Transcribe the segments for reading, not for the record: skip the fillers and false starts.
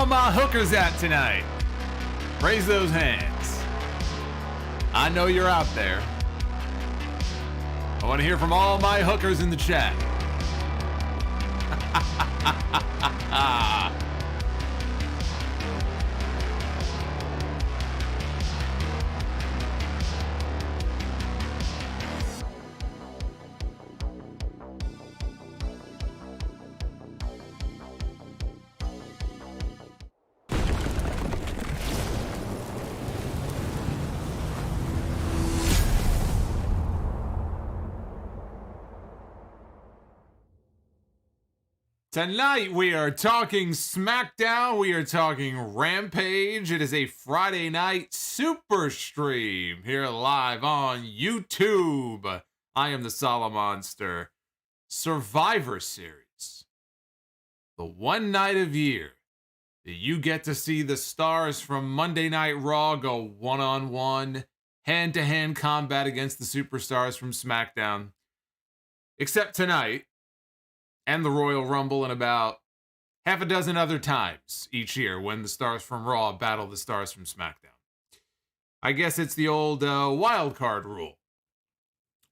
all my hookers at tonight? Raise those hands. I know you're out there. I want to hear from all my hookers in the chat. Tonight we are talking SmackDown, we are talking Rampage. It is a Friday night super stream here live on YouTube. I am the Solomonster. Survivor Series. The one night of year that you get to see the stars from Monday Night Raw go one-on-one, hand-to-hand combat against the superstars from SmackDown. Except tonight. And the Royal Rumble, and about half a dozen other times each year when the stars from Raw battle the stars from SmackDown. I guess it's the old wild card rule.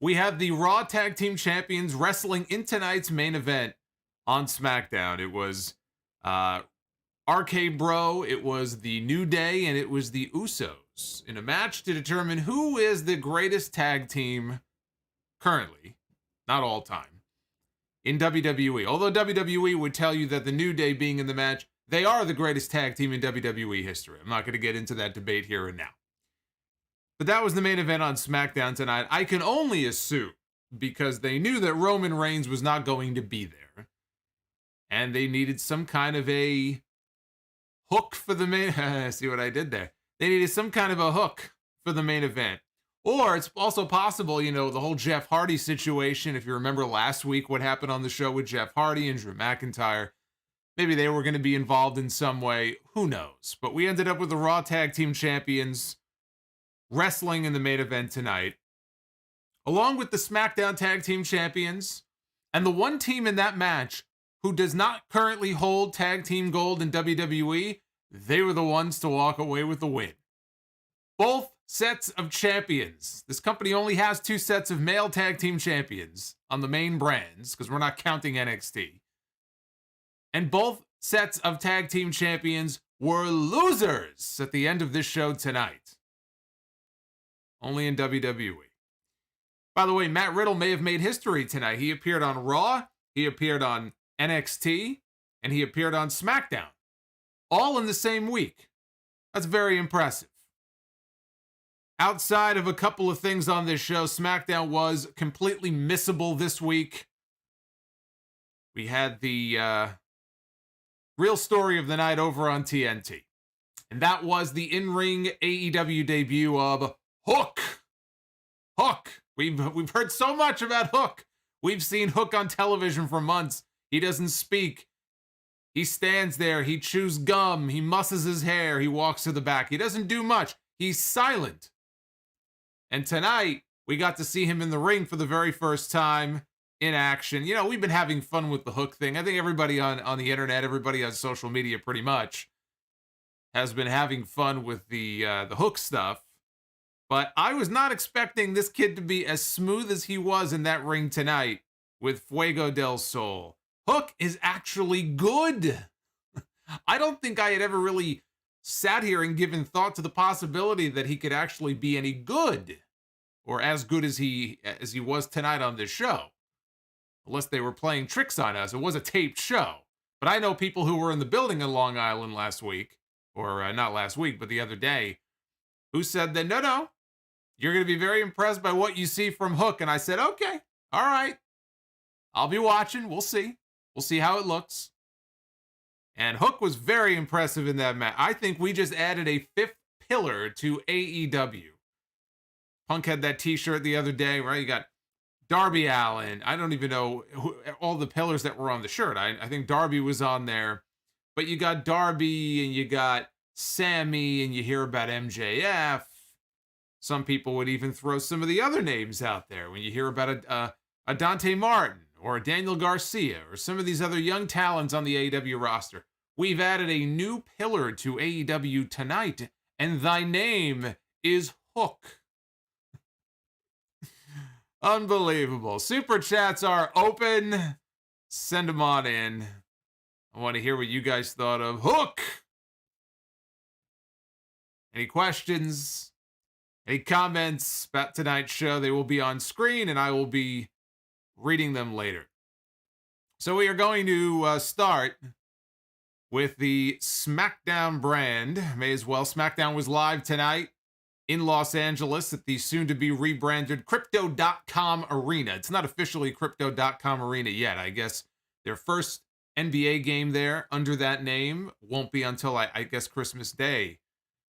We have the Raw Tag Team Champions wrestling in tonight's main event on SmackDown. It was RK Bro, it was the New Day, and it was the Usos in a match to determine who is the greatest tag team currently, not all time, in WWE. Although WWE would tell you that the New Day being in the match, they are the greatest tag team in WWE history. I'm not going to get into that debate here and now. But that was the main event on SmackDown tonight. I can only assume, because they knew that Roman Reigns was not going to be there, and they needed some kind of a hook for the main... See what I did there? They needed some kind of a hook for the main event. Or it's also possible, you know, the whole Jeff Hardy situation. If you remember last week what happened on the show with Jeff Hardy and Drew McIntyre, maybe they were going to be involved in some way. Who knows? But we ended up with the Raw Tag Team Champions wrestling in the main event tonight, along with the SmackDown Tag Team Champions, and the one team in that match who does not currently hold Tag Team Gold in WWE, they were the ones to walk away with the win. Both sets of champions. This company only has 2 sets of male tag team champions on the main brands, because we're not counting NXT. And both sets of tag team champions were losers at the end of this show tonight. Only in WWE. By the way, Matt Riddle may have made history tonight. He appeared on Raw, he appeared on NXT, and he appeared on SmackDown. All in the same week. That's very impressive. Outside of a couple of things on this show, SmackDown was completely missable this week. We had the real story of the night over on TNT. And that was the in-ring AEW debut of Hook. Hook. We've heard so much about Hook. We've seen Hook on television for months. He doesn't speak. He stands there. He chews gum. He musses his hair. He walks to the back. He doesn't do much. He's silent. And tonight, we got to see him in the ring for the very first time in action. You know, we've been having fun with the Hook thing. I think everybody on the internet, everybody on social media pretty much has been having fun with the Hook stuff. But I was not expecting this kid to be as smooth as he was in that ring tonight with Fuego del Sol. Hook is actually good. I don't think I had ever really sat here and given thought to the possibility that he could actually be any good, or as good as he was tonight on this show, unless they were playing tricks on us. It was a taped show, but I know people who were in the building in Long Island last week, or not last week, but the other day, who said that no, you're going to be very impressed by what you see from Hook. And I said, okay, all right, I'll be watching. We'll see how it looks. And Hook was very impressive in that match. I think we just added a 5th pillar to AEW. Punk had that t-shirt the other day, right? You got Darby Allin. I don't even know all the pillars that were on the shirt. I think Darby was on there. But you got Darby and you got Sammy and you hear about MJF. Some people would even throw some of the other names out there when you hear about a Dante Martin or a Daniel Garcia or some of these other young talents on the AEW roster. We've added a new pillar to AEW tonight, and thy name is Hook. Unbelievable. Super chats are open. Send them on in. I want to hear what you guys thought of Hook. Any questions? Any comments about tonight's show? They will be on screen, and I will be reading them later. So we are going to start with the SmackDown brand. May as well. SmackDown was live tonight in Los Angeles at the soon-to-be rebranded Crypto.com Arena. It's not officially Crypto.com Arena yet. I guess their first NBA game there under that name won't be until, I guess, Christmas Day,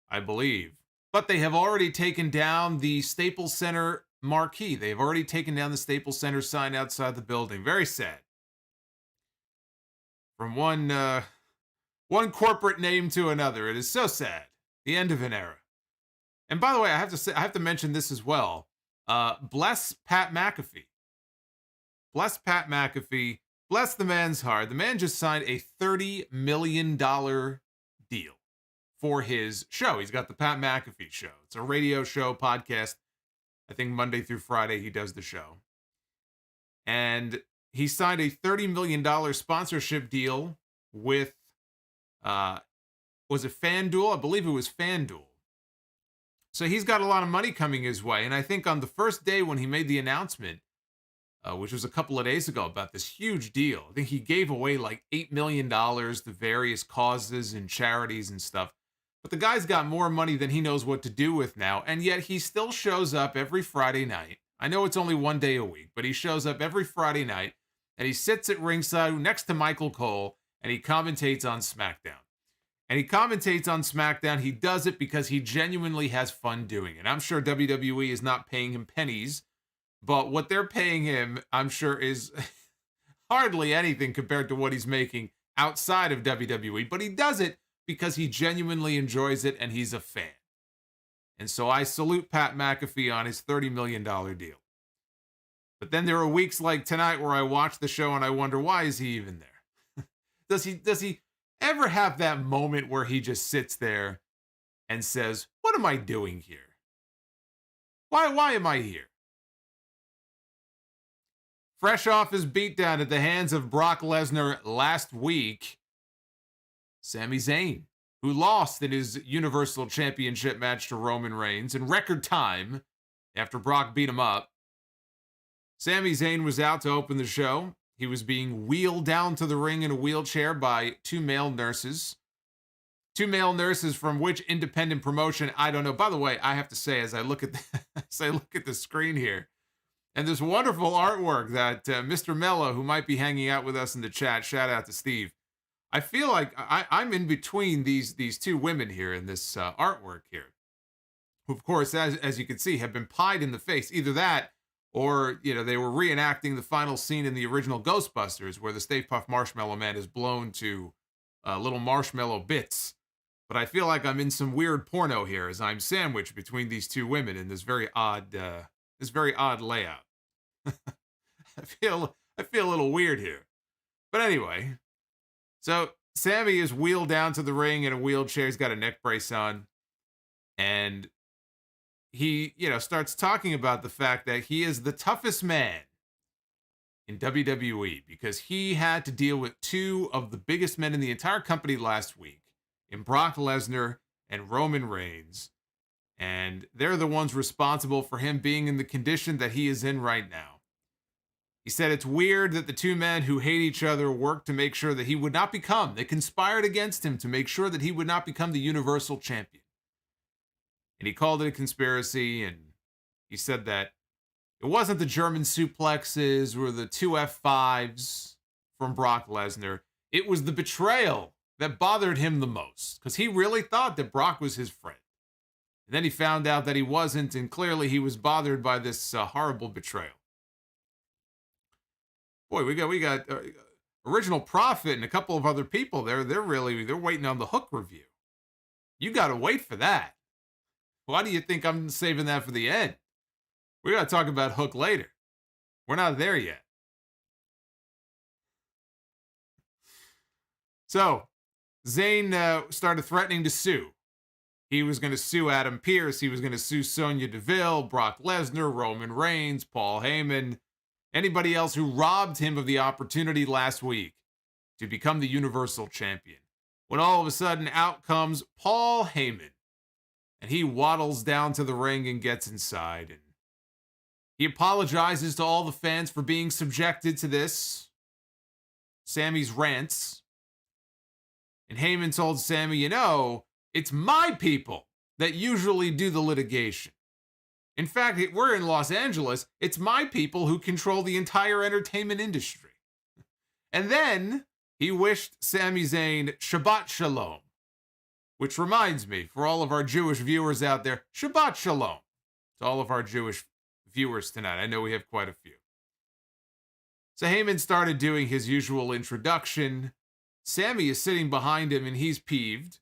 I believe. But they have already taken down the Staples Center marquee. They've already taken down the Staples Center sign outside the building. Very sad. From one corporate name to another. It is so sad. The end of an era. And by the way, I have to mention this as well. Bless Pat McAfee. Bless Pat McAfee. Bless the man's heart. The man just signed a $30 million deal for his show. He's got the Pat McAfee Show. It's a radio show, podcast. I think Monday through Friday he does the show. And he signed a $30 million sponsorship deal with, was it FanDuel? I believe it was FanDuel. So he's got a lot of money coming his way. And I think on the first day when he made the announcement, which was a couple of days ago, about this huge deal, I think he gave away like $8 million to various causes and charities and stuff. But the guy's got more money than he knows what to do with now. And yet he still shows up every Friday night. I know it's only one day a week, but he shows up every Friday night and he sits at ringside next to Michael Cole and he commentates on SmackDown. And he commentates on SmackDown. He does it because he genuinely has fun doing it. I'm sure WWE is not paying him pennies, but what they're paying him, I'm sure, is hardly anything compared to what he's making outside of WWE. But he does it because he genuinely enjoys it and he's a fan. And so I salute Pat McAfee on his $30 million deal. But then there are weeks like tonight where I watch the show and I wonder, why is he even there? Does he ever have that moment where he just sits there and says, what am I doing here? Why am I here? Fresh off his beatdown at the hands of Brock Lesnar last week, Sami Zayn, who lost in his Universal Championship match to Roman Reigns in record time after Brock beat him up. Sami Zayn was out to open the show. He was being wheeled down to the ring in a wheelchair by two male nurses. Two male nurses from which independent promotion, I don't know. By the way, I have to say, as I look at the screen here, and this wonderful artwork that Mr. Mello, who might be hanging out with us in the chat, shout out to Steve. I feel like I'm in between these two women here in this artwork here, who, of course, as you can see, have been pied in the face. Either that, or, you know, they were reenacting the final scene in the original Ghostbusters where the Stay Puft Marshmallow Man is blown to little marshmallow bits. But I feel like I'm in some weird porno here as I'm sandwiched between these two women in this very odd layout. I feel a little weird here. But anyway, so Sami is wheeled down to the ring in a wheelchair. He's got a neck brace on. And he, starts talking about the fact that he is the toughest man in WWE because he had to deal with two of the biggest men in the entire company last week, in Brock Lesnar and Roman Reigns. And they're the ones responsible for him being in the condition that he is in right now. He said it's weird that the two men who hate each other worked to make sure that he would not become, they conspired against him to make sure that he would not become the Universal Champion. And he called it a conspiracy, and he said that it wasn't the German suplexes or the two F5s from Brock Lesnar. It was the betrayal that bothered him the most, because he really thought that Brock was his friend. And then he found out that he wasn't, and clearly he was bothered by this horrible betrayal. Boy, we got Original Prophet and a couple of other people there. They're waiting on the Hook review. You got to wait for that. Why do you think I'm saving that for the end? We got to talk about Hook later. We're not there yet. So, Zayn started threatening to sue. He was going to sue Adam Pearce. He was going to sue Sonya Deville, Brock Lesnar, Roman Reigns, Paul Heyman, anybody else who robbed him of the opportunity last week to become the Universal Champion. When all of a sudden out comes Paul Heyman. And he waddles down to the ring and gets inside. And he apologizes to all the fans for being subjected to this. Sami's rants. And Heyman told Sami, it's my people that usually do the litigation. In fact, we're in Los Angeles. It's my people who control the entire entertainment industry. And then he wished Sami Zayn Shabbat Shalom. Which reminds me, for all of our Jewish viewers out there, Shabbat Shalom to all of our Jewish viewers tonight. I know we have quite a few. So Heyman started doing his usual introduction. Sami is sitting behind him and he's peeved.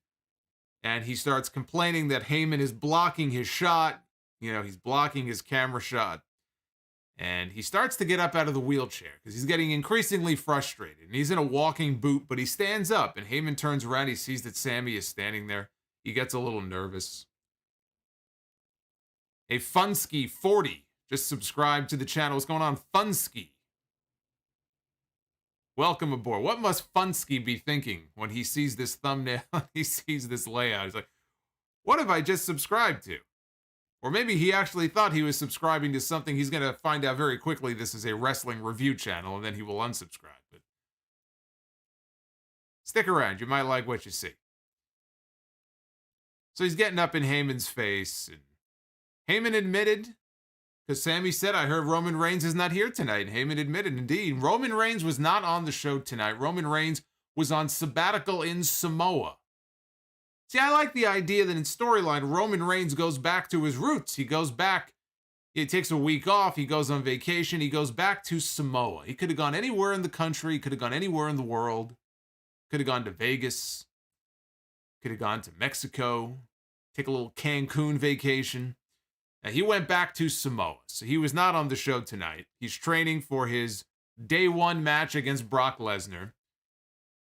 And he starts complaining that Heyman is blocking his shot. He's blocking his camera shot. And he starts to get up out of the wheelchair because he's getting increasingly frustrated. And he's in a walking boot, but he stands up. And Heyman turns around. He sees that Sami is standing there. He gets a little nervous. A Funsky40 just subscribed to the channel. What's going on, Funsky? Welcome aboard. What must Funsky be thinking when he sees this thumbnail, he sees this layout? He's like, what have I just subscribed to? Or maybe he actually thought he was subscribing to something. He's going to find out very quickly this is a wrestling review channel, and then he will unsubscribe. But stick around. You might like what you see. So he's getting up in Heyman's face. And Heyman admitted, because Sami said, I heard Roman Reigns is not here tonight. And Heyman admitted, indeed, Roman Reigns was not on the show tonight. Roman Reigns was on sabbatical in Samoa. See, I like the idea that in storyline, Roman Reigns goes back to his roots. He goes back, he takes a week off, he goes on vacation, he goes back to Samoa. He could have gone anywhere in the country, could have gone anywhere in the world, could have gone to Vegas, could have gone to Mexico, take a little Cancun vacation. Now, he went back to Samoa, so he was not on the show tonight. He's training for his Day One match against Brock Lesnar.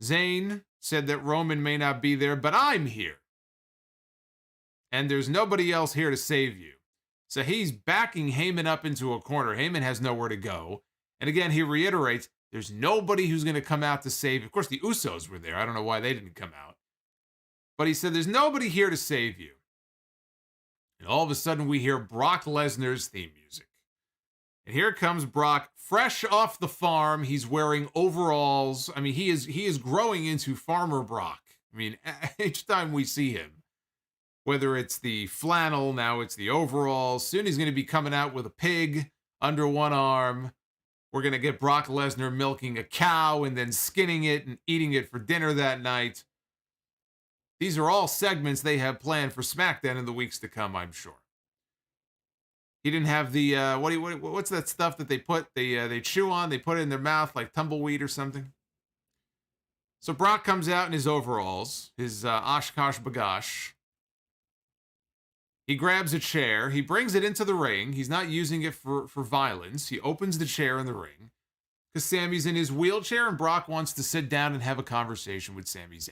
Zayn said that Roman may not be there, but I'm here. And there's nobody else here to save you. So he's backing Heyman up into a corner. Heyman has nowhere to go. And again, he reiterates, there's nobody who's going to come out to save. Of course, the Usos were there. I don't know why they didn't come out. But he said, there's nobody here to save you. And all of a sudden, we hear Brock Lesnar's theme music. And here comes Brock, fresh off the farm. He's wearing overalls. I mean, he is growing into Farmer Brock. I mean, each time we see him, whether it's the flannel, now it's the overalls. Soon he's going to be coming out with a pig under one arm. We're going to get Brock Lesnar milking a cow and then skinning it and eating it for dinner that night. These are all segments they have planned for SmackDown in the weeks to come, I'm sure. He didn't have the, what's that stuff that they chew on? They put it in their mouth like tumbleweed or something. So Brock comes out in his overalls, his Oshkosh Bagosh. He grabs a chair. He brings it into the ring. He's not using it for violence. He opens the chair in the ring because Sami's in his wheelchair and Brock wants to sit down and have a conversation with Sami Zayn.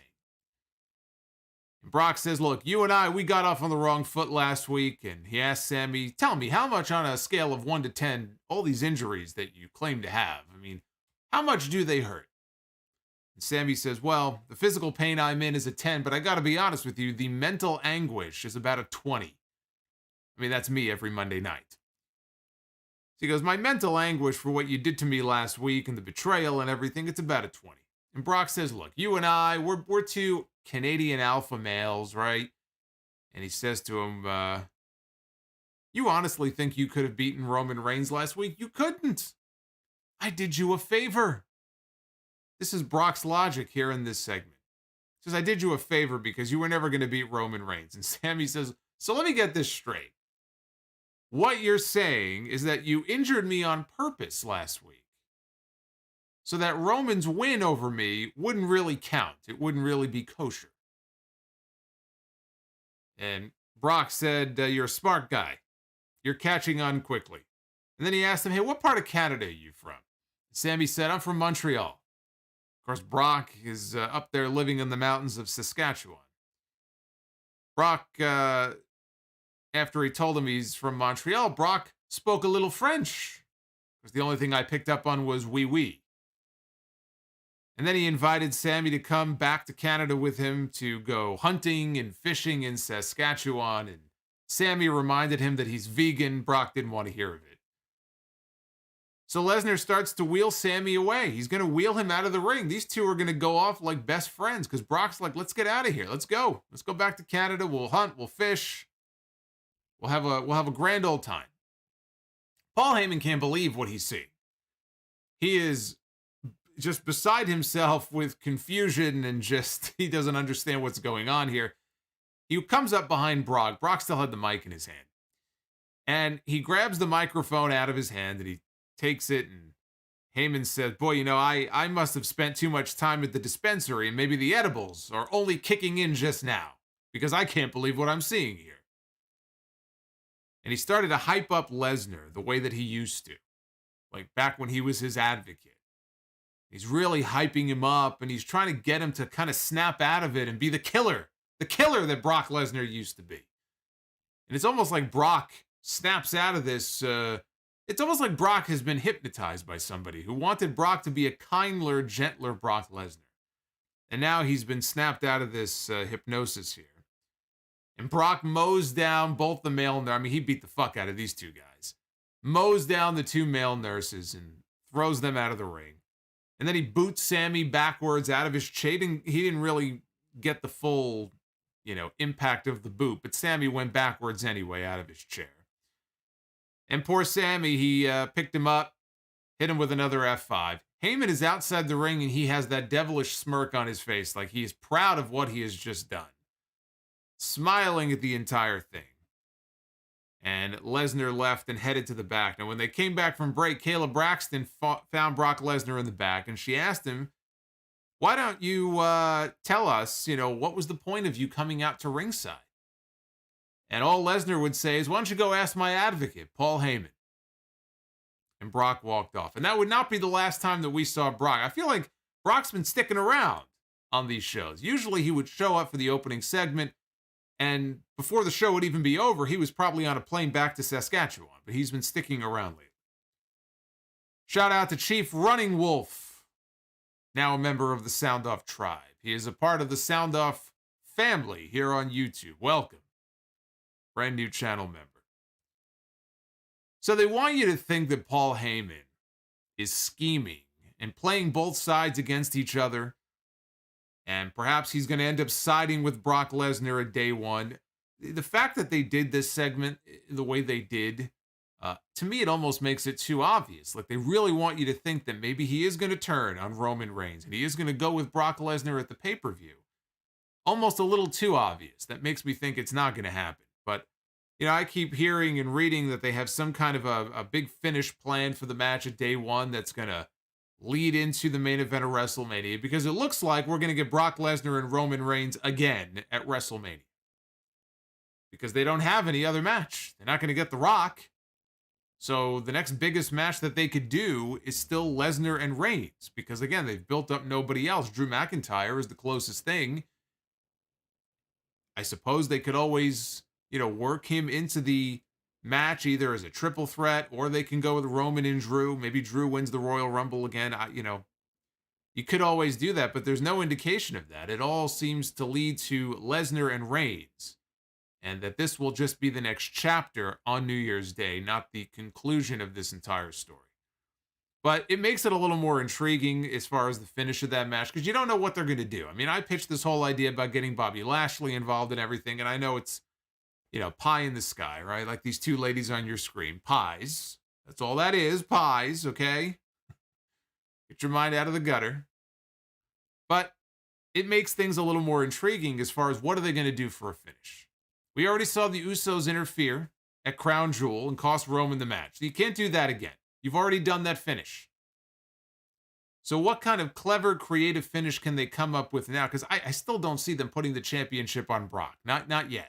And Brock says, look, you and I, we got off on the wrong foot last week. And he asked Sami, tell me, how much on a scale of 1 to 10, all these injuries that you claim to have, I mean, how much do they hurt? And Sami says, well, the physical pain I'm in is a 10, but I got to be honest with you, the mental anguish is about a 20. I mean, that's me every Monday night. So he goes, my mental anguish for what you did to me last week and the betrayal and everything, it's about a 20. And Brock says, look, you and I, we're two Canadian alpha males, right? And he says to him, you honestly think you could have beaten Roman Reigns last week? You couldn't. I did you a favor. This is Brock's logic here in this segment. He says, I did you a favor because you were never going to beat Roman Reigns. And Sami says, so let me get this straight. What you're saying is that you injured me on purpose last week, so that Roman's win over me wouldn't really count. It wouldn't really be kosher. And Brock said, you're a smart guy. You're catching on quickly. And then he asked him, hey, what part of Canada are you from? Sami said, I'm from Montreal. Of course, Brock is up there living in the mountains of Saskatchewan. Brock, after he told him he's from Montreal, Brock spoke a little French. Because the only thing I picked up on was oui, oui. And then he invited Sami to come back to Canada with him to go hunting and fishing in Saskatchewan. And Sami reminded him that he's vegan. Brock didn't want to hear of it. So Lesnar starts to wheel Sami away. He's going to wheel him out of the ring. These two are going to go off like best friends because Brock's like, let's get out of here. Let's go. Let's go back to Canada. We'll hunt. We'll fish. We'll have a grand old time. Paul Heyman can't believe what he's seeing. He is just beside himself with confusion and just, he doesn't understand what's going on here. He comes up behind Brock. Brock still had the mic in his hand. And he grabs the microphone out of his hand and he takes it, and Heyman says, boy, you know, I must have spent too much time at the dispensary, and maybe the edibles are only kicking in just now, because I can't believe what I'm seeing here. And he started to hype up Lesnar the way that he used to, like back when he was his advocate. He's really hyping him up, and he's trying to get him to kind of snap out of it and be the killer that Brock Lesnar used to be. And it's almost like Brock snaps out of this. It's almost like Brock has been hypnotized by somebody who wanted Brock to be a kinder, gentler Brock Lesnar. And now he's been snapped out of this hypnosis here. And Brock mows down both the male nurses. I mean, he beat the fuck out of these two guys. Mows down the two male nurses and throws them out of the ring. And then he boots Sami backwards out of his chair. He didn't really get the full, impact of the boot. But Sami went backwards anyway out of his chair. And poor Sami, he picked him up, hit him with another F5. Heyman is outside the ring, and he has that devilish smirk on his face, like he is proud of what he has just done. Smiling at the entire thing. And Lesnar left and headed to the back. Now, when they came back from break, Kayla Braxton found Brock Lesnar in the back, and she asked him, why don't you tell us, what was the point of you coming out to ringside? And all Lesnar would say is, why don't you go ask my advocate, Paul Heyman? And Brock walked off. And that would not be the last time that we saw Brock. I feel like Brock's been sticking around on these shows. Usually he would show up for the opening segment, and before the show would even be over, he was probably on a plane back to Saskatchewan. But he's been sticking around lately. Shout out to Chief Running Wolf, now a member of the Sound Off tribe. He is a part of the Sound Off family here on YouTube. Welcome. Brand new channel member. So they want you to think that Paul Heyman is scheming and playing both sides against each other. And perhaps he's going to end up siding with Brock Lesnar at Day One. The fact that they did this segment the way they did, to me, it almost makes it too obvious. Like they really want you to think that maybe he is going to turn on Roman Reigns and he is going to go with Brock Lesnar at the pay-per-view. Almost a little too obvious. That makes me think it's not going to happen. But, I keep hearing and reading that they have some kind of a big finish planned for the match at Day One that's going to lead into the main event of WrestleMania, because it looks like we're going to get Brock Lesnar and Roman Reigns again at WrestleMania. Because they don't have any other match. They're not going to get The Rock. So the next biggest match that they could do is still Lesnar and Reigns. Because, again, they've built up nobody else. Drew McIntyre is the closest thing. I suppose they could always, work him into the match either as a triple threat, or they can go with Roman and Drew. Maybe Drew wins the Royal Rumble again. You could always do that, but there's no indication of that. It all seems to lead to Lesnar and Reigns, and that this will just be the next chapter on New Year's Day, not the conclusion of this entire story. But it makes it a little more intriguing as far as the finish of that match, because you don't know what they're going to do. I mean, I pitched this whole idea about getting Bobby Lashley involved in everything, and I know it's, pie in the sky, right? Like these two ladies on your screen. Pies. That's all that is. Pies, okay? Get your mind out of the gutter. But it makes things a little more intriguing as far as what are they going to do for a finish. We already saw the Usos interfere at Crown Jewel and cost Roman the match. You can't do that again. You've already done that finish. So what kind of clever, creative finish can they come up with now? Because I still don't see them putting the championship on Brock. Not yet.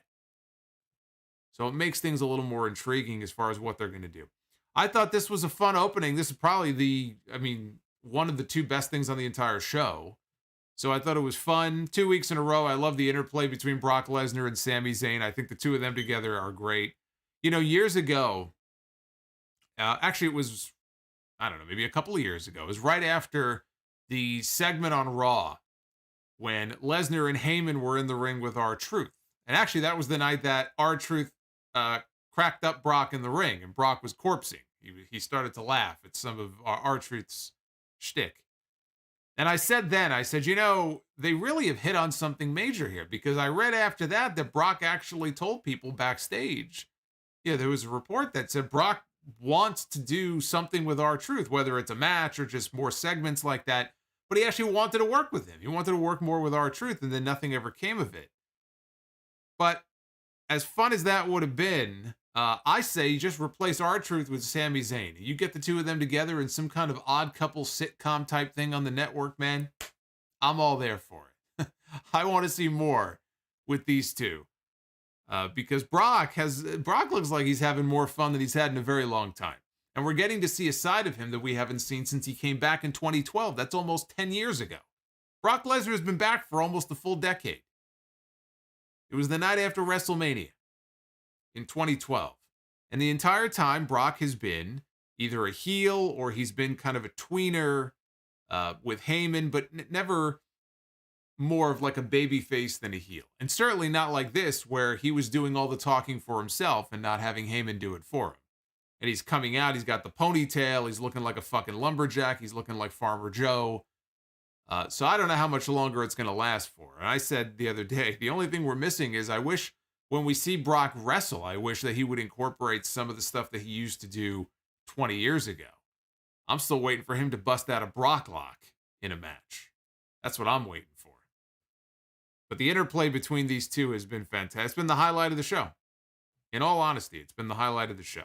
So it makes things a little more intriguing as far as what they're going to do. I thought this was a fun opening. This is probably one of the two best things on the entire show. So I thought it was fun. 2 weeks in a row. I love the interplay between Brock Lesnar and Sami Zayn. I think the two of them together are great. You know, years ago, actually it was, I don't know, maybe a couple of years ago. It was right after the segment on Raw when Lesnar and Heyman were in the ring with R-Truth. And actually that was the night that R-Truth cracked up Brock in the ring and Brock was corpsing. He started to laugh at some of R-Truth's shtick. And I said, you know, they really have hit on something major here, because I read after that Brock actually told people backstage. Yeah, there was a report that said Brock wants to do something with R-Truth, whether it's a match or just more segments like that. But he actually wanted to work with him. He wanted to work more with R-Truth, and then nothing ever came of it. But as fun as that would have been, I say you just replace R-Truth with Sami Zayn. You get the two of them together in some kind of odd couple sitcom type thing on the network, man. I'm all there for it. I want to see more with these two. Because Brock looks like he's having more fun than he's had in a very long time. And we're getting to see a side of him that we haven't seen since he came back in 2012. That's almost 10 years ago. Brock Lesnar has been back for almost a full decade. It was the night after WrestleMania in 2012. And the entire time, Brock has been either a heel or he's been kind of a tweener with Heyman, but never more of like a baby face than a heel. And certainly not like this, where he was doing all the talking for himself and not having Heyman do it for him. And he's coming out, he's got the ponytail, he's looking like a fucking lumberjack, he's looking like Farmer Joe. So I don't know how much longer it's going to last for. And I said the other day, the only thing we're missing is I wish when we see Brock wrestle, I wish that he would incorporate some of the stuff that he used to do 20 years ago. I'm still waiting for him to bust out a Brock lock in a match. That's what I'm waiting for. But the interplay between these two has been fantastic. It's been the highlight of the show. In all honesty, it's been the highlight of the show.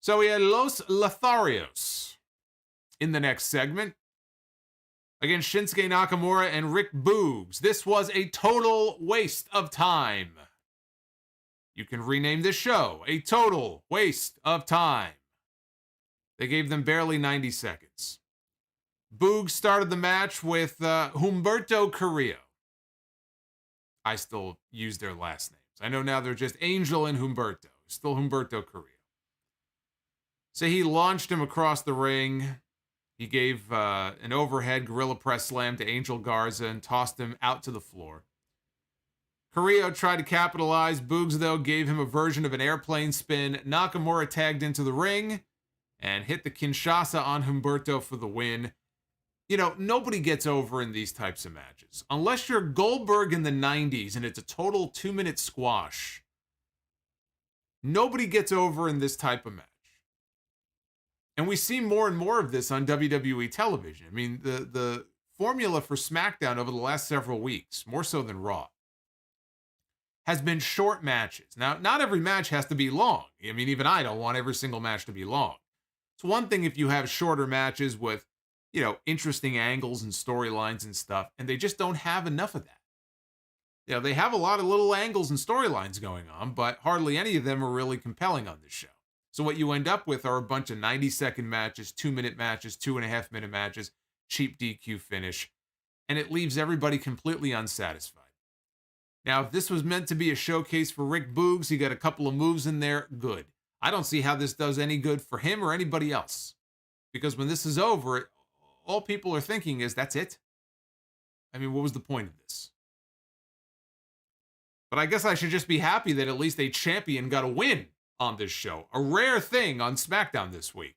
So we had Los Lotharios in the next segment against Shinsuke Nakamura and Rick Boogs. This was a total waste of time. You can rename this show a total waste of time. They gave them barely 90 seconds. Boogs started the match with Humberto Carrillo. I still use their last names. I know now they're just Angel and Humberto. Still Humberto Carrillo. So he launched him across the ring. He gave an overhead gorilla press slam to Angel Garza and tossed him out to the floor. Carrillo tried to capitalize. Boogs, though, gave him a version of an airplane spin. Nakamura tagged into the ring and hit the Kinshasa on Humberto for the win. You know, nobody gets over in these types of matches. Unless you're Goldberg in the 90s and it's a total 2-minute squash. Nobody gets over in this type of match. And we see more and more of this on WWE television. I mean, the formula for SmackDown over the last several weeks, more so than Raw, has been short matches. Now, not every match has to be long. I mean, even I don't want every single match to be long. It's one thing if you have shorter matches with, you know, interesting angles and storylines and stuff, and they just don't have enough of that. You know, they have a lot of little angles and storylines going on, but hardly any of them are really compelling on this show. So what you end up with are a bunch of 90-second matches, 2-minute matches, 2.5-minute matches, cheap DQ finish, and it leaves everybody completely unsatisfied. Now, if this was meant to be a showcase for Rick Boogs, he got a couple of moves in there, good. I don't see how this does any good for him or anybody else. Because when this is over, all people are thinking is, that's it? I mean, what was the point of this? But I guess I should just be happy that at least a champion got a win on this show. A rare thing on SmackDown this week.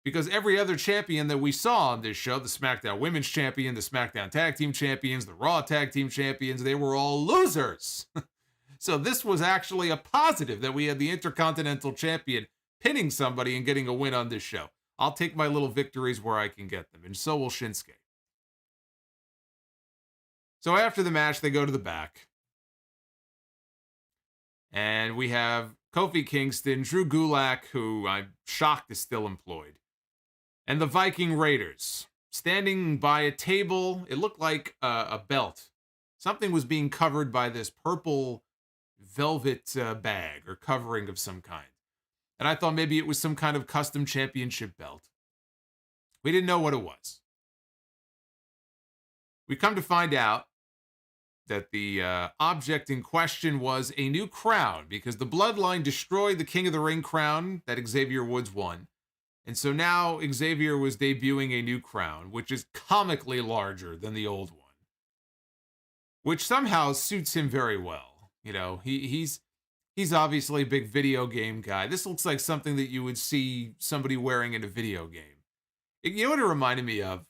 Because every other champion that we saw on this show, the SmackDown Women's Champion, the SmackDown Tag Team Champions, the Raw Tag Team Champions, they were all losers. So this was actually a positive that we had the Intercontinental Champion pinning somebody and getting a win on this show. I'll take my little victories where I can get them, and so will Shinsuke. So after the match, they go to the back. And we have Kofi Kingston, Drew Gulak, who I'm shocked is still employed, and the Viking Raiders, standing by a table. It looked like a belt. Something was being covered by this purple velvet bag or covering of some kind. And I thought maybe it was some kind of custom championship belt. We didn't know what it was. We come to find out that the object in question was a new crown because the Bloodline destroyed the King of the Ring crown that Xavier Woods won. And so now Xavier was debuting a new crown, which is comically larger than the old one, which somehow suits him very well. You know, he's obviously a big video game guy. This looks like something that you would see somebody wearing in a video game. You know what it reminded me of?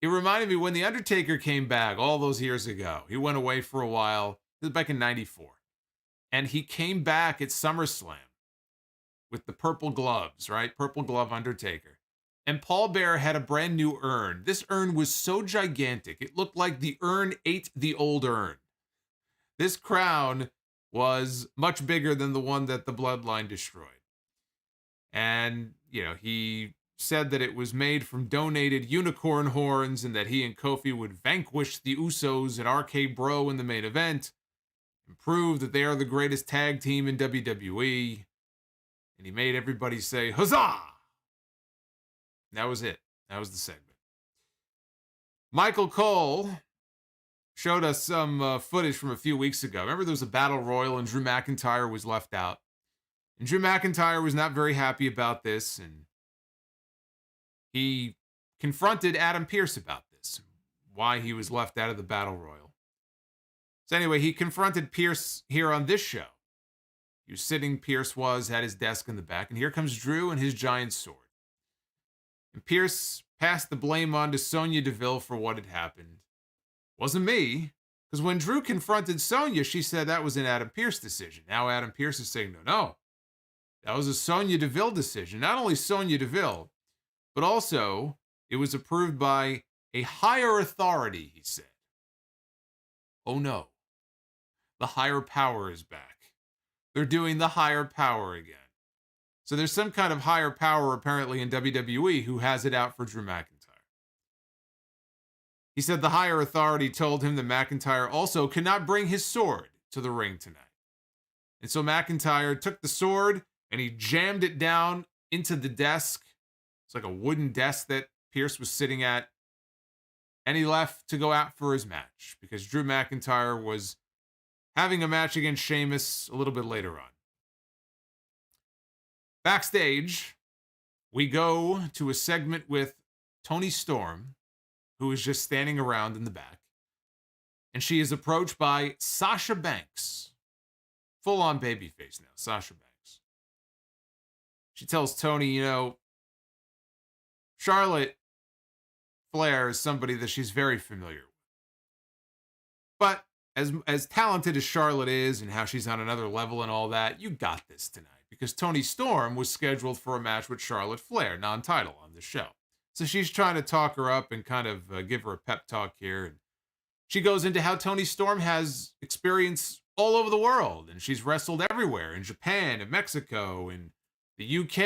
It reminded me when The Undertaker came back all those years ago. He went away for a while. This was back in 94. And he came back at SummerSlam with the purple gloves, right? Purple glove Undertaker. And Paul Bearer had a brand new urn. This urn was so gigantic. It looked like the urn ate the old urn. This crown was much bigger than the one that the Bloodline destroyed. And, you know, he said that it was made from donated unicorn horns and that he and Kofi would vanquish the Usos and RK Bro in the main event and prove that they are the greatest tag team in WWE. And he made everybody say, huzzah! And that was it. That was the segment. Michael Cole showed us some footage from a few weeks ago. Remember there was a battle royal and Drew McIntyre was left out. And Drew McIntyre was not very happy about this, and he confronted Adam Pearce about this, why he was left out of the battle royal. So anyway, he confronted Pearce here on this show. He was sitting, Pearce was, at his desk in the back, and here comes Drew and his giant sword. And Pearce passed the blame on to Sonya Deville for what had happened. Wasn't me, because when Drew confronted Sonya, she said that was an Adam Pearce decision. Now Adam Pearce is saying, no, that was a Sonya Deville decision. Not only Sonya Deville, but also it was approved by a higher authority, he said. Oh no, the higher power is back. They're doing the higher power again. So there's some kind of higher power apparently in WWE who has it out for Drew McIntyre. He said the higher authority told him that McIntyre also cannot bring his sword to the ring tonight. And so McIntyre took the sword and he jammed it down into the desk. It's like a wooden desk that Pearce was sitting at. And he left to go out for his match because Drew McIntyre was having a match against Sheamus a little bit later on. Backstage, we go to a segment with Toni Storm, who is just standing around in the back. And she is approached by Sasha Banks. Full-on babyface now, Sasha Banks. She tells Toni, you know, Charlotte Flair is somebody that she's very familiar with. But as talented as Charlotte is and how she's on another level and all that, you got this tonight. Because Toni Storm was scheduled for a match with Charlotte Flair, non-title, on the show. So she's trying to talk her up and kind of give her a pep talk here. And she goes into how Toni Storm has experience all over the world. And she's wrestled everywhere, in Japan and Mexico and the UK.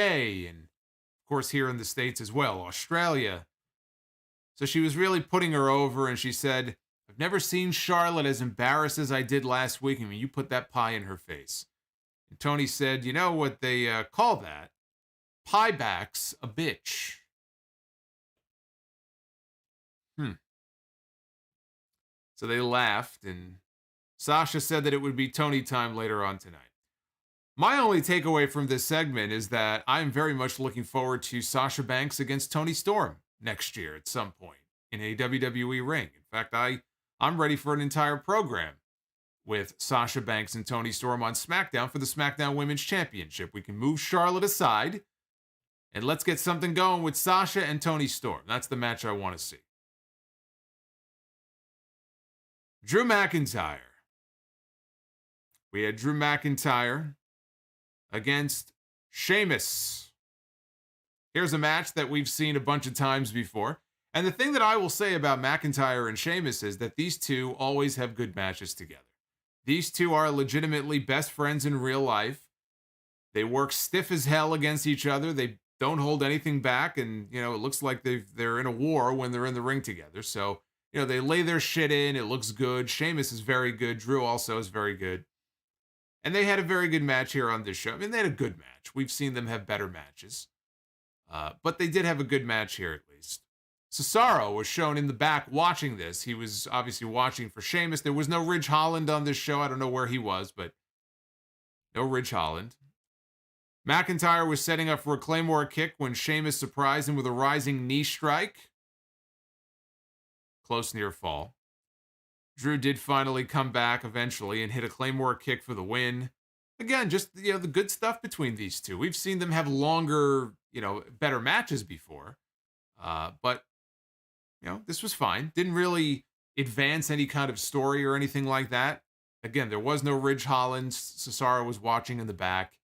And of course here in the States as well, Australia. So she was really putting her over. And she said, I've never seen Charlotte as embarrassed as I did last week. I mean, you put that pie in her face. And Toni said, you know what they call that? Pieback's a bitch. So they laughed, and Sasha said that it would be Toni time later on tonight. My only takeaway from this segment is that I'm very much looking forward to Sasha Banks against Toni Storm next year at some point in a WWE ring. In fact, I'm ready for an entire program with Sasha Banks and Toni Storm on SmackDown for the SmackDown Women's Championship. We can move Charlotte aside, and let's get something going with Sasha and Toni Storm. That's the match I want to see. Drew McIntyre. We had Drew McIntyre against Sheamus. Here's a match that we've seen a bunch of times before. And the thing that I will say about McIntyre and Sheamus is that these two always have good matches together. These two are legitimately best friends in real life. They work stiff as hell against each other. They don't hold anything back. And, you know, it looks like they're in a war when they're in the ring together. So, you know, they lay their shit in. It looks good. Sheamus is very good. Drew also is very good. And they had a very good match here on this show. I mean, they had a good match. We've seen them have better matches. But they did have a good match here at least. Cesaro was shown in the back watching this. He was obviously watching for Sheamus. There was no Ridge Holland on this show. I don't know where he was, but no Ridge Holland. McIntyre was setting up for a Claymore kick when Sheamus surprised him with a rising knee strike. Close near fall. Drew did finally come back eventually and hit a Claymore kick for the win. Again, just, the good stuff between these two. We've seen them have longer, better matches before. But, this was fine. Didn't really advance any kind of story or anything like that. Again, there was no Ridge Holland. Cesaro was watching in the back.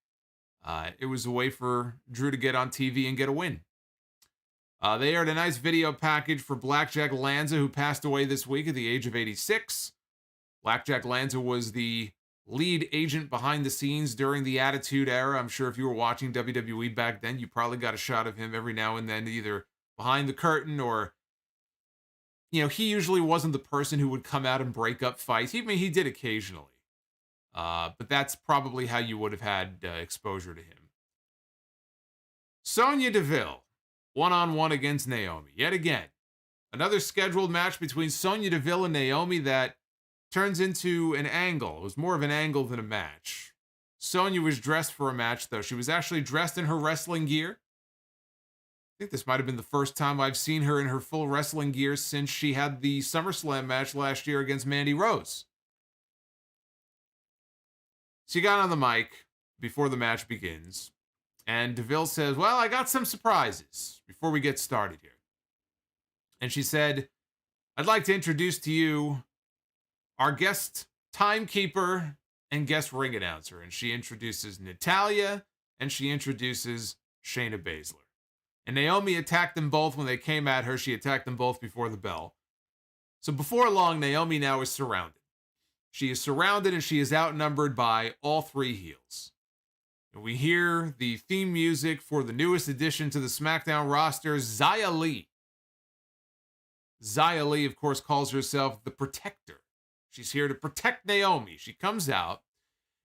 It was a way for Drew to get on TV and get a win. They aired a nice video package for Blackjack Lanza, who passed away this week at the age of 86. Blackjack Lanza was the lead agent behind the scenes during the Attitude Era. I'm sure if you were watching WWE back then, you probably got a shot of him every now and then, either behind the curtain or, he usually wasn't the person who would come out and break up fights. He did occasionally. But that's probably how you would have had exposure to him. Sonya Deville, one-on-one against Naomi. Yet again, another scheduled match between Sonya Deville and Naomi that turns into an angle. It was more of an angle than a match. Sonya was dressed for a match, though. She was actually dressed in her wrestling gear. I think this might have been the first time I've seen her in her full wrestling gear since she had the SummerSlam match last year against Mandy Rose. She got on the mic before the match begins, and Deville says, well, I got some surprises before we get started here. And she said, I'd like to introduce to you our guest timekeeper and guest ring announcer. And she introduces Natalya, and she introduces Shayna Baszler. And Naomi attacked them both when they came at her. She attacked them both before the bell. So before long, Naomi now is surrounded. She is surrounded and she is outnumbered by all three heels. And we hear the theme music for the newest addition to the SmackDown roster, Xia Li. Xia Li, of course, calls herself the Protector. She's here to protect Naomi. She comes out,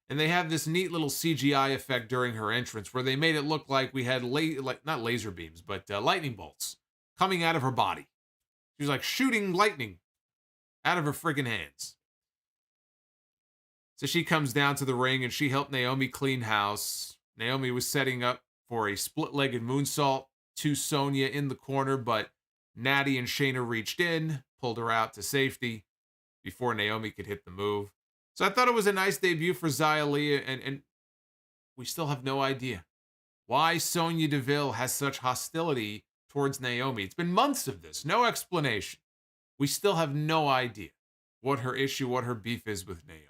and they have this neat little CGI effect during her entrance where they made it look like we had, not laser beams, but lightning bolts coming out of her body. She was like shooting lightning out of her friggin' hands. So she comes down to the ring and she helped Naomi clean house. Naomi was setting up for a split-legged moonsault to Sonya in the corner, but Natty and Shayna reached in, pulled her out to safety before Naomi could hit the move. So I thought it was a nice debut for Xia Li, and we still have no idea why Sonya Deville has such hostility towards Naomi. It's been months of this, no explanation. We still have no idea what her issue, what her beef is with Naomi.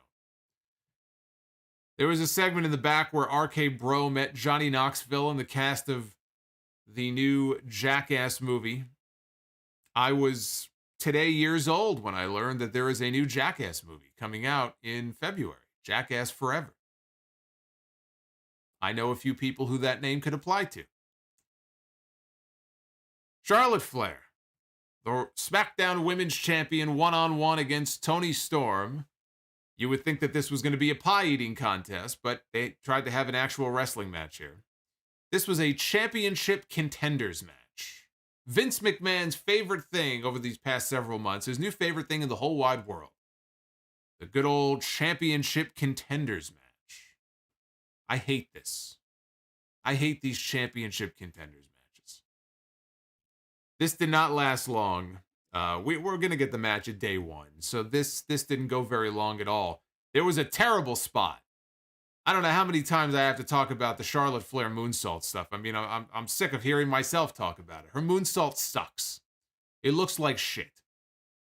There was a segment in the back where RK Bro met Johnny Knoxville in the cast of the new Jackass movie. I was today years old when I learned that there is a new Jackass movie coming out in February. Jackass Forever. I know a few people who that name could apply to. Charlotte Flair, the SmackDown Women's Champion, one-on-one against Toni Storm. You would think that this was going to be a pie-eating contest, but they tried to have an actual wrestling match here. This was a championship contenders match. Vince McMahon's favorite thing over these past several months, his new favorite thing in the whole wide world. The good old championship contenders match. I hate this. I hate these championship contenders matches. This did not last long. We're going to get the match at day one. So this didn't go very long at all. There was a terrible spot. I don't know how many times I have to talk about the Charlotte Flair moonsault stuff. I mean, I'm sick of hearing myself talk about it. Her moonsault sucks. It looks like shit.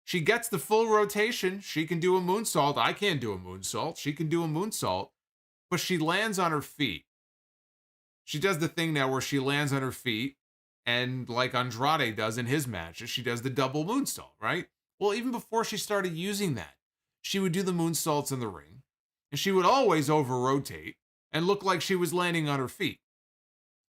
She gets the full rotation. She can do a moonsault. I can't do a moonsault. She can do a moonsault. But she lands on her feet. She does the thing now where she lands on her feet. And like Andrade does in his matches, she does the double moonsault, right? Well, even before she started using that, she would do the moonsaults in the ring. And she would always over-rotate and look like she was landing on her feet.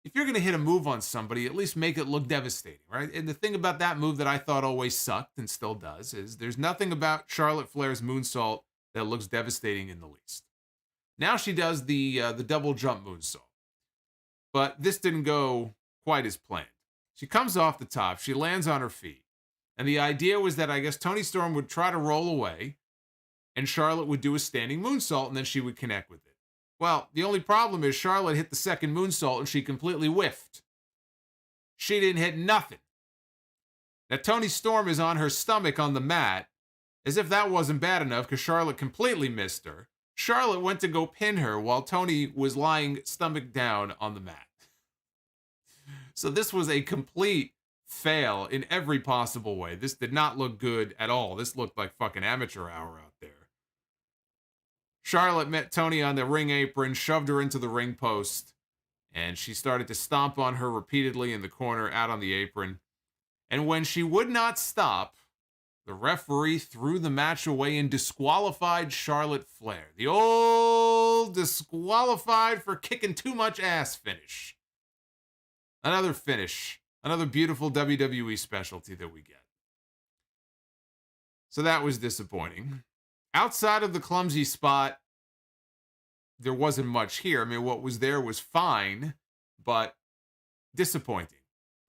If you're going to hit a move on somebody, at least make it look devastating, right? And the thing about that move that I thought always sucked and still does is there's nothing about Charlotte Flair's moonsault that looks devastating in the least. Now she does the double jump moonsault. But this didn't go quite as planned. She comes off the top. She lands on her feet. And the idea was that I guess Toni Storm would try to roll away and Charlotte would do a standing moonsault and then she would connect with it. Well, the only problem is Charlotte hit the second moonsault and she completely whiffed. She didn't hit nothing. Now, Toni Storm is on her stomach on the mat, as if that wasn't bad enough because Charlotte completely missed her. Charlotte went to go pin her while Toni was lying stomach down on the mat. So this was a complete fail in every possible way. This did not look good at all. This looked like fucking amateur hour out there. Charlotte met Toni on the ring apron, shoved her into the ring post, and she started to stomp on her repeatedly in the corner out on the apron. And when she would not stop, the referee threw the match away and disqualified Charlotte Flair. The old disqualified for kicking too much ass finish. Another finish. Another beautiful WWE specialty that we get. So that was disappointing. Outside of the clumsy spot, there wasn't much here. I mean, what was there was fine, but disappointing.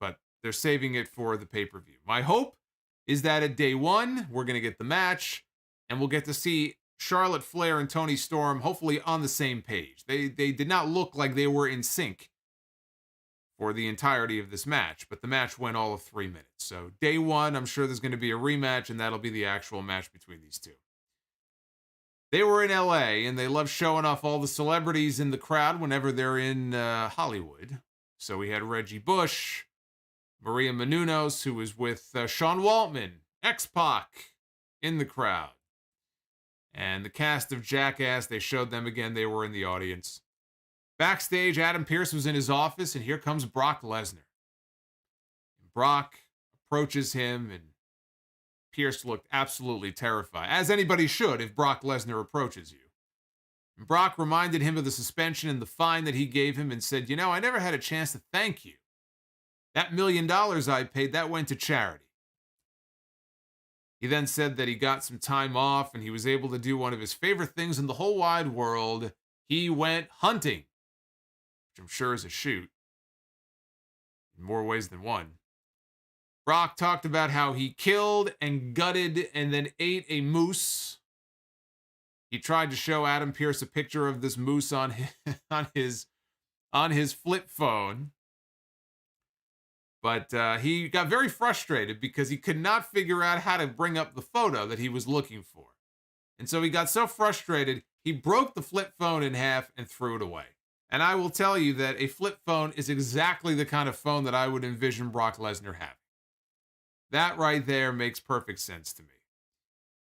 But they're saving it for the pay-per-view. My hope is that at day one, we're going to get the match, and we'll get to see Charlotte Flair and Toni Storm hopefully on the same page. They did not look like they were in sync for the entirety of this match, but the match went all of 3 minutes. So day one, I'm sure there's going to be a rematch, and that'll be the actual match between these two. They were in LA, and they love showing off all the celebrities in the crowd whenever they're in Hollywood. So we had Reggie Bush, Maria Menounos, who was with Sean Waltman, X-Pac, in the crowd. And the cast of Jackass, they showed them again. They were in the audience. Backstage, Adam Pearce was in his office, and here comes Brock Lesnar. Brock approaches him, and Pearce looked absolutely terrified, as anybody should if Brock Lesnar approaches you. And Brock reminded him of the suspension and the fine that he gave him and said, you know, I never had a chance to thank you. That $1 million I paid, that went to charity. He then said that he got some time off and he was able to do one of his favorite things in the whole wide world. He went hunting, which I'm sure is a shoot in more ways than one. Brock talked about how he killed and gutted and then ate a moose. He tried to show Adam Pearce a picture of this moose on his flip phone. But he got very frustrated because he could not figure out how to bring up the photo that he was looking for. And so he got so frustrated, he broke the flip phone in half and threw it away. And I will tell you that a flip phone is exactly the kind of phone that I would envision Brock Lesnar having. That right there makes perfect sense to me.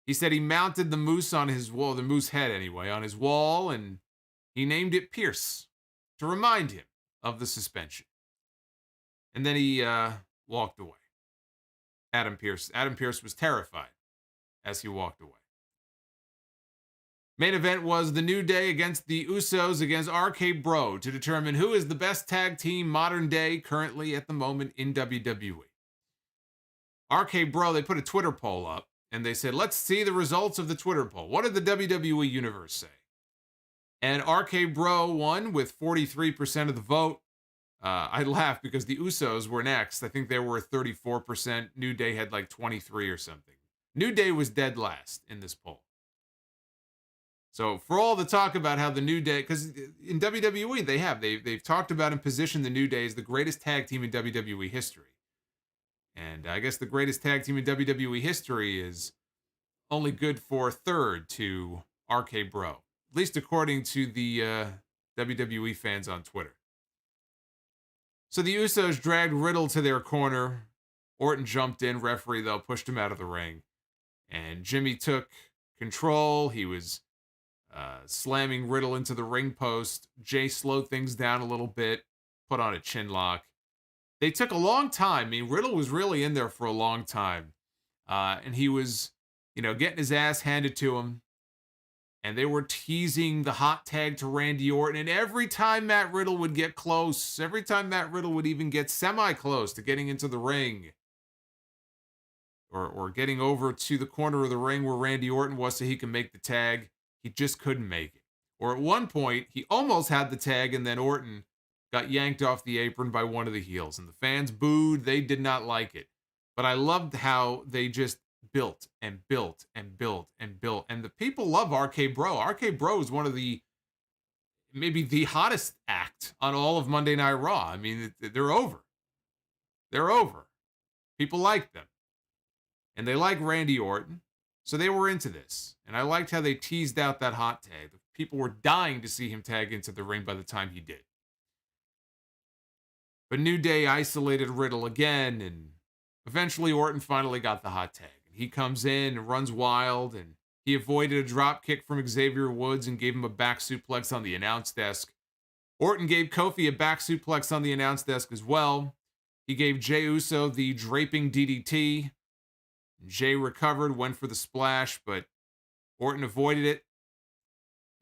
He said he mounted the moose on his wall, the moose head anyway, on his wall, and he named it Pierce to remind him of the suspension. And then he walked away. Adam Pearce was terrified as he walked away. Main event was the New Day against the Usos against RK Bro to determine who is the best tag team modern day currently at the moment in WWE. RK Bro, they put a Twitter poll up and they said, let's see the results of the Twitter poll. What did the WWE Universe say? And RK Bro won with 43% of the vote. I laughed because the Usos were next. I think they were 34%. New Day had like 23 or something. New Day was dead last in this poll. So for all the talk about how the New Day, because in WWE they've talked about and positioned the New Day as the greatest tag team in WWE history. And I guess the greatest tag team in WWE history is only good for third to RK Bro, at least according to the WWE fans on Twitter. So the Usos dragged Riddle to their corner. Orton jumped in. Referee, though, pushed him out of the ring. And Jimmy took control. He was slamming Riddle into the ring post. Jay slowed things down a little bit, put on a chin lock. They took a long time. I mean, Riddle was really in there for a long time. And he was, getting his ass handed to him. And they were teasing the hot tag to Randy Orton. And every time Matt Riddle would get close, every time Matt Riddle would even get semi-close to getting into the ring, or getting over to the corner of the ring where Randy Orton was so he can make the tag, he just couldn't make it. Or at one point, he almost had the tag, and then Orton got yanked off the apron by one of the heels, and the fans booed. They did not like it. But I loved how they just built and built and built and built. And the people love RK Bro. RK Bro is one of maybe the hottest act on all of Monday Night Raw. I mean, they're over. They're over. People like them. And they like Randy Orton. So they were into this. And I liked how they teased out that hot tag. People were dying to see him tag into the ring by the time he did. But New Day isolated Riddle again, and eventually Orton finally got the hot tag. And he comes in and runs wild, and he avoided a drop kick from Xavier Woods and gave him a back suplex on the announce desk. Orton gave Kofi a back suplex on the announce desk as well. He gave Jey Uso the draping DDT. Jey recovered, went for the splash, but Orton avoided it.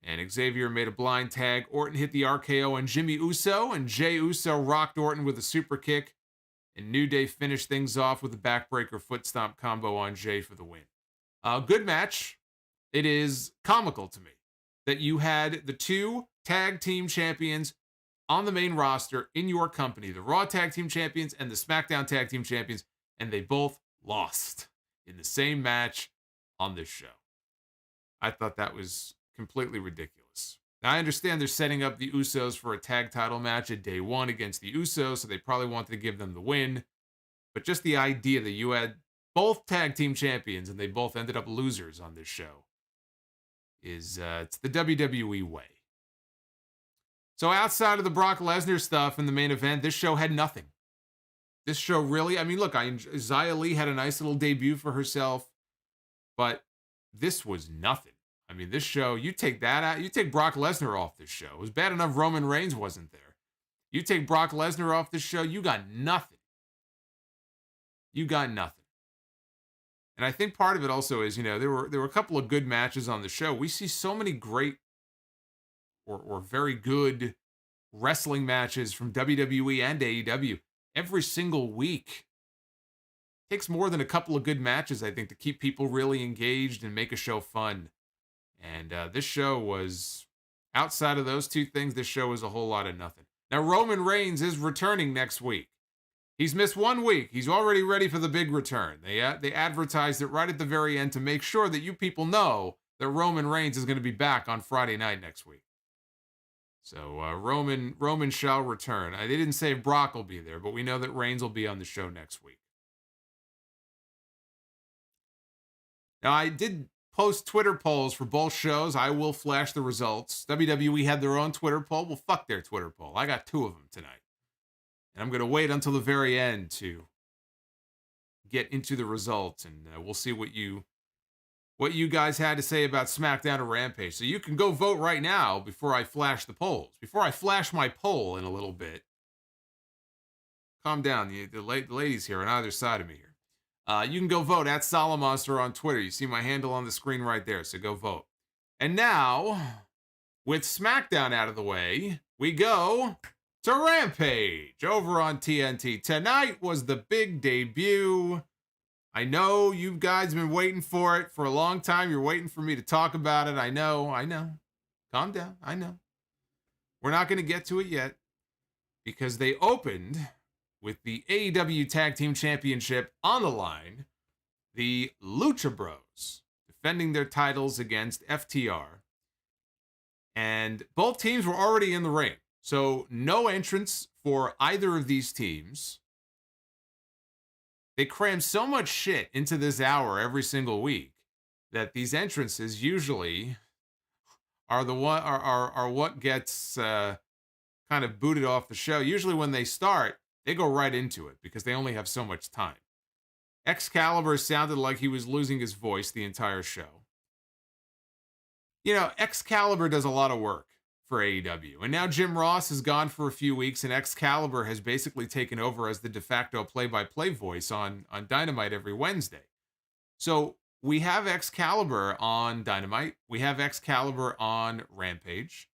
And Xavier made a blind tag. Orton hit the RKO on Jimmy Uso, and Jey Uso rocked Orton with a super kick. And New Day finished things off with a backbreaker foot stomp combo on Jey for the win. Good match. It is comical to me that you had the two tag team champions on the main roster in your company, the Raw tag team champions and the SmackDown tag team champions, and they both lost in the same match on this show. I thought that was completely ridiculous. Now, I understand they're setting up the Usos for a tag title match at Day One against the Usos, so they probably wanted to give them the win. But just the idea that you had both tag team champions and they both ended up losers on this show is it's the WWE way. So outside of the Brock Lesnar stuff in the main event, this show had nothing. This show really, I mean, look, Xia Li had a nice little debut for herself, but this was nothing. I mean, this show, you take that out, you take Brock Lesnar off this show. It was bad enough Roman Reigns wasn't there. You take Brock Lesnar off this show, you got nothing. You got nothing. And I think part of it also is, there were a couple of good matches on the show. We see so many great or very good wrestling matches from WWE and AEW every single week. It takes more than a couple of good matches, I think, to keep people really engaged and make a show fun. And this show was, outside of those two things, this show was a whole lot of nothing. Now, Roman Reigns is returning next week. He's missed 1 week. He's already ready for the big return. They advertised it right at the very end to make sure that you people know that Roman Reigns is going to be back on Friday night next week. So Roman shall return. They didn't say if Brock will be there, but we know that Reigns will be on the show next week. Now, I did post Twitter polls for both shows. I will flash the results. WWE had their own Twitter poll. Well, fuck their Twitter poll. I got 2 of them tonight. And I'm going to wait until the very end to get into the results, and we'll see what you guys had to say about SmackDown and Rampage. So you can go vote right now before I flash the polls. Before I flash my poll in a little bit. Calm down. The ladies here on either side of me here. You can go vote at Solomonster on Twitter. You see my handle on the screen right there, so go vote. And now, with SmackDown out of the way, we go to Rampage over on TNT. Tonight was the big debut. I know you guys have been waiting for it for a long time. You're waiting for me to talk about it. I know. Calm down. I know. We're not going to get to it yet because they opened with the AEW Tag Team Championship on the line. The Lucha Bros defending their titles against FTR. And both teams were already in the ring. So no entrance for either of these teams. They cram so much shit into this hour every single week that these entrances usually are what gets kind of booted off the show. Usually when they start, they go right into it because they only have so much time. Excalibur sounded like he was losing his voice the entire show. Excalibur does a lot of work for AEW. And now Jim Ross is gone for a few weeks, and Excalibur has basically taken over as the de facto play-by-play voice on Dynamite every Wednesday. So we have Excalibur on Dynamite. We have Excalibur on Rampage.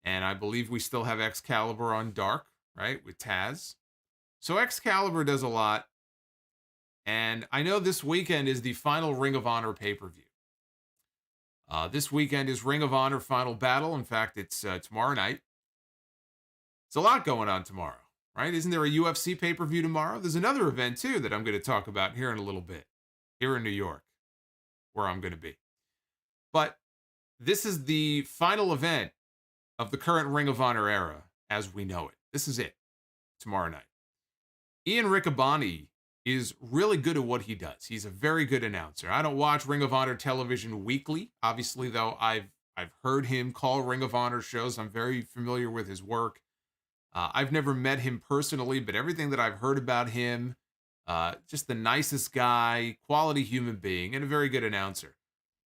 And I believe we still have Excalibur on Dark, right, with Taz. So Excalibur does a lot. And I know this weekend is the final Ring of Honor pay-per-view. This weekend is Ring of Honor Final Battle. In fact, it's tomorrow night. It's a lot going on tomorrow, right? Isn't there a UFC pay-per-view tomorrow? There's another event, too, that I'm going to talk about here in a little bit, here in New York, where I'm going to be. But this is the final event of the current Ring of Honor era as we know it. This is it, tomorrow night. Ian Riccaboni is really good at what he does. He's a very good announcer. I don't watch Ring of Honor television weekly. Obviously, though, I've heard him call Ring of Honor shows. I'm very familiar with his work. I've never met him personally, but everything that I've heard about him, just the nicest guy, quality human being, and a very good announcer.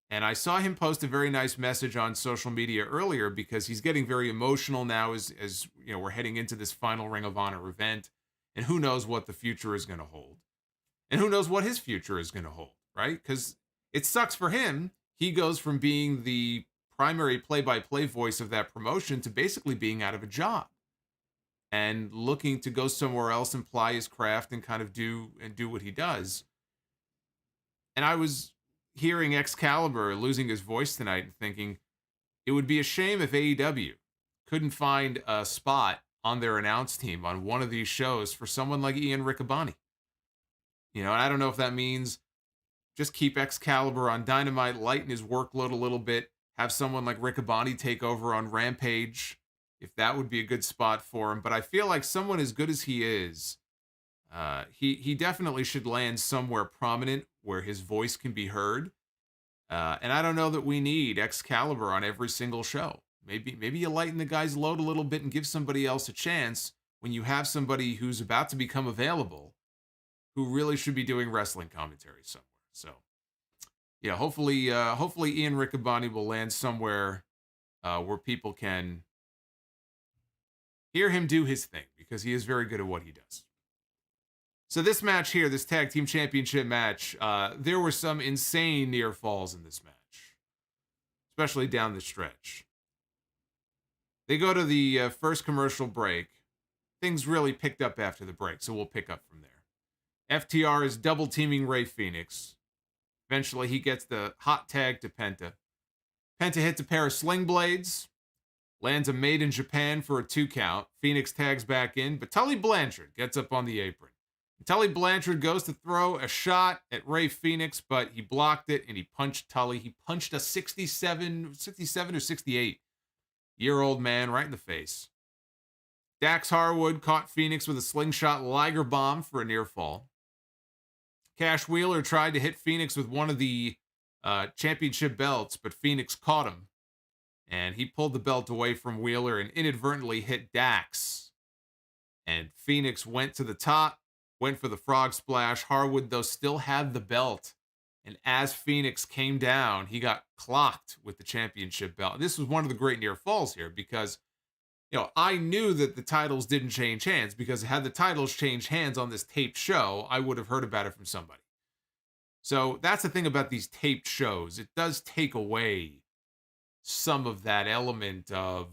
And I saw him post a very nice message on social media earlier because he's getting very emotional now as you know, we're heading into this final Ring of Honor event. And who knows what the future is going to hold. And who knows what his future is going to hold, right? Because it sucks for him. He goes from being the primary play-by-play voice of that promotion to basically being out of a job and looking to go somewhere else and ply his craft and kind of do what he does. And I was hearing Excalibur losing his voice tonight and thinking it would be a shame if AEW couldn't find a spot on their announce team on one of these shows for someone like Ian Riccaboni. You know, and I don't know if that means just keep Excalibur on Dynamite, lighten his workload a little bit, have someone like Riccaboni take over on Rampage, if that would be a good spot for him. But I feel like someone as good as he is, he definitely should land somewhere prominent where his voice can be heard. And I don't know that we need Excalibur on every single show. Maybe you lighten the guy's load a little bit and give somebody else a chance when you have somebody who's about to become available who really should be doing wrestling commentary somewhere. So, yeah, hopefully Ian Riccaboni will land somewhere where people can hear him do his thing because he is very good at what he does. So this match here, this tag team championship match, there were some insane near falls in this match, especially down the stretch. They go to the first commercial break. Things really picked up after the break, so we'll pick up from there. FTR is double teaming Rey Fenix. Eventually, he gets the hot tag to Penta. Penta hits a pair of sling blades, lands a Made in Japan for a 2 count. Phoenix tags back in, but Tully Blanchard gets up on the apron. Tully Blanchard goes to throw a shot at Rey Fenix, but he blocked it and he punched Tully. He punched a 67 or 68-year-old man right in the face. Dax Harwood caught Phoenix with a slingshot Liger bomb for a near fall. Cash Wheeler tried to hit Phoenix with one of the championship belts, but Phoenix caught him. And he pulled the belt away from Wheeler and inadvertently hit Dax. And Phoenix went to the top, went for the frog splash. Harwood, though, still had the belt. And as Phoenix came down, he got clocked with the championship belt. And this was one of the great near falls here because, you know, I knew that the titles didn't change hands because had the titles changed hands on this taped show, I would have heard about it from somebody. So that's the thing about these taped shows. It does take away some of that element of,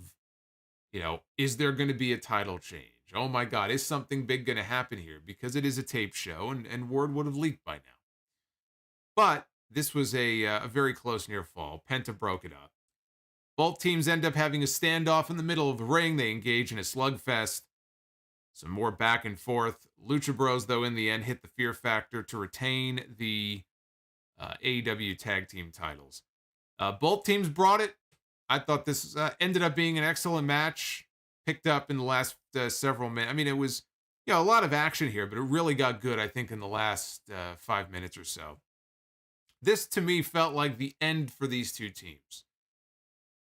you know, is there going to be a title change? Oh my God, is something big going to happen here? Because it is a taped show and word would have leaked by now. But this was a very close near fall. Penta broke it up. Both teams end up having a standoff in the middle of the ring. They engage in a slugfest. Some more back and forth. Lucha Bros, though, in the end, hit the Fear Factor to retain the AEW tag team titles. Both teams brought it. I thought this ended up being an excellent match. Picked up in the last several minutes. I mean, it was, you know, a lot of action here, but it really got good, I think, in the last 5 minutes or so. This, to me, felt like the end for these two teams.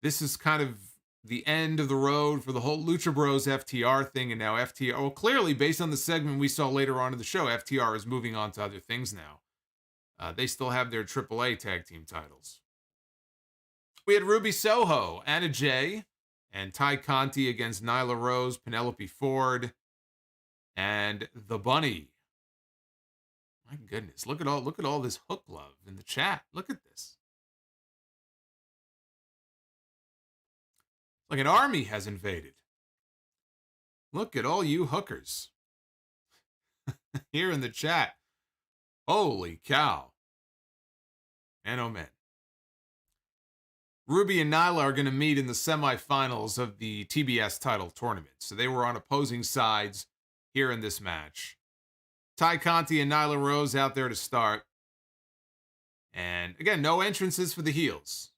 This is kind of the end of the road for the whole Lucha Bros FTR thing, and now FTR, well, clearly, based on the segment we saw later on in the show, FTR is moving on to other things now. They still have their AAA tag team titles. We had Ruby Soho, Anna Jay, and Ty Conti against Nyla Rose, Penelope Ford, and the Bunny. My goodness, look at all this hook love in the chat. Look at this. Like an army has invaded. Look at all you hookers here in the chat. Holy cow. And oh man. Ruby and Nyla are going to meet in the semifinals of the TBS title tournament. So they were on opposing sides here in this match. Conti and Nyla Rose out there to start. And again, no entrances for the heels.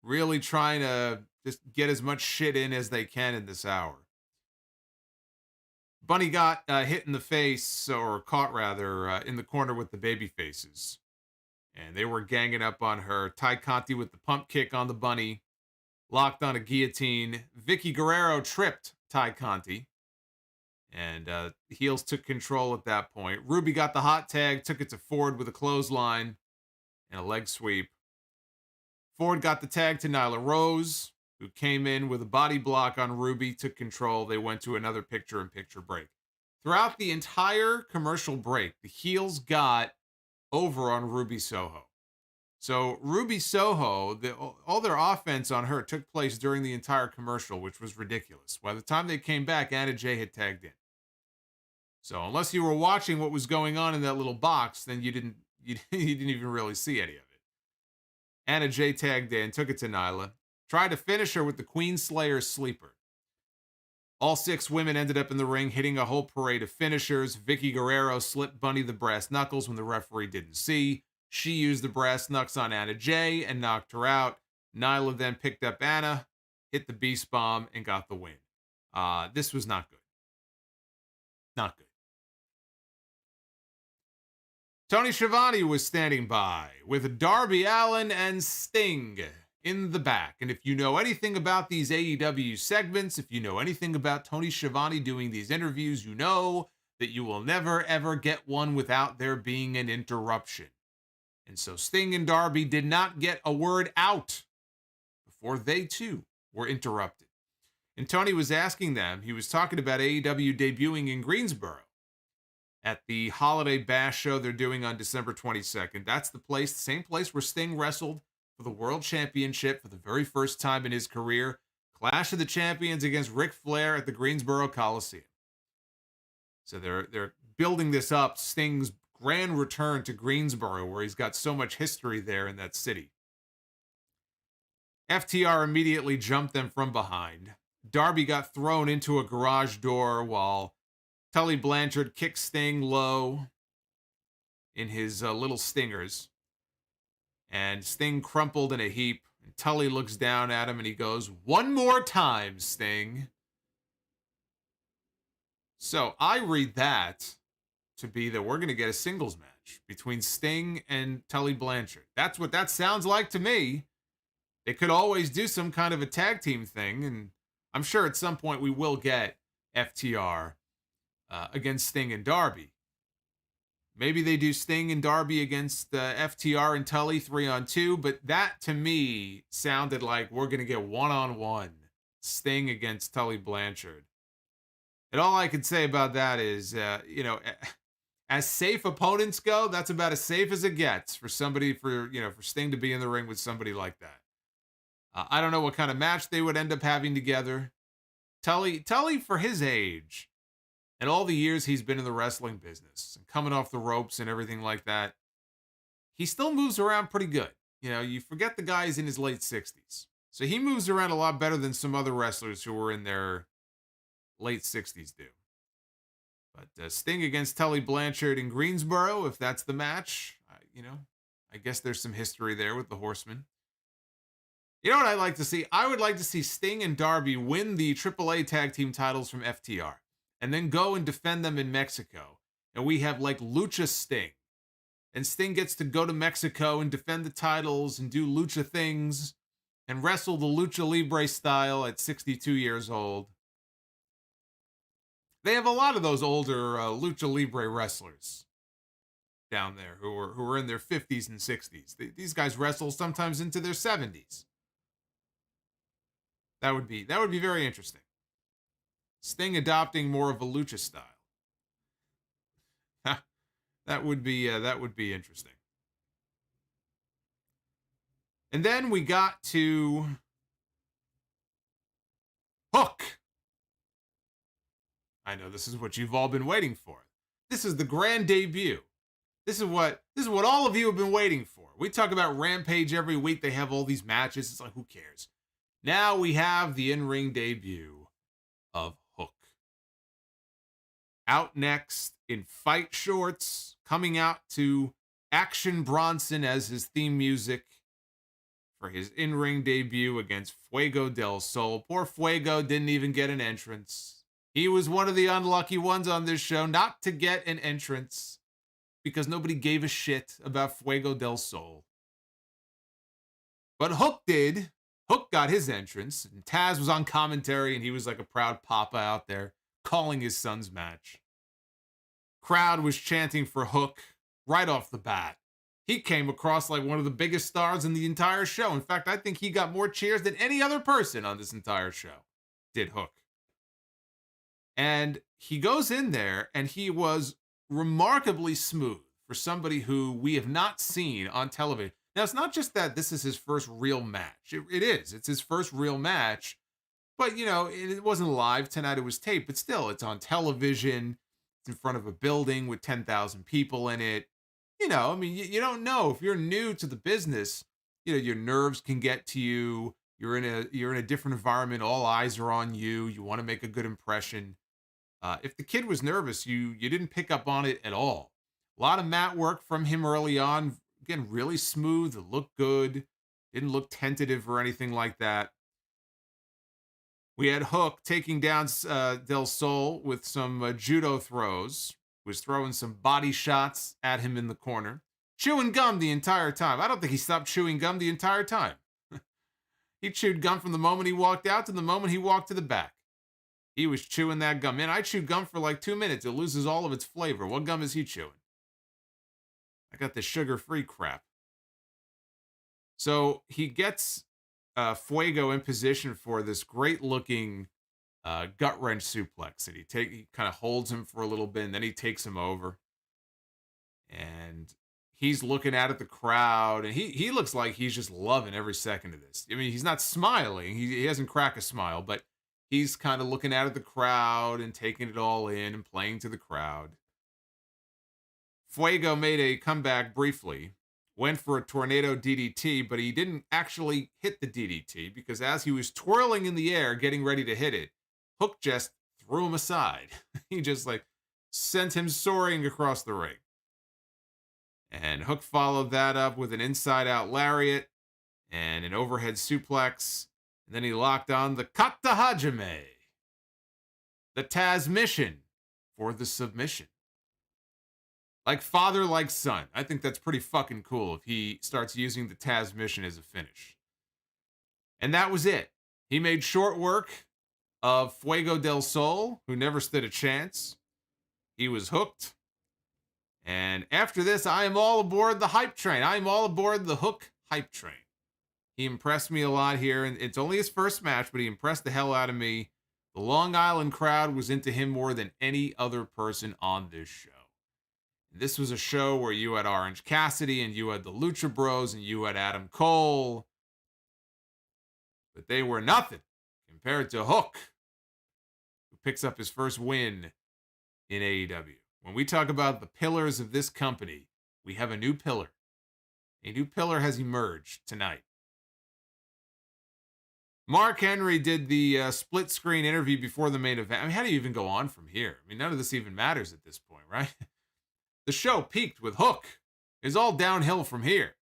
Really trying to just get as much shit in as they can in this hour. Bunny got hit in the face, or caught rather, in the corner with the baby faces. And they were ganging up on her. Conti with the pump kick on the Bunny. Locked on a guillotine. Vicky Guerrero tripped Conti. And the heels took control at that point. Ruby got the hot tag, took it to Ford with a clothesline and a leg sweep. Ford got the tag to Nyla Rose, who came in with a body block on Ruby, took control. They went to another picture-in-picture break. Throughout the entire commercial break, the heels got over on Ruby Soho. So Ruby Soho, all their offense on her took place during the entire commercial, which was ridiculous. By the time they came back, Anna Jay had tagged in. So unless you were watching what was going on in that little box, then you didn't even really see any of it. Anna Jay tagged in, took it to Nyla, tried to finish her with the Queen Slayer sleeper. All 6 women ended up in the ring, hitting a whole parade of finishers. Vicky Guerrero slipped Bunny the brass knuckles when the referee didn't see. She used the brass knucks on Anna Jay and knocked her out. Nyla then picked up Anna, hit the Beast Bomb, and got the win. This was not good. Not good. Tony Schiavone was standing by with Darby Allin and Sting in the back. And if you know anything about these AEW segments, if you know anything about Tony Schiavone doing these interviews, you know that you will never, ever get one without there being an interruption. And so Sting and Darby did not get a word out before they, too, were interrupted. And Tony was asking them, he was talking about AEW debuting in Greensboro at the Holiday Bash show they're doing on December 22nd. That's the place, the same place where Sting wrestled for the World Championship for the very first time in his career. Clash of the Champions against Ric Flair at the Greensboro Coliseum. So they're building this up, Sting's grand return to Greensboro, where he's got so much history there in that city. FTR immediately jumped them from behind. Darby got thrown into a garage door while Tully Blanchard kicked Sting low in his little stingers. And Sting crumpled in a heap. And Tully looks down at him and he goes, "One more time, Sting." So I read that to be that we're going to get a singles match between Sting and Tully Blanchard. That's what that sounds like to me. They could always do some kind of a tag team thing. And I'm sure at some point we will get FTR against Sting and Darby. Maybe they do Sting and Darby against FTR and Tully 3-on-2, but that to me sounded like we're going to get 1-on-1 Sting against Tully Blanchard. And all I could say about that is, as safe opponents go, that's about as safe as it gets for somebody, for Sting to be in the ring with somebody like that. I don't know what kind of match they would end up having together. Tully for his age, and all the years he's been in the wrestling business and coming off the ropes and everything like that, he still moves around pretty good. You forget the guy's in his late 60s. So he moves around a lot better than some other wrestlers who were in their late 60s do. But Sting against Tully Blanchard in Greensboro, if that's the match, I guess there's some history there with the Horsemen. You know what I'd like to see? I would like to see Sting and Darby win the AAA tag team titles from FTR. And then go and defend them in Mexico. And we have like Lucha Sting. And Sting gets to go to Mexico and defend the titles and do lucha things and wrestle the Lucha Libre style at 62 years old. They have a lot of those older Lucha Libre wrestlers down there who are in their 50s and 60s. These guys wrestle sometimes into their 70s. That would be very interesting. Sting adopting more of a lucha style. that would be interesting. And then we got to Hook. I know this is what you've all been waiting for. This is the grand debut This is what all of you have been waiting for. We talk about Rampage every week. They have all these matches. It's like, who cares? Now we have the in-ring debut of Hook. Out next in fight shorts, coming out to Action Bronson as his theme music for his in-ring debut against Fuego del Sol. Poor Fuego didn't even get an entrance. He was one of the unlucky ones on this show not to get an entrance because nobody gave a shit about Fuego del Sol. But Hook did. Hook got his entrance, and Taz was on commentary, and he was like a proud papa out there calling his son's match. Crowd was chanting for Hook right off the bat. He came across like one of the biggest stars in the entire show. In fact, I think he got more cheers than any other person on this entire show did Hook. And he goes in there, and he was remarkably smooth for somebody who we have not seen on television. Now, it's not just that this is his first real match. It is. It's his first real match. But, you know, it wasn't live tonight. It was taped. But still, it's on television. It's in front of a building with 10,000 people in it. You know, I mean, you don't know. If you're new to the business, you know, your nerves can get to you. You're in a different environment. All eyes are on you. You want to make a good impression. If the kid was nervous, you didn't pick up on it at all. A lot of mat work from him early on. Again, really smooth. It looked good. Didn't look tentative or anything like that. We had Hook taking down Del Sol with some judo throws. Was throwing some body shots at him in the corner. Chewing gum the entire time. I don't think he stopped chewing gum the entire time. He chewed gum from the moment he walked out to the moment he walked to the back. He was chewing that gum. Man, I chewed gum for like 2 minutes. It loses all of its flavor. What gum is he chewing? I got the sugar-free crap. So he gets Fuego in position for this great-looking gut-wrench suplex. And he kind of holds him for a little bit, and then he takes him over. And he's looking out at the crowd, and he looks like he's just loving every second of this. I mean, he's not smiling. He hasn't cracked a smile, but he's kind of looking out at the crowd and taking it all in and playing to the crowd. Fuego made a comeback briefly, went for a tornado DDT, but he didn't actually hit the DDT because as he was twirling in the air, getting ready to hit it, Hook just threw him aside. He just like sent him soaring across the ring. And Hook followed that up with an inside-out lariat and an overhead suplex. And then he locked on the Kata Hajime, the Taz mission for the submission. Like father, like son. I think that's pretty fucking cool if he starts using the Taz mission as a finish. And that was it. He made short work of Fuego del Sol, who never stood a chance. He was hooked. And after this, I am all aboard the hype train. I am all aboard the Hook hype train. He impressed me a lot here, and it's only his first match, but he impressed the hell out of me. The Long Island crowd was into him more than any other person on this show. This was a show where you had Orange Cassidy, and you had the Lucha Bros, and you had Adam Cole. But they were nothing compared to Hook, who picks up his first win in AEW. When we talk about the pillars of this company, we have a new pillar. A new pillar has emerged tonight. Mark Henry did the split screen interview before the main event. I mean, how do you even go on from here? I mean, none of this even matters at this point, right? The show peaked with Hook. It's all downhill from here.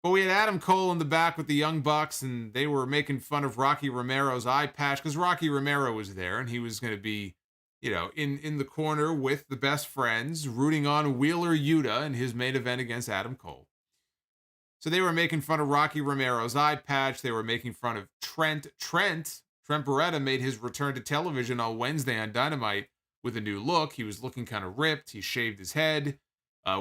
But we had Adam Cole in the back with the Young Bucks, and they were making fun of Rocky Romero's eye patch because Rocky Romero was there, and he was going to be, you know, in the corner with the best friends, rooting on Wheeler Yuta in his main event against Adam Cole. So they were making fun of Rocky Romero's eye patch. They were making fun of Trent. Trent Beretta made his return to television on Wednesday on Dynamite with a new look. He was looking kind of ripped. He shaved his head.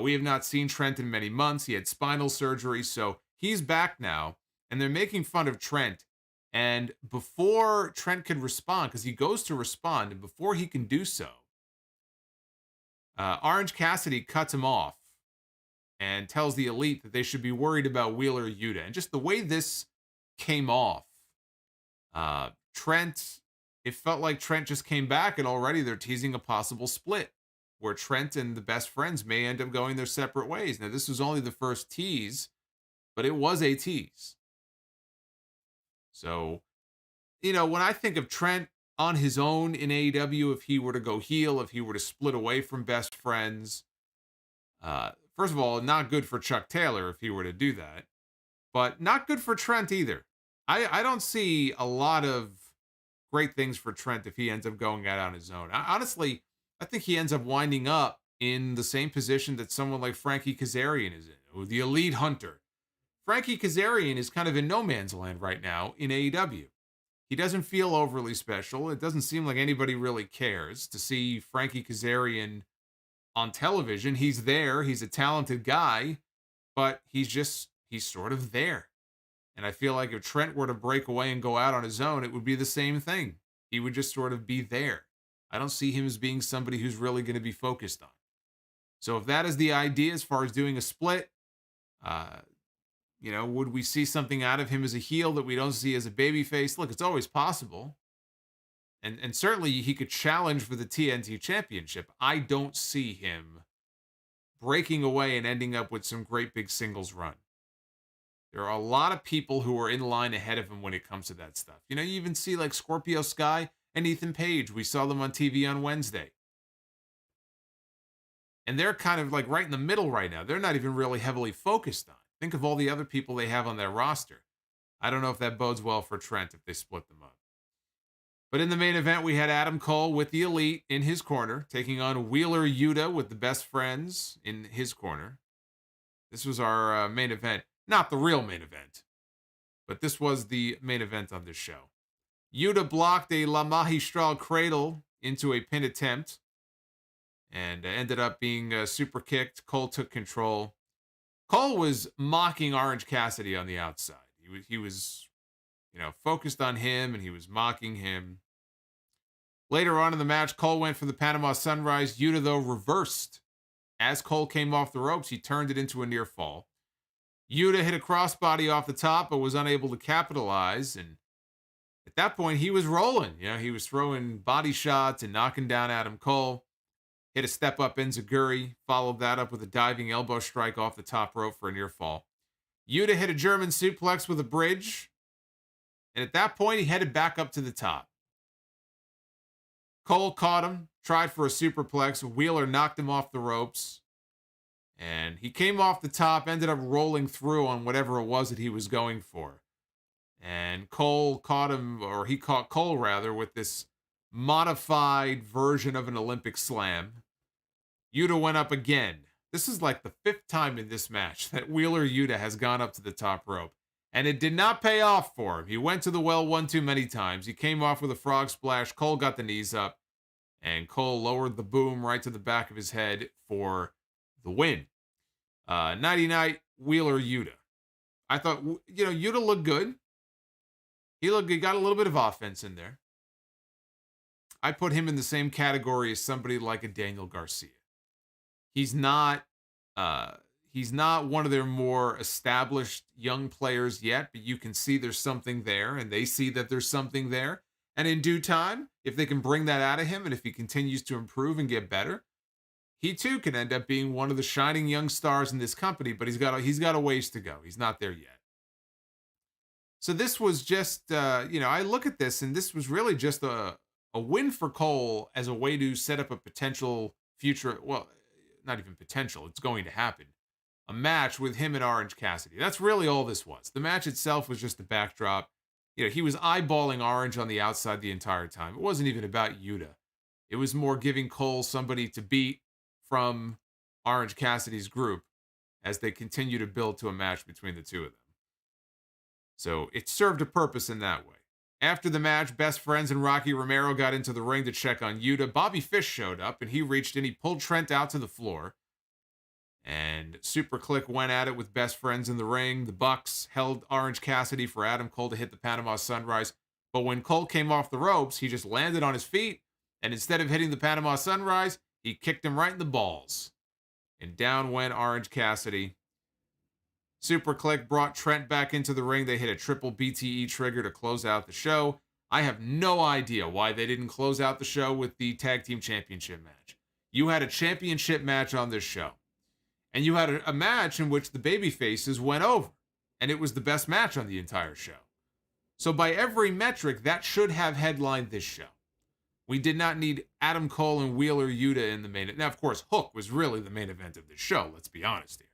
We have not seen Trent in many months. He had spinal surgery, so he's back now. And they're making fun of Trent. And before Trent could respond, because he goes to respond, and before he can do so, Orange Cassidy cuts him off and tells the Elite that they should be worried about Wheeler Yuta. And just the way this came off, Trent, it felt like Trent just came back and already they're teasing a possible split. where Trent and the best friends may end up going their separate ways. Now, this was only the first tease, but it was a tease. So, when I think of Trent on his own in AEW, if he were to go heel, if he were to split away from best friends, first of all, not good for Chuck Taylor if he were to do that, but not good for Trent either. I don't see a lot of great things for Trent if he ends up going out on his own. Honestly, I think he ends up winding up in the same position that someone like Frankie Kazarian is in, or the Elite Hunter. Frankie Kazarian is kind of in no man's land right now in AEW. He doesn't feel overly special. It doesn't seem like anybody really cares to see Frankie Kazarian on television. He's there. He's a talented guy, but he's sort of there. And I feel like if Trent were to break away and go out on his own, it would be the same thing. He would just sort of be there. I don't see him as being somebody who's really going to be focused on. So if that is the idea as far as doing a split, would we see something out of him as a heel that we don't see as a babyface? Look, it's always possible. And certainly he could challenge for the TNT Championship. I don't see him breaking away and ending up with some great big singles run. There are a lot of people who are in line ahead of him when it comes to that stuff. You even see like Scorpio Sky and Ethan Page. We saw them on TV on Wednesday. And they're kind of like right in the middle right now. They're not even really heavily focused on. Think of all the other people they have on their roster. I don't know if that bodes well for Trent if they split them up. But in the main event, we had Adam Cole with the Elite in his corner, taking on Wheeler Yuta with the best friends in his corner. This was our main event. Not the real main event, but this was the main event on this show. Yuta blocked a La Magistral cradle into a pin attempt and ended up being super kicked. Cole took control. Cole was mocking Orange Cassidy on the outside. He was focused on him, and he was mocking him. Later on in the match, Cole went for the Panama Sunrise. Yuta, though, reversed. As Cole came off the ropes, he turned it into a near fall. Yuta hit a crossbody off the top, but was unable to capitalize. And at that point, he was rolling. He was throwing body shots and knocking down Adam Cole. Hit a step-up enziguri, followed that up with a diving elbow strike off the top rope for a near fall. Yuta hit a German suplex with a bridge. And at that point, he headed back up to the top. Cole caught him, tried for a superplex. Wheeler knocked him off the ropes. And he came off the top, ended up rolling through on whatever it was that he was going for. And Cole caught him, or he caught Cole rather, with this modified version of an Olympic slam. Yuta went up again. This is like the 5th time in this match that Wheeler Yuta has gone up to the top rope. And it did not pay off for him. He went to the well one too many times. He came off with a frog splash. Cole got the knees up. And Cole lowered the boom right to the back of his head for the win. Nighty-night, Wheeler Yuta. I thought, Yuta looked good. He got a little bit of offense in there. I put him in the same category as somebody like a Daniel Garcia. He's not one of their more established young players yet, but you can see there's something there, and they see that there's something there. And in due time, if they can bring that out of him, and if he continues to improve and get better, he too can end up being one of the shining young stars in this company, but he's got a ways to go. He's not there yet. So this was just, I look at this, and this was really just a win for Cole as a way to set up a potential future, well, not even potential, it's going to happen, a match with him and Orange Cassidy. That's really all this was. The match itself was just the backdrop. He was eyeballing Orange on the outside the entire time. It wasn't even about Yuta. It was more giving Cole somebody to beat from Orange Cassidy's group as they continue to build to a match between the two of them. So it served a purpose in that way. After the match, Best Friends and Rocky Romero got into the ring to check on Yuta. Bobby Fish showed up, and he reached in. He pulled Trent out to the floor. And Super Click went at it with Best Friends in the ring. The Bucks held Orange Cassidy for Adam Cole to hit the Panama Sunrise. But when Cole came off the ropes, he just landed on his feet. And instead of hitting the Panama Sunrise, he kicked him right in the balls. And down went Orange Cassidy. Super Click brought Trent back into the ring. They hit a triple BTE trigger to close out the show. I have no idea why they didn't close out the show with the Tag Team Championship match. you had a championship match on this show. And you had a match in which the babyfaces went over. And it was the best match on the entire show. So by every metric, that should have headlined this show. We did not need Adam Cole and Wheeler Yuta in the main event. Now, of course, Hook was really the main event of this show. Let's be honest here.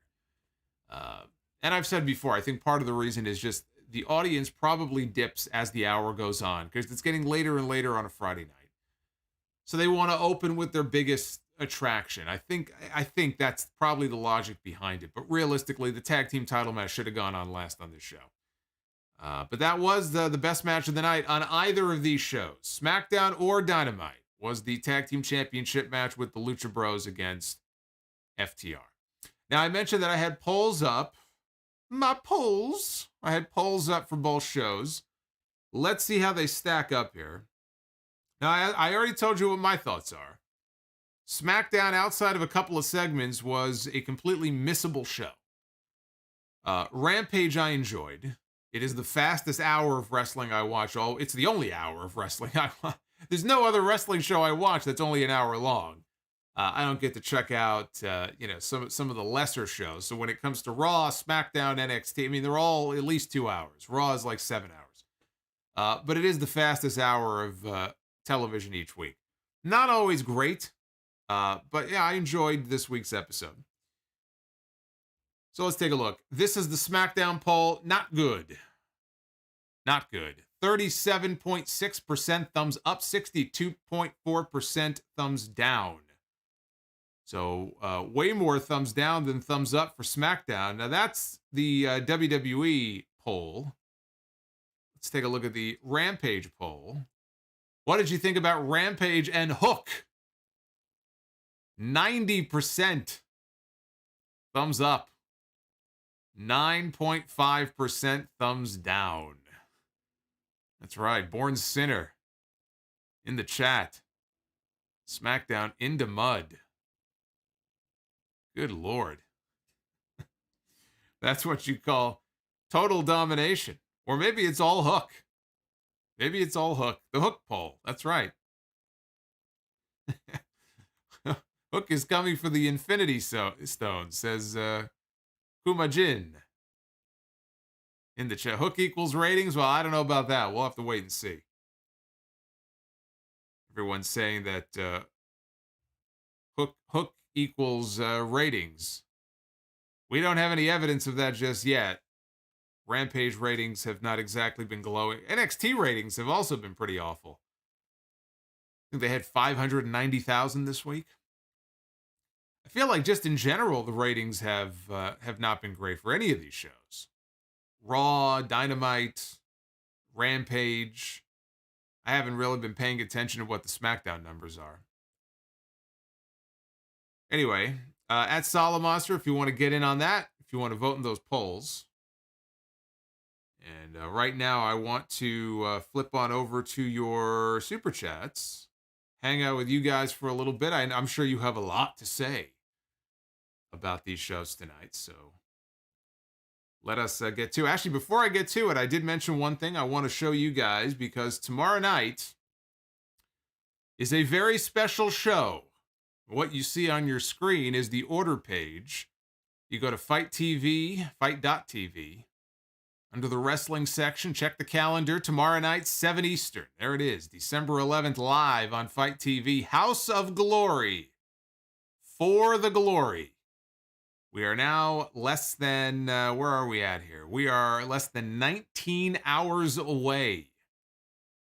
And I've said before, I think part of the reason is just the audience probably dips as the hour goes on because it's getting later and later on a Friday night. So they want to open with their biggest attraction. I think that's probably the logic behind it. But realistically, the tag team title match should have gone on last on this show. But that was the best match of the night on either of these shows. SmackDown or Dynamite was the tag team championship match with the Lucha Bros against FTR. Now, I mentioned that I had polls up. I had polls up for both shows. Let's see how they stack up here. Now, I already told you what my thoughts are. SmackDown, outside of a couple of segments, was a completely missable show. Rampage, I enjoyed. It is the fastest hour of wrestling I watch. It's the only hour of wrestling I watch. There's no other wrestling show I watch that's only an hour long. I don't get to check out, some of the lesser shows. So when it comes to Raw, SmackDown, NXT, I mean, they're all at least 2 hours. Raw is like 7 hours. But it is the fastest hour of television each week. Not always great, but yeah, I enjoyed this week's episode. So let's take a look. This is the SmackDown poll. Not good. Not good. 37.6% thumbs up, 62.4% thumbs down. So way more thumbs down than thumbs up for SmackDown. Now that's the WWE poll. Let's take a look at the Rampage poll. What did you think about Rampage and Hook? 90% thumbs up. 9.5% thumbs down. That's right. Born Sinner in the chat. SmackDown into mud. Good Lord. That's what you call total domination. Or maybe it's all Hook. Maybe it's all Hook. The Hook poll. That's right. Hook is coming for the Infinity Stone, says Kumajin in the chat. Hook equals ratings? Well, I don't know about that. We'll have to wait and see. Everyone's saying that Hook equals ratings. We don't have any evidence of that just yet. Rampage ratings have not exactly been glowing. NXT ratings have also been pretty awful. I think they had 590,000 this week. I feel like just in general, the ratings have not been great for any of these shows. Raw, Dynamite, Rampage. I haven't really been paying attention to what the SmackDown numbers are. Anyway, at Solomonster, if you want to get in on that, if you want to vote in those polls. And right now, I want to flip on over to your Super Chats. Hang out with you guys for a little bit. I'm sure you have a lot to say about these shows tonight, so let us get to it. Actually, before I get to it, I did mention one thing I want to show you guys, because tomorrow night is a very special show. What you see on your screen is the order page. You go to fight.tv, under the wrestling section, check the calendar. Tomorrow night, 7 Eastern. There it is, December 11th, live on Fight TV. House of Glory. For the Glory. We are now less than, where are we at here? We are less than 19 hours away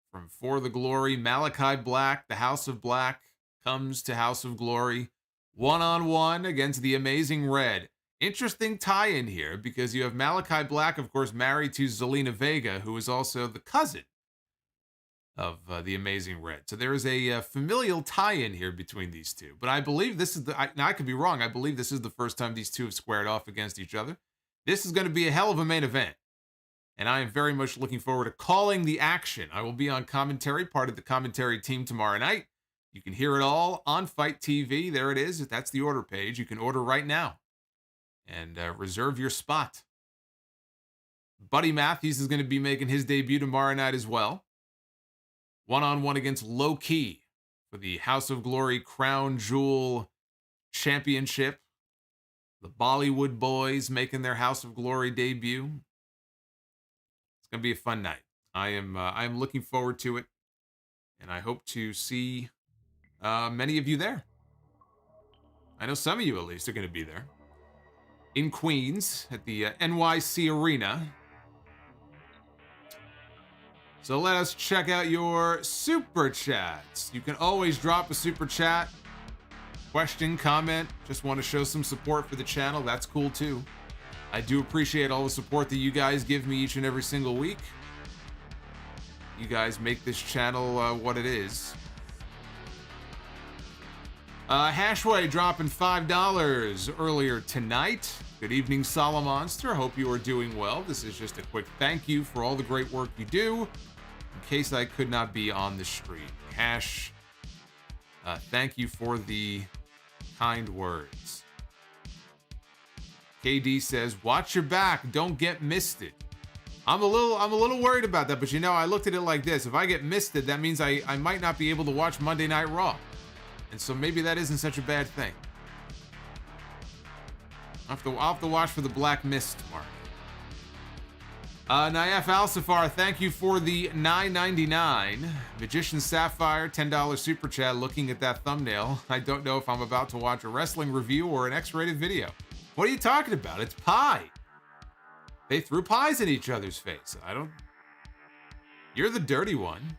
from For the Glory. Malachi Black, the House of Black, comes to House of Glory. One-on-one against the Amazing Red. Interesting tie-in here, because you have Malachi Black, of course, married to Zelina Vega, who is also the cousin of the Amazing Red. So there is a familial tie-in here between these two. But I believe this is now I could be wrong. I believe this is the first time these two have squared off against each other. This is going to be a hell of a main event. And I am very much looking forward to calling the action. I will be on commentary, part of the commentary team tomorrow night. You can hear it all on Fight TV. There it is. That's the order page. You can order right now and reserve your spot. Buddy Matthews is going to be making his debut tomorrow night as well. One-on-one against Low Key for the House of Glory Crown Jewel Championship. The Bollywood Boys making their House of Glory debut. It's going to be a fun night. I am looking forward to it, and I hope to see many of you there. I know some of you, at least, are going to be there. In Queens, at the NYC Arena. So let us check out your Super Chats. You can always drop a Super Chat. Question, comment, just want to show some support for the channel. That's cool, too. I do appreciate all the support that you guys give me each and every single week. You guys make this channel what it is. Hashway dropping $5 earlier tonight. Good evening, Solomonster. Hope you are doing well. This is just a quick thank you for all the great work you do, in case I could not be on the stream. Hash, thank you for the kind words. KD says, watch your back, don't get misted. I'm a little worried about that, but you know, I looked at it like this. If I get misted, that means I might not be able to watch Monday Night Raw. And so maybe that isn't such a bad thing. I'll have to watch for the black mist tomorrow. Naif Alsafar, thank you for the $9.99. Magician Sapphire, $10 super chat. Looking at that thumbnail, I don't know if I'm about to watch a wrestling review or an X-rated video. What are you talking about? It's pie. They threw pies in each other's face. You're the dirty one.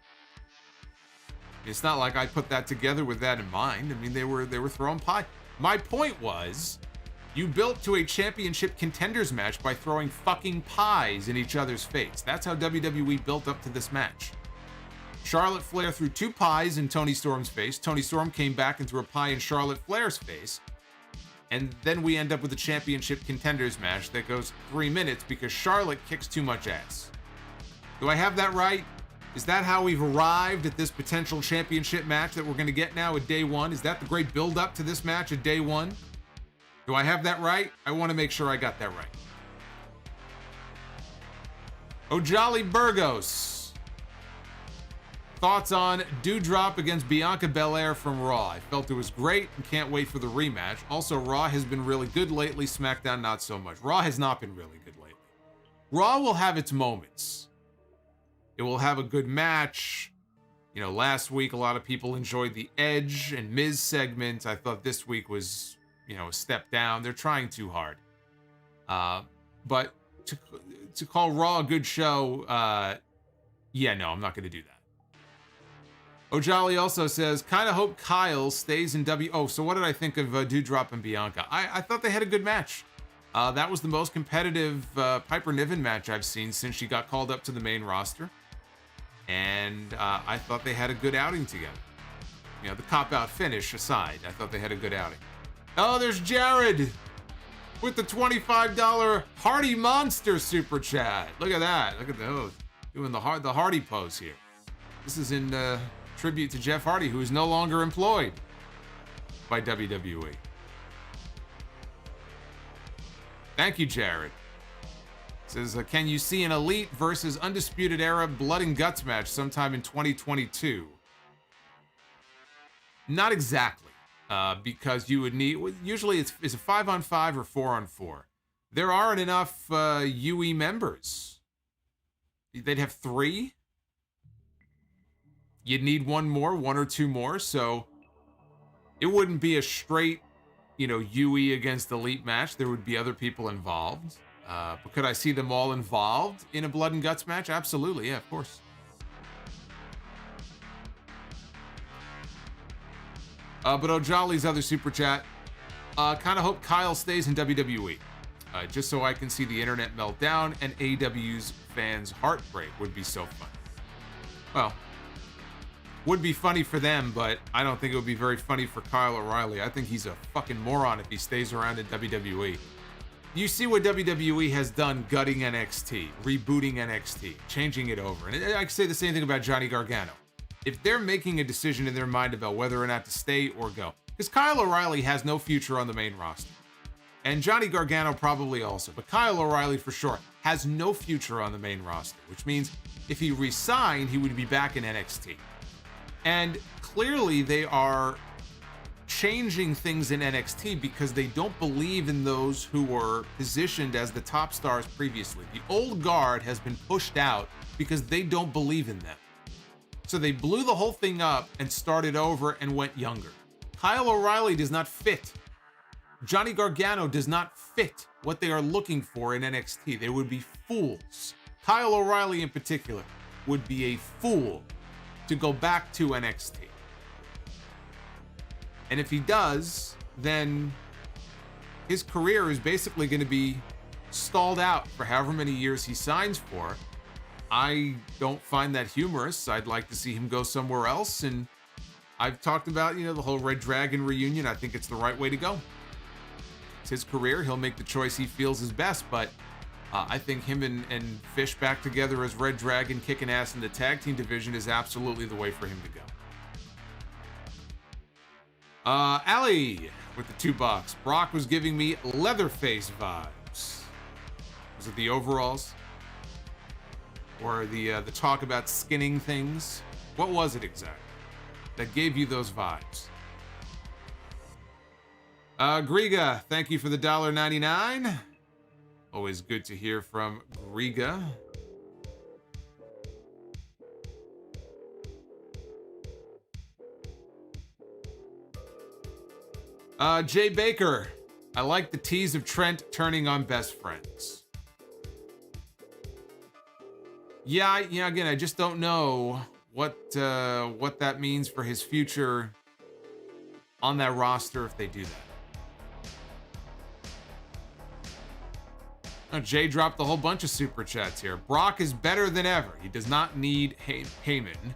It's not like I put that together with that in mind. I mean, they were throwing pie. My point was, you built to a championship contenders match by throwing fucking pies in each other's face. That's how WWE built up to this match. Charlotte Flair threw 2 pies in Toni Storm's face. Toni Storm came back and threw a pie in Charlotte Flair's face. And then we end up with a championship contenders match that goes 3 minutes because Charlotte kicks too much ass. Do I have that right? Is that how we've arrived at this potential championship match that we're going to get now at Day One? Is that the great build-up to this match at Day One? Do I have that right? I want to make sure I got that right. Ojali Burgos. Thoughts on Doudrop against Bianca Belair from Raw? I felt it was great and can't wait for the rematch. Also, Raw has been really good lately. SmackDown, not so much. Raw has not been really good lately. Raw will have its moments. It will have a good match. You know, last week, a lot of people enjoyed the Edge and Miz segment. I thought this week was, you know, a step down. They're trying too hard. But to call Raw a good show, yeah, no, I'm not going to do that. Ojali also says, kind of hope Kyle stays in Oh, so what did I think of Doudrop and Bianca? I thought they had a good match. That was the most competitive Piper Niven match I've seen since she got called up to the main roster. And I thought they had a good outing together. You know, the cop-out finish aside, I thought they had a good outing. Oh, there's Jared with the $25 Hardy Monster Super Chat. Look at that. Look at those. Doing the Hardy pose here. This is in tribute to Jeff Hardy, who is no longer employed by WWE. Thank you, Jared. Says, can you see an Elite versus Undisputed Era Blood and Guts match sometime in 2022? Not exactly, because you would need, usually it's a 5-on-5 or 4-on-4. There aren't enough UE members. They'd have 3. You'd need 1 or 2 more, so it wouldn't be a straight, you know, UE against Elite match. There would be other people involved. But could I see them all involved in a Blood and Guts match? Absolutely, yeah, of course. But Ojali's other super chat, kind of hope Kyle stays in WWE. Just so I can see the internet melt down and AEW's fans' heartbreak would be so fun. Well, would be funny for them, but I don't think it would be very funny for Kyle O'Reilly. I think he's a fucking moron if he stays around in WWE. You see what WWE has done gutting NXT, rebooting NXT, changing it over. And I can say the same thing about Johnny Gargano. If they're making a decision in their mind about whether or not to stay or go, because Kyle O'Reilly has no future on the main roster. And Johnny Gargano probably also, but Kyle O'Reilly for sure has no future on the main roster, which means if he re-signed, he would be back in NXT. And clearly they are changing things in NXT because they don't believe in those who were positioned as the top stars previously. The old guard has been pushed out because they don't believe in them. So they blew the whole thing up and started over and went younger. Kyle O'Reilly does not fit. Johnny Gargano does not fit what they are looking for in NXT. They would be fools. Kyle O'Reilly in particular would be a fool to go back to NXT. And if he does, then his career is basically going to be stalled out for however many years he signs for. I don't find that humorous. I'd like to see him go somewhere else. And I've talked about, the whole Red Dragon reunion. I think it's the right way to go. It's his career. He'll make the choice he feels is best. But I think him and Fish back together as Red Dragon kicking ass in the tag team division is absolutely the way for him to go. Ali with the $2. Brock was giving me Leatherface vibes. Was it the overalls? Or the talk about skinning things? What was it exactly that gave you those vibes? Griga, thank you for the $1.99. Always good to hear from Griga. Jay Baker, I like the tease of Trent turning on best friends. Yeah, again, I just don't know what that means for his future on that roster if they do that. Oh, Jay dropped a whole bunch of super chats here. Brock is better than ever. He does not need Heyman.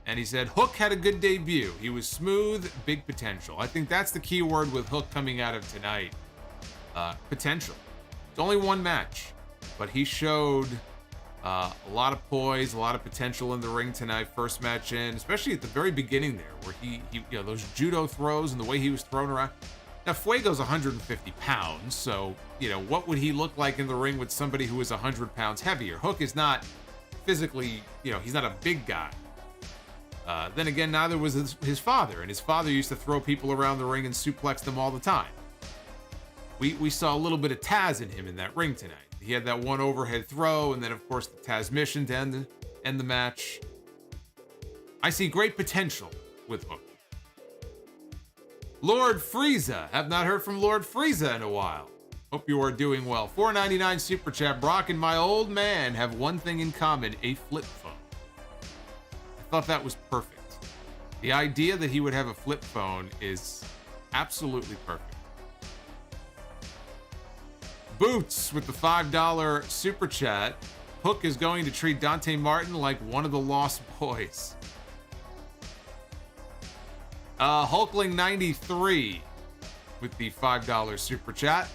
And he said, Hook had a good debut. He was smooth, big potential. I think that's the key word with Hook coming out of tonight. Potential. It's only one match, but he showed a lot of poise, a lot of potential in the ring tonight. First match in, especially at the very beginning there, where he those judo throws and the way he was thrown around. Now, Fuego's 150 pounds, so, what would he look like in the ring with somebody who is 100 pounds heavier? Hook is not physically, he's not a big guy. Then again, neither was his father, and his father used to throw people around the ring and suplex them all the time. We saw a little bit of Taz in him in that ring tonight. He had that one overhead throw, and then, of course, the Taz mission to end the match. I see great potential with Hook. Lord Frieza. Have not heard from Lord Frieza in a while. Hope you are doing well. $4.99 super chat. Brock and my old man have one thing in common, a flip phone. I thought that was perfect. The idea that he would have a flip phone is absolutely perfect. Boots with the $5 super chat. Hook is going to treat Dante Martin like one of the Lost Boys. Hulkling 93 with the $5 super chat.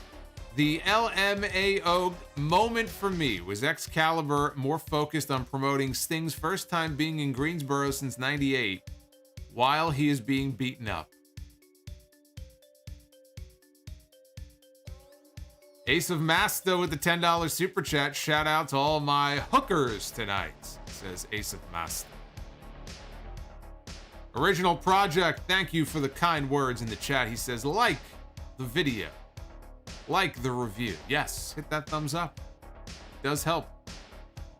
The LMAO moment for me was Excalibur more focused on promoting Sting's first time being in Greensboro since '98 while he is being beaten up. Ace of Masta with the $10 super chat. Shout out to all my hookers tonight, says Ace of Masta. Original Project, thank you for the kind words in the chat. He says, like the video, like the review. Yes, hit that thumbs up. It does help.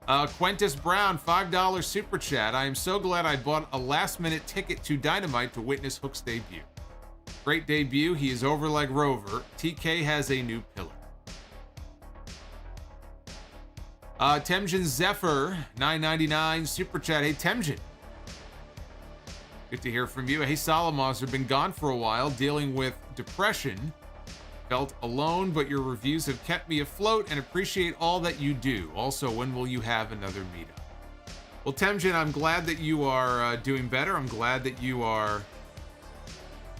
Quentus Brown, $5 super chat. I am so glad I bought a last-minute ticket to Dynamite to witness Hook's debut. Great debut. He is over like Rover. TK has a new pillar. Temjin Zephyr, $9.99 super chat. Hey, Temjin. Good to hear from you. Hey, Solomonster, been gone for a while, dealing with depression. Felt alone, but your reviews have kept me afloat and appreciate all that you do. Also, when will you have another meetup? Well, Temjin, I'm glad that you are doing better. I'm glad that you are,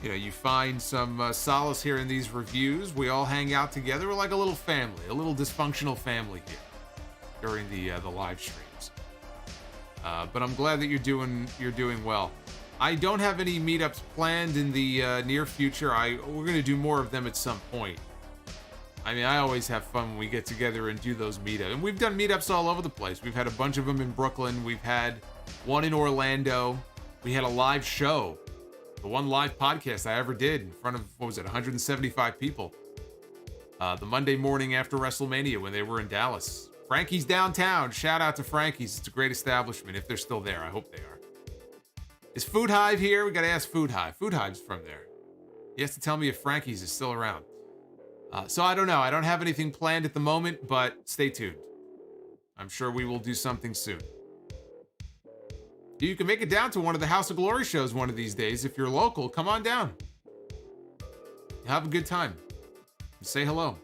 you find some solace here in these reviews. We all hang out together. We're like a little family, a little dysfunctional family here during the live streams. But I'm glad that you're doing well. I don't have any meetups planned in the near future. We're going to do more of them at some point. I mean, I always have fun when we get together and do those meetups. And we've done meetups all over the place. We've had a bunch of them in Brooklyn. We've had one in Orlando. We had a live show, the one live podcast I ever did in front of, 175 people. The Monday morning after WrestleMania when they were in Dallas. Frankie's downtown. Shout out to Frankie's. It's a great establishment if they're still there. I hope they are. Is Food Hive here? We got to ask Food Hive. Food Hive's from there. He has to tell me if Frankie's is still around. So I don't know. I don't have anything planned at the moment, but stay tuned. I'm sure we will do something soon. You can make it down to one of the House of Glory shows one of these days. If you're local, come on down. Have a good time. Say hello.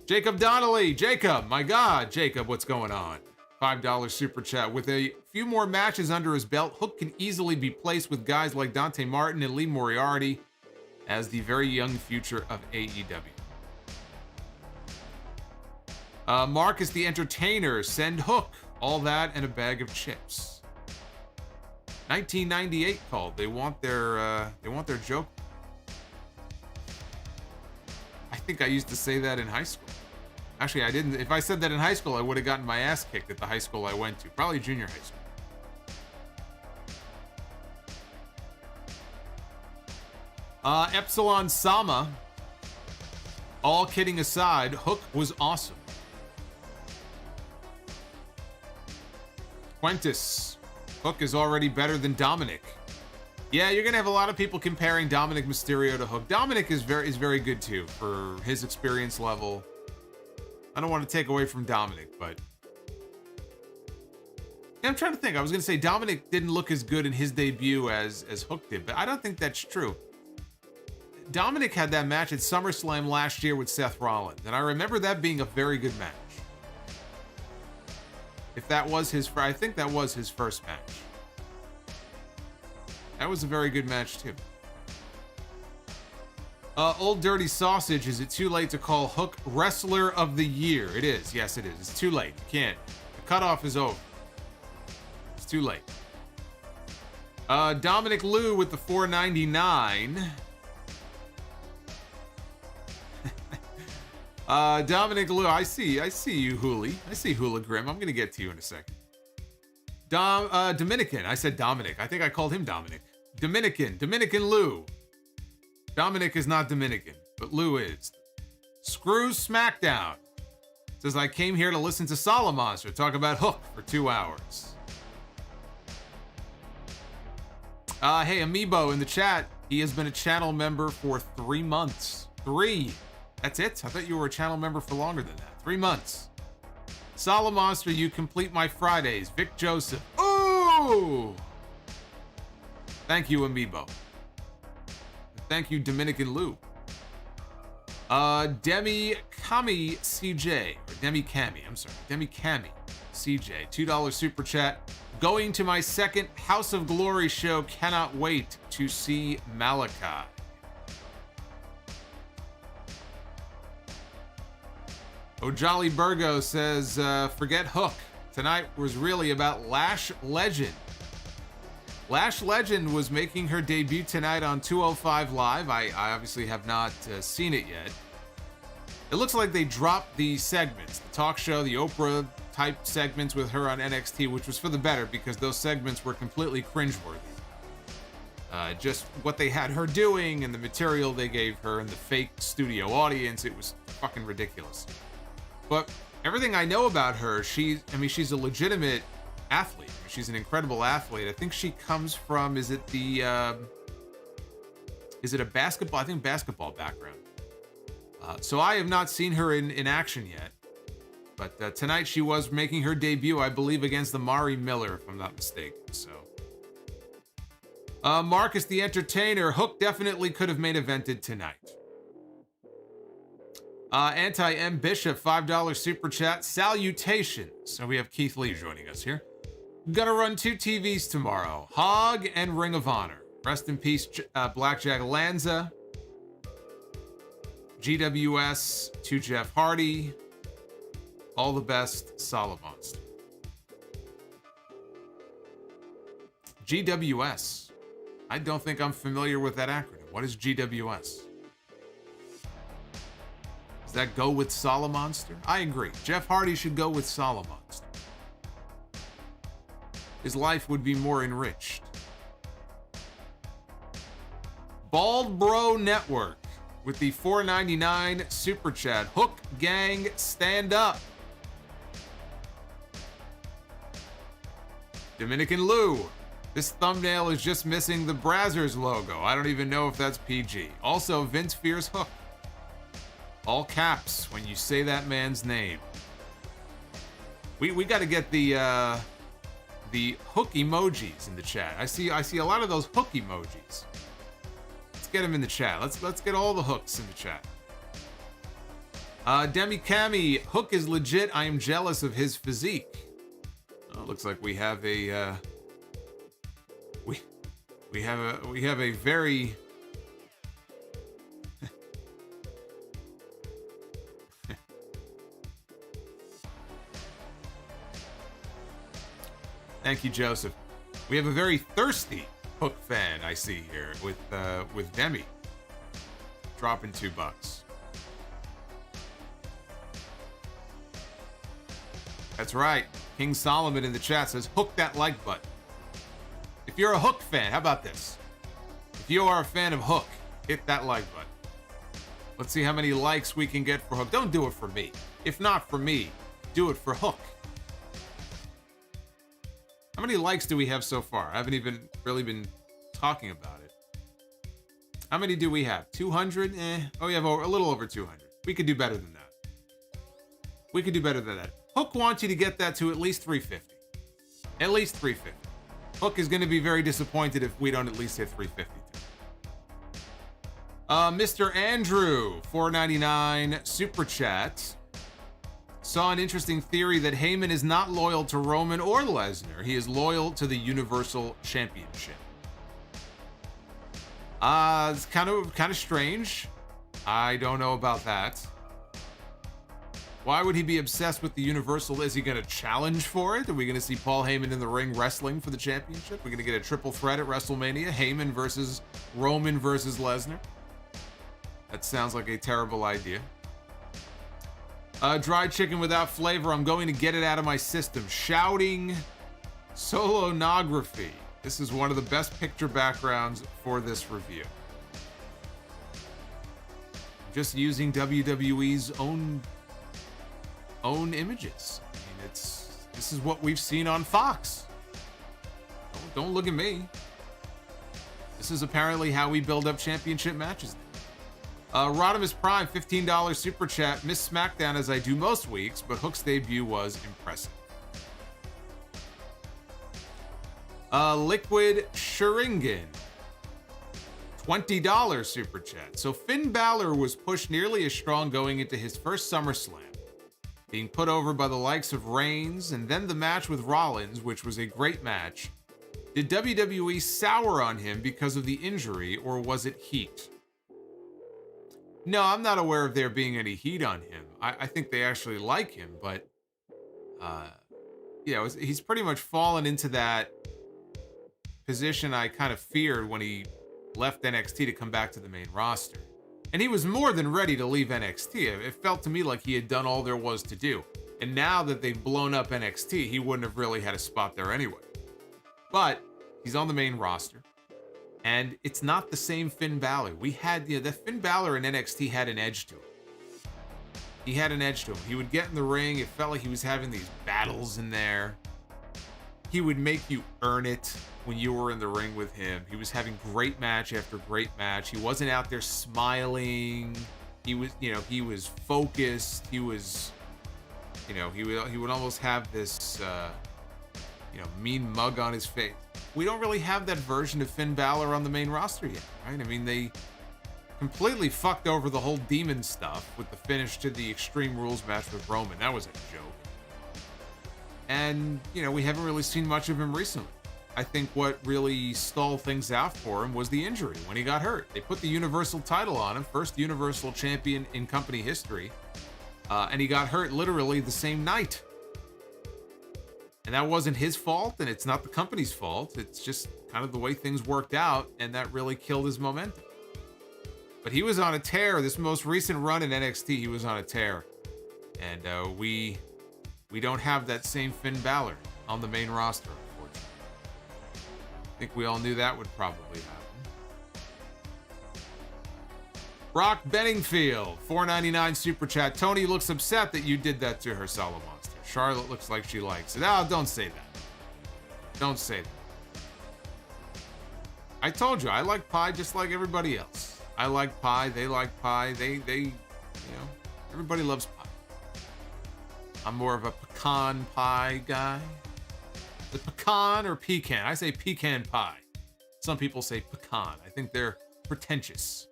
Jacob Donnelly. Jacob, my God. Jacob, what's going on? $5 super chat. With a few more matches under his belt, Hook can easily be placed with guys like Dante Martin and Lee Moriarty as the very young future of AEW. Marcus the Entertainer. Send Hook. All that and a bag of chips. 1998 called. They want their joke. I think I used to say that in high school. Actually, I didn't. If I said that in high school, I would have gotten my ass kicked at the high school I went to. Probably junior high school. Epsilon Sama. All kidding aside, Hook was awesome. Quentis. Hook is already better than Dominic. Yeah, you're gonna have a lot of people comparing Dominic Mysterio to Hook. Dominic is very good too for his experience level. I don't want to take away from Dominic, but yeah, I'm trying to think. I was gonna say Dominic didn't look as good in his debut as Hook did, but I don't think that's true. Dominic had that match at SummerSlam last year with Seth Rollins, and I remember that being a very good match. If that was I think that was his first match. That was a very good match, too. Old Dirty Sausage, is it too late to call Hook Wrestler of the Year? It is. Yes, it is. It's too late. You can't. The cutoff is over. It's too late. Dominic Lou with the $4.99. Dominic Lou, I see you, Hooli. I see Hula Grim. I'm going to get to you in a second. Dominican. I said Dominic. I think I called him Dominic. Dominican Lou. Dominic is not Dominican, but Lou is. Screw SmackDown. Says, I came here to listen to Solomonster talk about Hook for 2 hours. Hey, Amiibo in the chat. He has been a channel member for 3 months. 3. That's it? I thought you were a channel member for longer than that. 3 months. Solomonster, you complete my Fridays. Vic Joseph. Ooh! Thank you, Amiibo. Thank you, Dominican Lou. Demi Kami CJ. Or Demi Kami, I'm sorry. Demi Kami CJ. $2 super chat. Going to my second House of Glory show. Cannot wait to see Malachi. Ojali Burgo says, forget Hook. Tonight was really about Lash Legend. Lash Legend was making her debut tonight on 205 Live. I obviously have not seen it yet. It looks like they dropped the segments, the talk show, the Oprah type segments with her on NXT, which was for the better because those segments were completely cringeworthy. Just what they had her doing and the material they gave her and the fake studio audience, it was fucking ridiculous. But everything I know about her, she's a legitimate athlete. She's an incredible athlete. I think she comes from, is it a basketball? I think basketball background. So I have not seen her in action yet. But tonight she was making her debut, I believe, against the Mari Miller, if I'm not mistaken. So, Marcus the Entertainer, Hook definitely could have main evented tonight. Anti-M Bishop, $5 super chat. Salutations. So we have Keith Lee joining us here. Gonna run 2 TVs tomorrow. Hog and Ring of Honor. Rest in peace, Blackjack Lanza. GWS to Jeff Hardy. All the best, Solomonster. GWS. I don't think I'm familiar with that acronym. What is GWS? Does that go with Solomonster? I agree. Jeff Hardy should go with Solomonster. his life would be more enriched. Bald Bro Network with the $4.99 super chat. Hook Gang, stand up. Dominican Lou. This thumbnail is just missing the Brazzers logo. I don't even know if that's PG. Also, Vince fears Hook. All caps when you say that man's name. We got to get the hook emojis in the chat. I see a lot of those hook emojis. Let's get them in the chat. Let's get all the hooks in the chat. Demi Cami, Hook is legit. I am jealous of his physique. Oh, looks like we have a we have a very Thank you, Joseph. We have a very thirsty Hook fan I see here with Demi dropping $2. That's right. King Solomon in the chat says, hook that like button. If you're a Hook fan, how about this? If you are a fan of Hook, hit that like button. Let's see how many likes we can get for Hook. Don't do it for me. If not for me, do it for Hook. How many likes do we have so far? I haven't even really been talking about it. How many do we have? 200? Oh, we have a little over 200. We could do better than that. We could do better than that. Hook wants you to get that to at least 350. At least 350. Hook is going to be very disappointed if we don't at least hit 350. Mr. Andrew, $4.99 super chat. Saw an interesting theory that Heyman is not loyal to Roman or Lesnar. He is loyal to the Universal Championship. It's kind of strange. I don't know about that. Why would he be obsessed with the Universal? Is he going to challenge for it? Are we going to see Paul Heyman in the ring wrestling for the championship? We're going to get a triple threat at WrestleMania. Heyman versus Roman versus Lesnar. That sounds like a terrible idea. Dried chicken without flavor. I'm going to get it out of my system. Shouting solonography. This is one of the best picture backgrounds for this review. Just using WWE's own images. I mean, this is what we've seen on Fox. Don't look at me. This is apparently how we build up championship matches. Rodimus Prime, $15 super chat. Missed SmackDown as I do most weeks, but Hook's debut was impressive. Liquid Sharingan, $20 super chat. So Finn Balor was pushed nearly as strong going into his first SummerSlam, being put over by the likes of Reigns, and then the match with Rollins, which was a great match. Did WWE sour on him because of the injury, or was it heat? No, I'm not aware of there being any heat on him. I think they actually like him, but he's pretty much fallen into that position I kind of feared when he left NXT to come back to the main roster. And he was more than ready to leave NXT. It felt to me like he had done all there was to do. And now that they've blown up NXT, he wouldn't have really had a spot there anyway. But he's on the main roster. And it's not the same Finn Balor. We had, the Finn Balor in NXT had an edge to him. He had an edge to him. He would get in the ring. It felt like he was having these battles in there. He would make you earn it when you were in the ring with him. He was having great match after great match. He wasn't out there smiling. He was, he was focused. He was, he would almost have this, mean mug on his face. We don't really have that version of Finn Balor on the main roster yet, right? I mean, they completely fucked over the whole demon stuff with the finish to the Extreme Rules match with Roman. That was a joke. And, we haven't really seen much of him recently. I think what really stalled things out for him was the injury when he got hurt. They put the Universal title on him, first Universal Champion in company history, and he got hurt literally the same night. And that wasn't his fault, and it's not the company's fault. It's just kind of the way things worked out, and that really killed his momentum. But he was on a tear. This most recent run in NXT, he was on a tear. And we don't have that same Finn Balor on the main roster, unfortunately. think we all knew that would probably happen. Brock Benningfield, $4.99 super chat. Tony looks upset that you did that to her, Solomonster. Charlotte looks like she likes it. Oh, don't say that. Don't say that. I told you, I like pie just like everybody else. I like pie, they like pie, they, you know, everybody loves pie. I'm more of a pecan pie guy. The pecan or pecan? I say pecan pie. Some people say pecan. I think they're pretentious.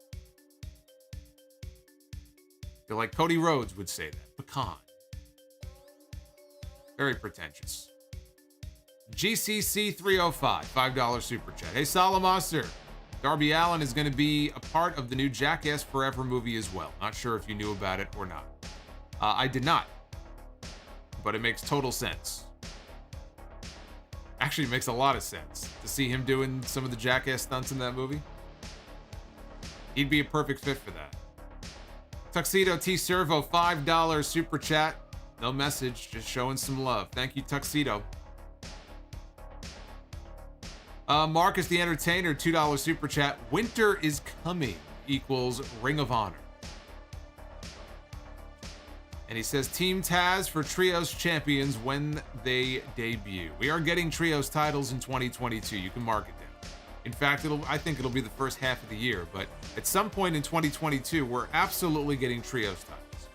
They're like Cody Rhodes would say that. Pecan. Very pretentious. GCC 305, $5 super chat. Hey, Solomonster. Darby Allin is going to be a part of the new Jackass Forever movie as well. Not sure if you knew about it or not. I did not. But it makes total sense. Actually, it makes a lot of sense to see him doing some of the Jackass stunts in that movie. He'd be a perfect fit for that. Tuxedo T Servo, $5 super chat. No message, just showing some love. Thank you, Tuxedo. Marcus the Entertainer, $2 super chat. Winter is coming equals Ring of Honor. And he says Team Taz for Trios champions when they debut. We are getting Trios titles in 2022. You can mark it down. In fact, I think it'll be the first half of the year, but at some point in 2022, we're absolutely getting Trios titles.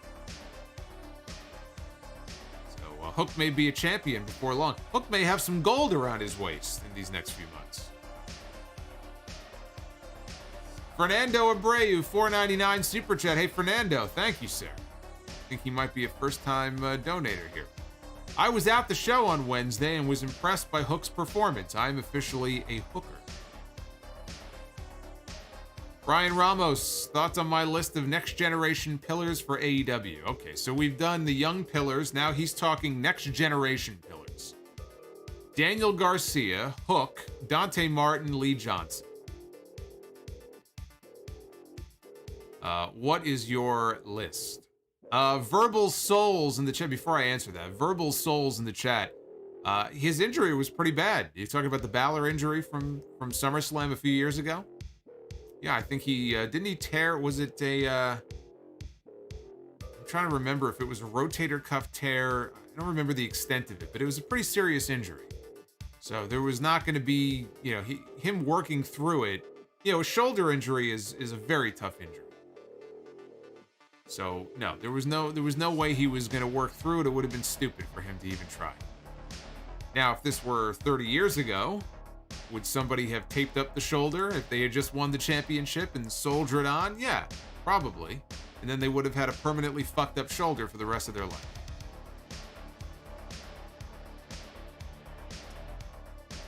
So Hook may be a champion before long. Hook may have some gold around his waist in these next few months. Fernando Abreu, $4.99 super chat. Hey, Fernando, thank you, sir. I think he might be a first-time donator here. I was at the show on Wednesday and was impressed by Hook's performance. I'm officially a hooker. Brian Ramos, thoughts on my list of next-generation pillars for AEW. Okay, so we've done the young pillars. Now he's talking next-generation pillars. Daniel Garcia, Hook, Dante Martin, Lee Johnson. What is your list? Verbal Souls in the chat. Before I answer that, Verbal Souls in the chat. His injury was pretty bad. You're talking about the Balor injury from SummerSlam a few years ago? Yeah, I think he didn't he tear? Was it a? I'm trying to remember if it was a rotator cuff tear. I don't remember the extent of it, but it was a pretty serious injury. So there was not going to be, him working through it. A shoulder injury is a very tough injury. So no, there was no way he was going to work through it. It would have been stupid for him to even try. Now, if this were 30 years ago, would somebody have taped up the shoulder if they had just won the championship and soldiered on? Yeah, probably. And then they would have had a permanently fucked up shoulder for the rest of their life.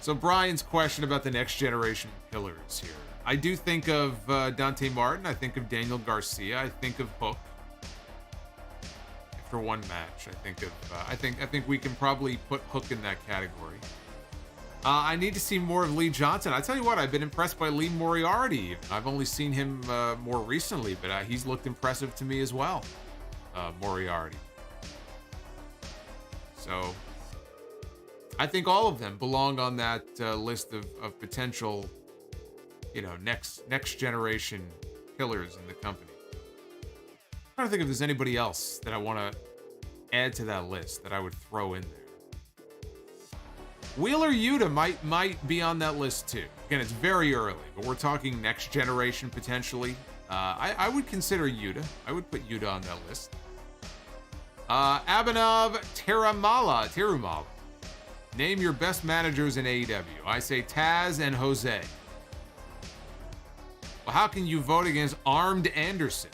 So Brian's question about the next generation pillars here. I do think of Dante Martin. I think of Daniel Garcia. I think of Hook. After one match, I think we can probably put Hook in that category. I need to see more of Lee Johnson. I tell you what, I've been impressed by Lee Moriarty. I've only seen him more recently, but he's looked impressive to me as well. Moriarty. So I think all of them belong on that list of potential, next generation pillars in the company. I'm trying to think if there's anybody else that I want to add to that list that I would throw in there. Wheeler Yuta might be on that list too. Again, it's very early, but we're talking next generation potentially. I would consider Yuta. I would put Yuta on that list. Abhinav Tirumala. Name your best managers in AEW. I say Taz and Jose. Well, how can you vote against Armed Anderson?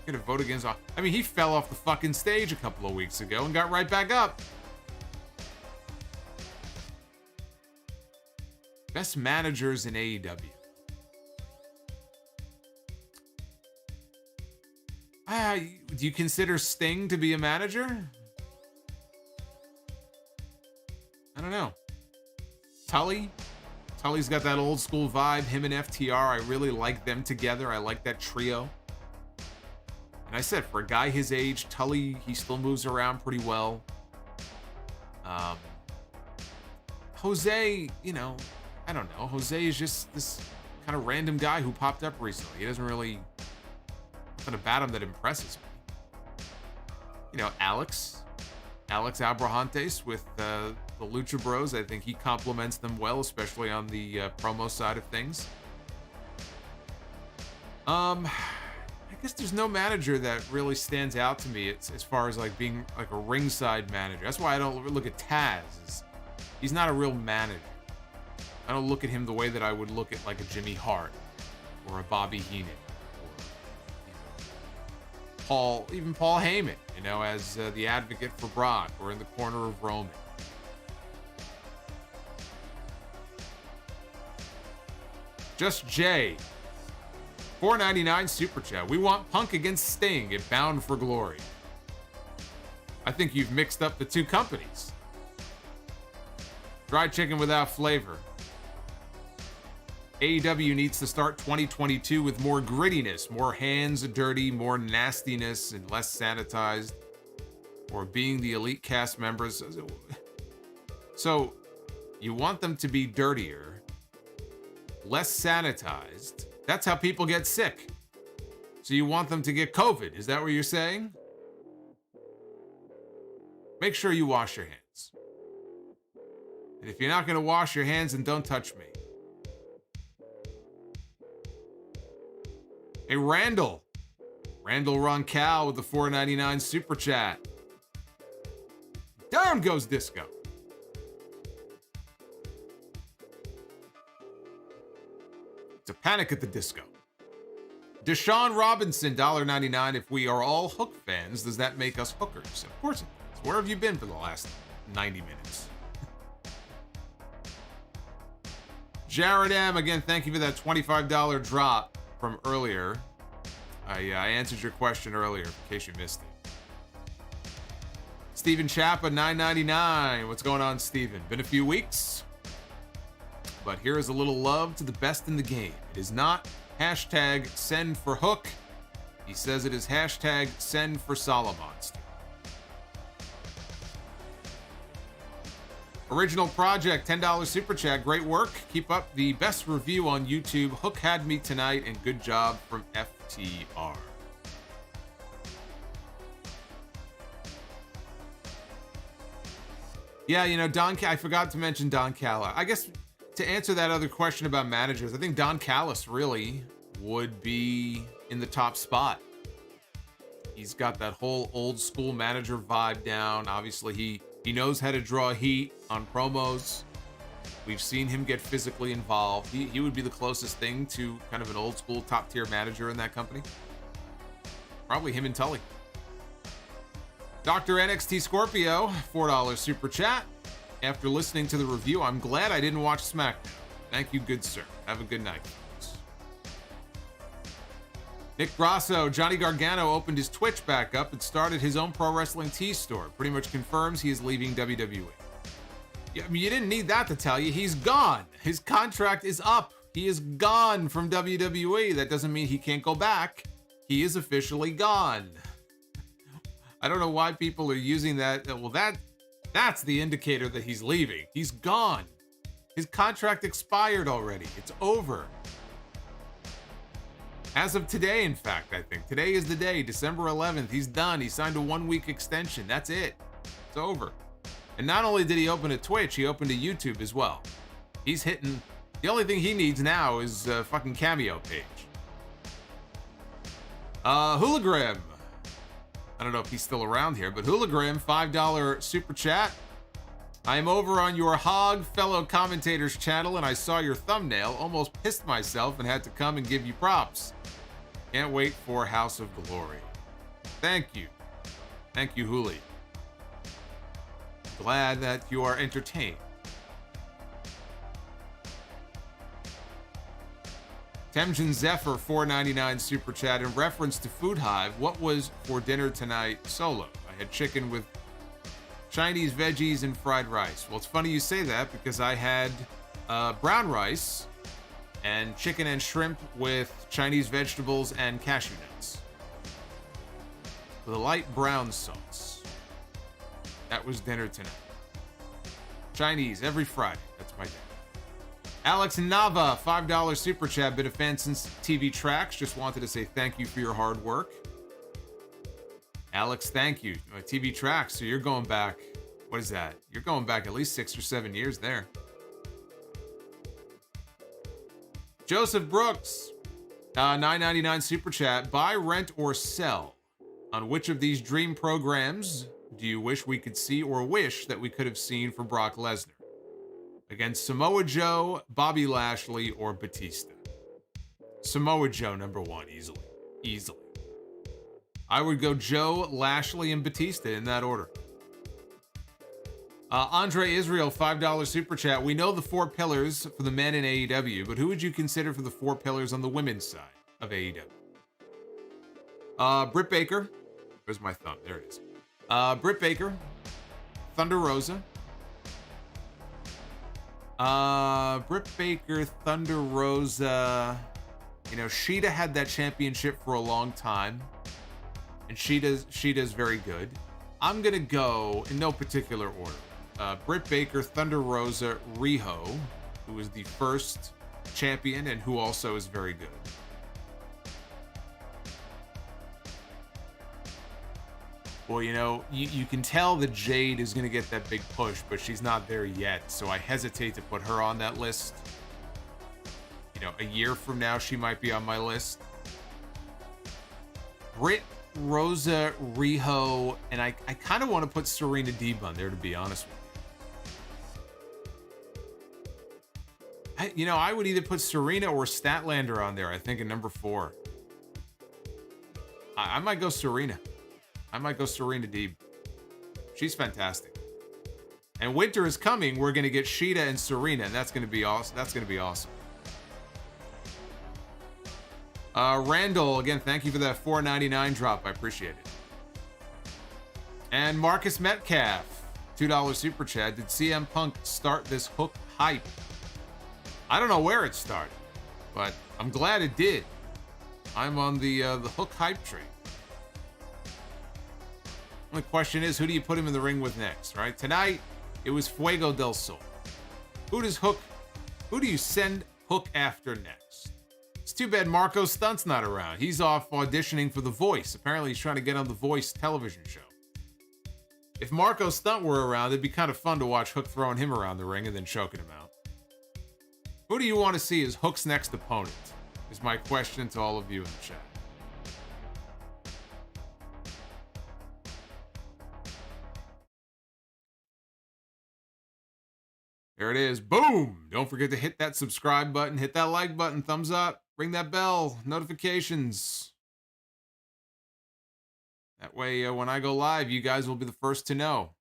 You're gonna vote against... I mean, he fell off the fucking stage a couple of weeks ago and got right back up. Best managers in AEW. Do you consider Sting to be a manager? I don't know. Tully's got that old school vibe. Him and FTR, I really like them together. I like that trio. And I said, for a guy his age, Tully, he still moves around pretty well. Jose, I don't know. Jose is just this kind of random guy who popped up recently. He doesn't really nothing about him that impresses me. Alex Abrahantes with the Lucha Bros. I think he complements them well, especially on the promo side of things. I guess there's no manager that really stands out to me as far as like being like a ringside manager. That's why I don't look at Taz. He's not a real manager. I don't look at him the way that I would look at like a Jimmy Hart or a Bobby Heenan or Paul Heyman, as the advocate for Brock or in the corner of Roman. Just Jay. $4.99 super chat. We want Punk against Sting at Bound for Glory. I think you've mixed up the two companies. Fried chicken without flavor. AEW needs to start 2022 with more grittiness, more hands dirty, more nastiness, and less sanitized. Or being the elite cast members. So, you want them to be dirtier, less sanitized. That's how people get sick. So you want them to get COVID. Is that what you're saying? Make sure you wash your hands. And if you're not going to wash your hands, then don't touch me. Hey, Randall Roncal with the $4.99 super chat. Down goes Disco. It's a panic at the disco. Deshaun Robinson, $1.99. If we are all Hook fans, does that make us hookers? Of course it does. Where have you been for the last 90 minutes? Jared M, again, thank you for that $25 drop from earlier. I answered your question earlier, in case you missed it. Steven Chappa, $9.99. What's going on, Steven? Been a few weeks, but here is a little love to the best in the game. It is not hashtag send for Hook. He says it is hashtag send for Solomonster. Original Project, $10 super chat. Great work. Keep up the best review on YouTube. Hook had me tonight, and good job from FTR. Yeah, I forgot to mention Don Callis. I guess to answer that other question about managers, I think Don Callis really would be in the top spot. He's got that whole old school manager vibe down. Obviously, he knows how to draw heat on promos. We've seen him get physically involved. He would be the closest thing to kind of an old school top tier manager in that company. Probably him and Tully. Dr. NXT Scorpio, $4 super chat. After listening to the review, I'm glad I didn't watch SmackDown. Thank you, good sir. Have a good night, folks. Nick Grasso, Johnny Gargano opened his Twitch back up and started his own pro wrestling tee store. Pretty much confirms he is leaving WWE. Yeah, I mean, you didn't need that to tell you. He's gone. His contract is up. He is gone from WWE. That doesn't mean he can't go back. He is officially gone. I don't know why people are using that. Well, that's the indicator that he's leaving. He's gone. His contract expired already. It's over. As of today, in fact, I think. Today is the day, December 11th. He's done. He signed a 1-week extension. That's it. It's over. And not only did he open a Twitch, he opened a YouTube as well. He's hitting... The only thing he needs now is a fucking Cameo page. Hologram. I don't know if he's still around here, but Hologram, $5 super chat. I'm over on your Hog fellow commentators channel and I saw your thumbnail, almost pissed myself and had to come and give you props. Can't wait for House of Glory. Thank you. Thank you, Huli. Glad that you are entertained. Temjin Zephyr, $4.99 super chat. In reference to Food Hive, what was for dinner tonight solo? I had chicken with Chinese veggies and fried rice. Well, it's funny you say that because I had brown rice and chicken and shrimp with Chinese vegetables and cashew nuts with a light brown sauce. That was dinner tonight. Chinese every Friday. That's my day. Alex Nava, $5 super chat. Been a fan since TV Tracks. Just wanted to say thank you for your hard work. Alex, thank you. TV Tracks, so you're going back, what is that? You're going back at least 6 or 7 years there. Joseph Brooks, $9.99 super chat. Buy, rent, or sell. On which of these dream programs do you wish we could see or wish that we could have seen for Brock Lesnar? Against Samoa Joe, Bobby Lashley, or Batista? Samoa Joe, number one, easily. Easily. I would go Joe, Lashley, and Batista in that order. Andre Israel, $5 super chat. We know the 4 pillars for the men in AEW, but who would you consider for the 4 pillars on the women's side of AEW? Britt Baker. Where's my thumb? There it is. Britt Baker. Thunder Rosa. Britt Baker, Thunder Rosa. You know, Sheeta had that championship for a long time. And Sheeta's very good. I'm going to go in no particular order. Britt Baker, Thunder Rosa, Riho, who is the first champion and who also is very good. Well, you know, you can tell that Jade is going to get that big push, but she's not there yet, so I hesitate to put her on that list. You know, a year from now, she might be on my list. Britt, Rosa, Riho, and I kind of want to put Serena Deeb on there, to be honest with you. I would either put Serena or Statlander on there, I think, at number 4. I might go Serena. I might go Serena Deeb. She's fantastic. And winter is coming. We're going to get Sheeta and Serena, and that's going to be awesome. That's going to be awesome. Randall, again, thank you for that $4.99 drop. I appreciate it. And Marcus Metcalf, $2 super chat. Did CM Punk start this Hook hype? I don't know where it started, but I'm glad it did. I'm on the Hook hype train. The question is, who do you put him in the ring with next, right? Tonight, it was Fuego del Sol. Who do you send Hook after next? It's too bad Marco Stunt's not around. He's off auditioning for The Voice. Apparently, he's trying to get on The Voice television show. If Marco Stunt were around, it'd be kind of fun to watch Hook throwing him around the ring and then choking him out. Who do you want to see as Hook's next opponent? Is my question to all of you in the chat. There it is. Boom! Don't forget to hit that subscribe button, hit that like button, thumbs up, ring that bell, notifications. That way, when I go live, you guys will be the first to know.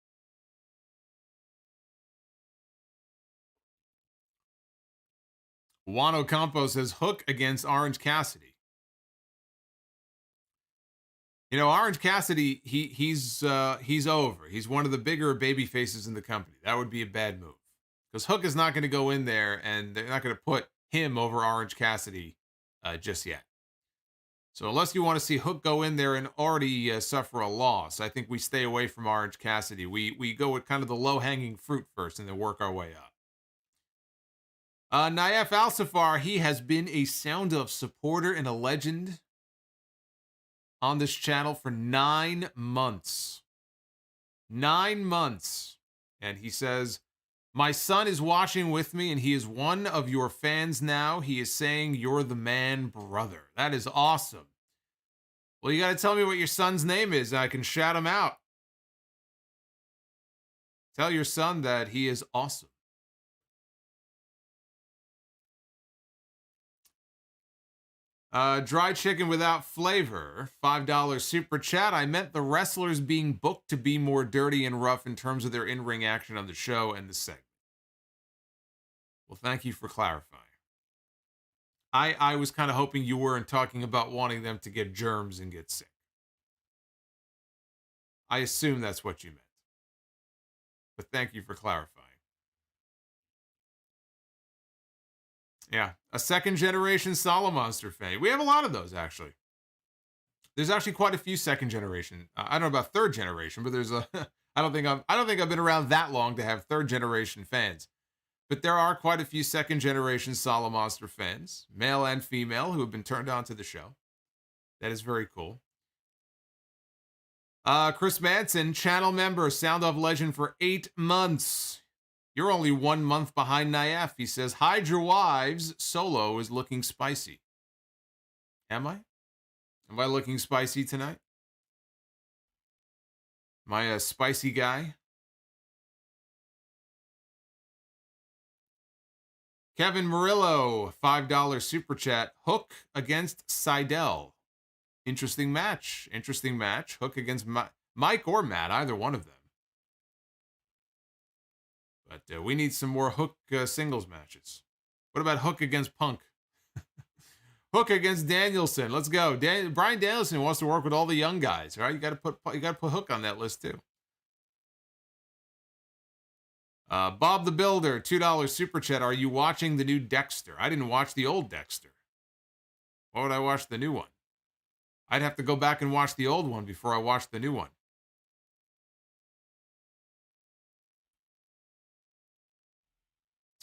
Juan Ocampo says Hook against Orange Cassidy. You know, Orange Cassidy, he's over. He's one of the bigger baby faces in the company. That would be a bad move. Because Hook is not going to go in there, and they're not going to put him over Orange Cassidy just yet. So unless you want to see Hook go in there and already suffer a loss, I think we stay away from Orange Cassidy. We go with kind of the low-hanging fruit first and then work our way up. Naif Al-Safar, he has been a Sound of supporter and a legend on this channel for 9 months. 9 months. And he says, my son is watching with me, and he is one of your fans now. He is saying you're the man, brother. That is awesome. Well, you got to tell me what your son's name is, and I can shout him out. Tell your son that he is awesome. Dry chicken without flavor, $5 super chat. I meant the wrestlers being booked to be more dirty and rough in terms of their in-ring action on the show and the segment. Well, thank you for clarifying. I was kind of hoping you weren't talking about wanting them to get germs and get sick. I assume that's what you meant. But thank you for clarifying. Yeah, a second-generation Solomonster fan. We have a lot of those, actually. There's actually quite a few second-generation. I don't know about third-generation, but there's a... I don't think I've been around that long to have third generation fans. But there are quite a few second generation Solomonster fans, male and female, who have been turned on to the show. That is very cool. Chris Manson, channel member, Sound Off legend for 8 months. You're only 1 month behind Nyla. He says, hide your wives. Solo is looking spicy. Am I? Am I looking spicy tonight? Am I a spicy guy? Kevin Murillo, $5 super chat. Hook against Seidel. Interesting match. Interesting match. Hook against Mike or Matt, either one of them. But we need some more Hook singles matches. What about Hook against Punk? Hook against Danielson. Let's go. Brian Danielson wants to work with all the young guys, right? You got to put Hook on that list too. Bob the Builder, $2 super chat. Are you watching the new Dexter? I didn't watch the old Dexter. Why would I watch the new one? I'd have to go back and watch the old one before I watch the new one.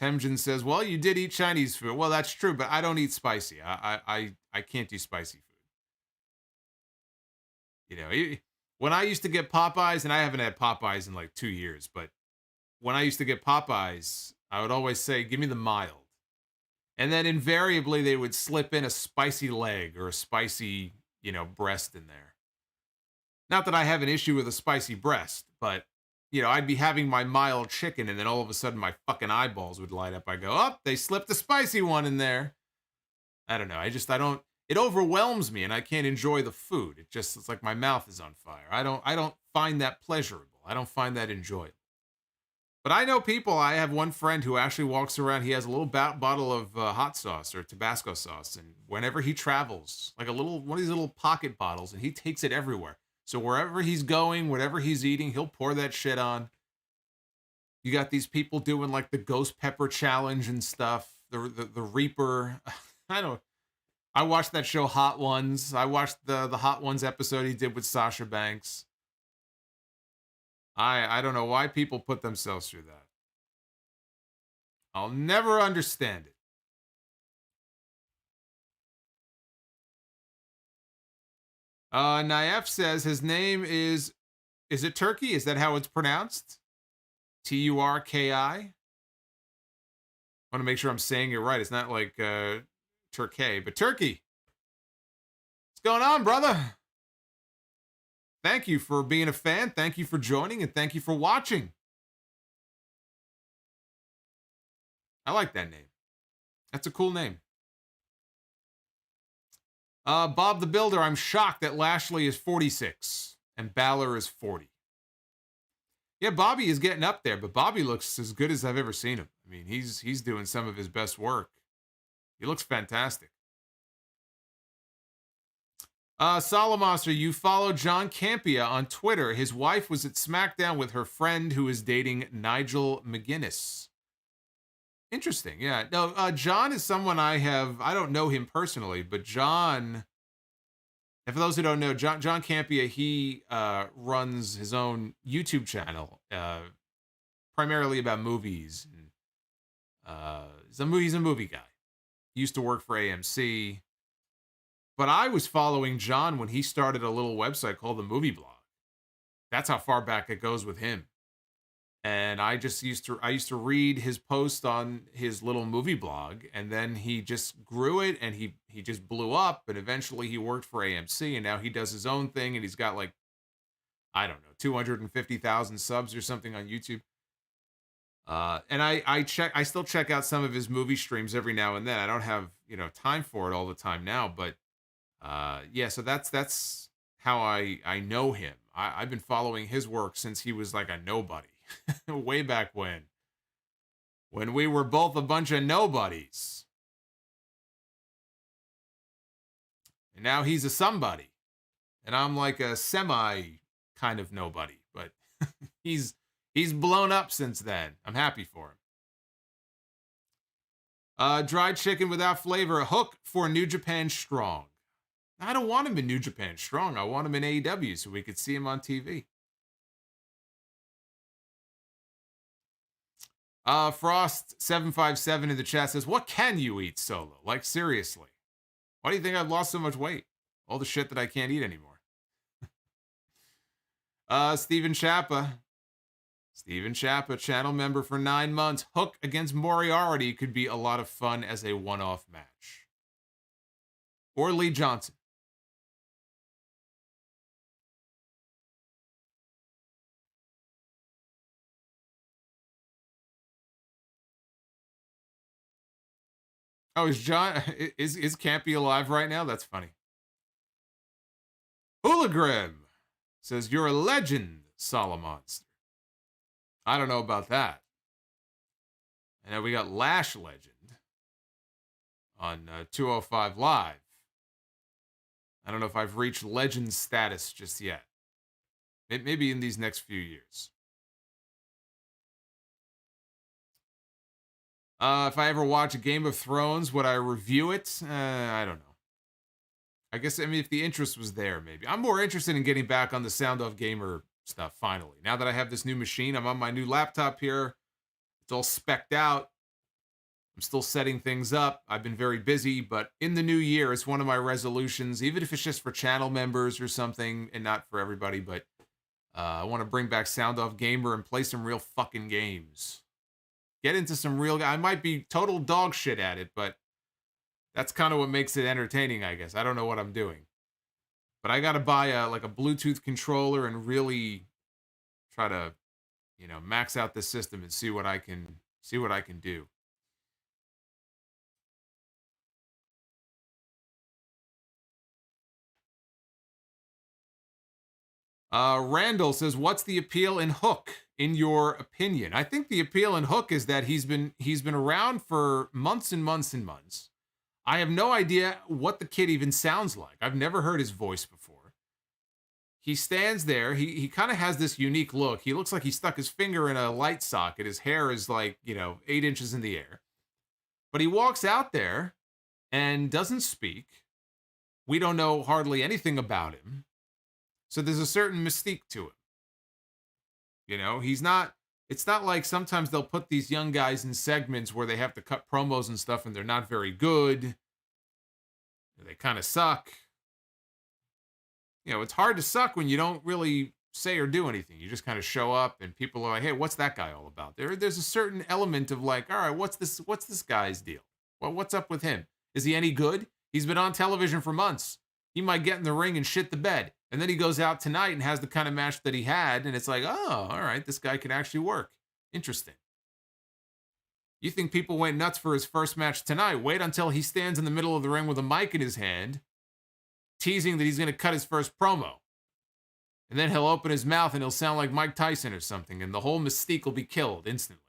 Temjin says, well, you did eat Chinese food. Well, that's true, but I don't eat spicy. I can't do spicy food. You know, when I used to get Popeyes, and I haven't had Popeyes in like 2 years, but when I used to get Popeyes, I would always say, give me the mild. And then invariably they would slip in a spicy leg or a spicy, breast in there. Not that I have an issue with a spicy breast, but I'd be having my mild chicken, and then all of a sudden my fucking eyeballs would light up. I go, oh, they slipped a spicy one in there. I don't know. It overwhelms me, and I can't enjoy the food. It's like my mouth is on fire. I don't find that pleasurable. I don't find that enjoyable. But I know people. I have one friend who actually walks around. He has a little bottle of hot sauce or Tabasco sauce, and whenever he travels, like one of these little pocket bottles, and he takes it everywhere. So wherever he's going, whatever he's eating, he'll pour that shit on. You got these people doing like the ghost pepper challenge and stuff. The Reaper. I watched that show Hot Ones. I watched the Hot Ones episode he did with Sasha Banks. I don't know why people put themselves through that. I'll never understand it. Naif says his name is it Turkey? Is that how it's pronounced? Turki? I want to make sure I'm saying it right. It's not like Turkey, but Turkey. What's going on, brother? Thank you for being a fan. Thank you for joining, and thank you for watching. I like that name. That's a cool name. Bob the Builder, I'm shocked that Lashley is 46 and Balor is 40. Yeah, Bobby is getting up there, but Bobby looks as good as I've ever seen him. I mean, he's doing some of his best work. He looks fantastic. Solomonster, you follow John Campea on Twitter. His wife was at SmackDown with her friend who is dating Nigel McGuinness. Interesting, yeah. No, John is someone I don't know him personally, but John, and for those who don't know, John Campea, he runs his own YouTube channel, primarily about movies. He's a movie guy. He used to work for AMC. But I was following John when he started a little website called The Movie Blog. That's how far back it goes with him. And I used to read his post on his little movie blog, and then he just grew it, and he just blew up, and eventually he worked for AMC, and now he does his own thing, and he's got like, I don't know, 250,000 subs or something on YouTube. And I still check out some of his movie streams every now and then. I don't have, time for it all the time now, but yeah, so that's how I know him. I've been following his work since he was like a nobody. Way back when we were both a bunch of nobodies. And now he's a somebody. And I'm like a semi kind of nobody, but he's blown up since then. I'm happy for him. Dried chicken without flavor, a hook for New Japan Strong. I don't want him in New Japan Strong. I want him in AEW so we could see him on TV. Frost757 in the chat says, what can you eat, Solo? Like, seriously. Why do you think I've lost so much weight? All the shit that I can't eat anymore. Steven Chappa. Steven Chappa, channel member for 9 months. Hook against Moriarty could be a lot of fun as a one-off match. Or Lee Johnson. Oh, is Campy alive right now? That's funny. Hoolagrim says, you're a legend, Solomonster. I don't know about that. And then we got Lash Legend on 205 Live. I don't know if I've reached legend status just yet. Maybe in these next few years. If I ever watch a Game of Thrones, would I review it? I don't know. I guess, I mean, if the interest was there, maybe. I'm more interested in getting back on the Sound Off Gamer stuff, finally. Now that I have this new machine, I'm on my new laptop here. It's all specced out. I'm still setting things up. I've been very busy, but in the new year, it's one of my resolutions, even if it's just for channel members or something, and not for everybody, but I want to bring back Sound Off Gamer and play some real fucking games. Get into some real... I might be total dog shit at it, but that's kind of what makes it entertaining, I guess. I don't know what I'm doing. But I got to buy a Bluetooth controller and really try to, max out the system and see what I can do. Randall says, what's the appeal in Hook, in your opinion? I think the appeal in Hook is that he's been around for months and months and months. I have no idea what the kid even sounds like. I've never heard his voice before. He stands there. He kind of has this unique look. He looks like he stuck his finger in a light socket. His hair is 8 inches in the air. But he walks out there and doesn't speak. We don't know hardly anything about him. So there's a certain mystique to him. He's not... It's not like sometimes they'll put these young guys in segments where they have to cut promos and stuff and they're not very good. They kind of suck. It's hard to suck when you don't really say or do anything. You just kind of show up and people are like, hey, what's that guy all about? There's a certain element of all right, what's this guy's deal? Well, what's up with him? Is he any good? He's been on television for months. He might get in the ring and shit the bed. And then he goes out tonight and has the kind of match that he had. And it's like, oh, all right, this guy can actually work. Interesting. You think people went nuts for his first match tonight? Wait until he stands in the middle of the ring with a mic in his hand, teasing that he's going to cut his first promo. And then he'll open his mouth and he'll sound like Mike Tyson or something. And the whole mystique will be killed instantly.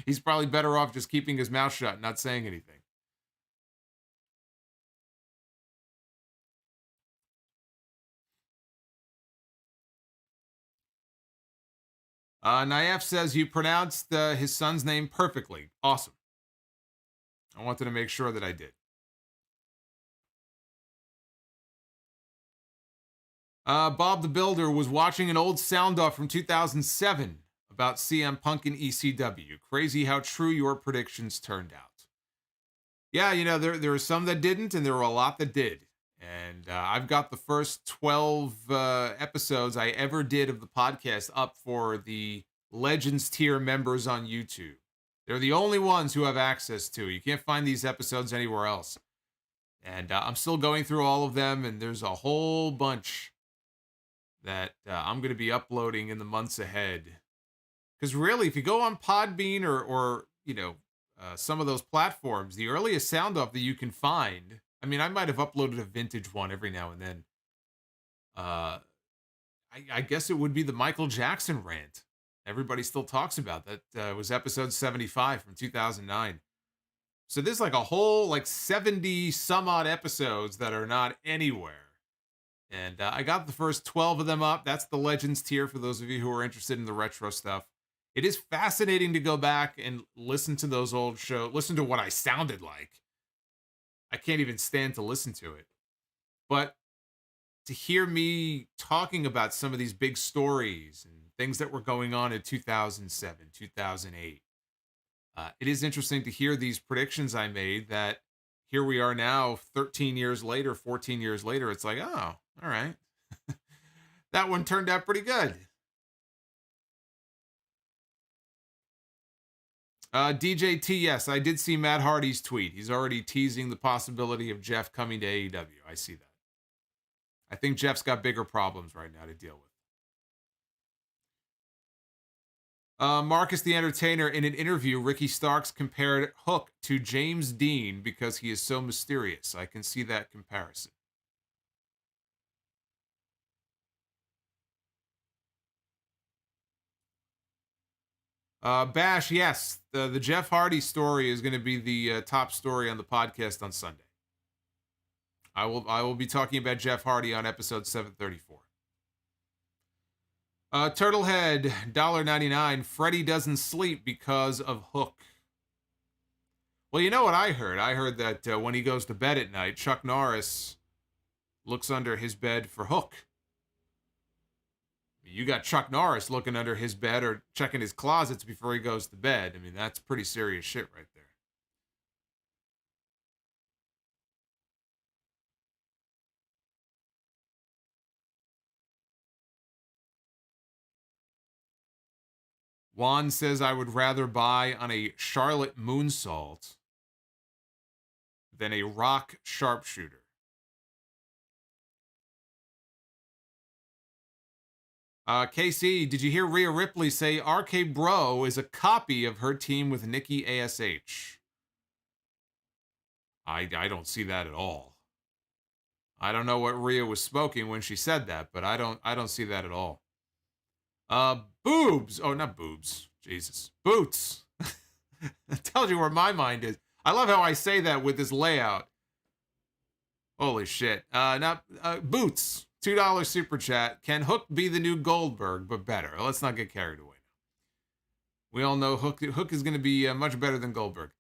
He's probably better off just keeping his mouth shut and not saying anything. Naif says you pronounced his son's name perfectly. Awesome. I wanted to make sure that I did. Bob the Builder was watching an old sound off from 2007 about CM Punk and ECW. Crazy how true your predictions turned out. Yeah, there were some that didn't, and there were a lot that did. And I've got the first 12 episodes I ever did of the podcast up for the Legends tier members on YouTube. They're the only ones who have access to it. You can't find these episodes anywhere else. And I'm still going through all of them, and there's a whole bunch that I'm going to be uploading in the months ahead. Because really, if you go on Podbean or some of those platforms, the earliest sound off that you can find... I mean, I might have uploaded a vintage one every now and then. I guess it would be the Michael Jackson rant. Everybody still talks about that. Was episode 75 from 2009. So there's a whole 70 some odd episodes that are not anywhere. And I got the first 12 of them up. That's the Legends tier for those of you who are interested in the retro stuff. It is fascinating to go back and listen to those old shows. Listen to what I sounded like. I can't even stand to listen to it. But to hear me talking about some of these big stories and things that were going on in 2007, 2008, It is interesting to hear these predictions I made that here we are now 13 years later, 14 years later. It's like, oh, all right. That one turned out pretty good. DJT, yes, I did see Matt Hardy's tweet. He's already teasing the possibility of Jeff coming to AEW. I see that. I think Jeff's got bigger problems right now to deal with. Marcus the Entertainer, in an interview, Ricky Starks compared Hook to James Dean because he is so mysterious. I can see that comparison. Bash, yes, the Jeff Hardy story is going to be the top story on the podcast on Sunday. I will be talking about Jeff Hardy on episode 734. Turtlehead, $1.99. Freddie doesn't sleep because of Hook. Well, you know what I heard? I heard that when he goes to bed at night, Chuck Norris looks under his bed for Hook. You got Chuck Norris looking under his bed or checking his closets before he goes to bed. I mean, that's pretty serious shit right there. Juan says, I would rather buy on a Charlotte Moonsault than a Rock Sharpshooter. KC, did you hear Rhea Ripley say RK Bro is a copy of her team with Nikki ASH? I don't see that at all. I don't know what Rhea was smoking when she said that, but I don't see that at all. Boobs. Oh, not boobs. Jesus. Boots. That tells you where my mind is. I love how I say that with this layout. Holy shit. Boots. $2 super chat. Can Hook be the new Goldberg, but better? Let's not get carried away. We all know Hook is going to be much better than Goldberg.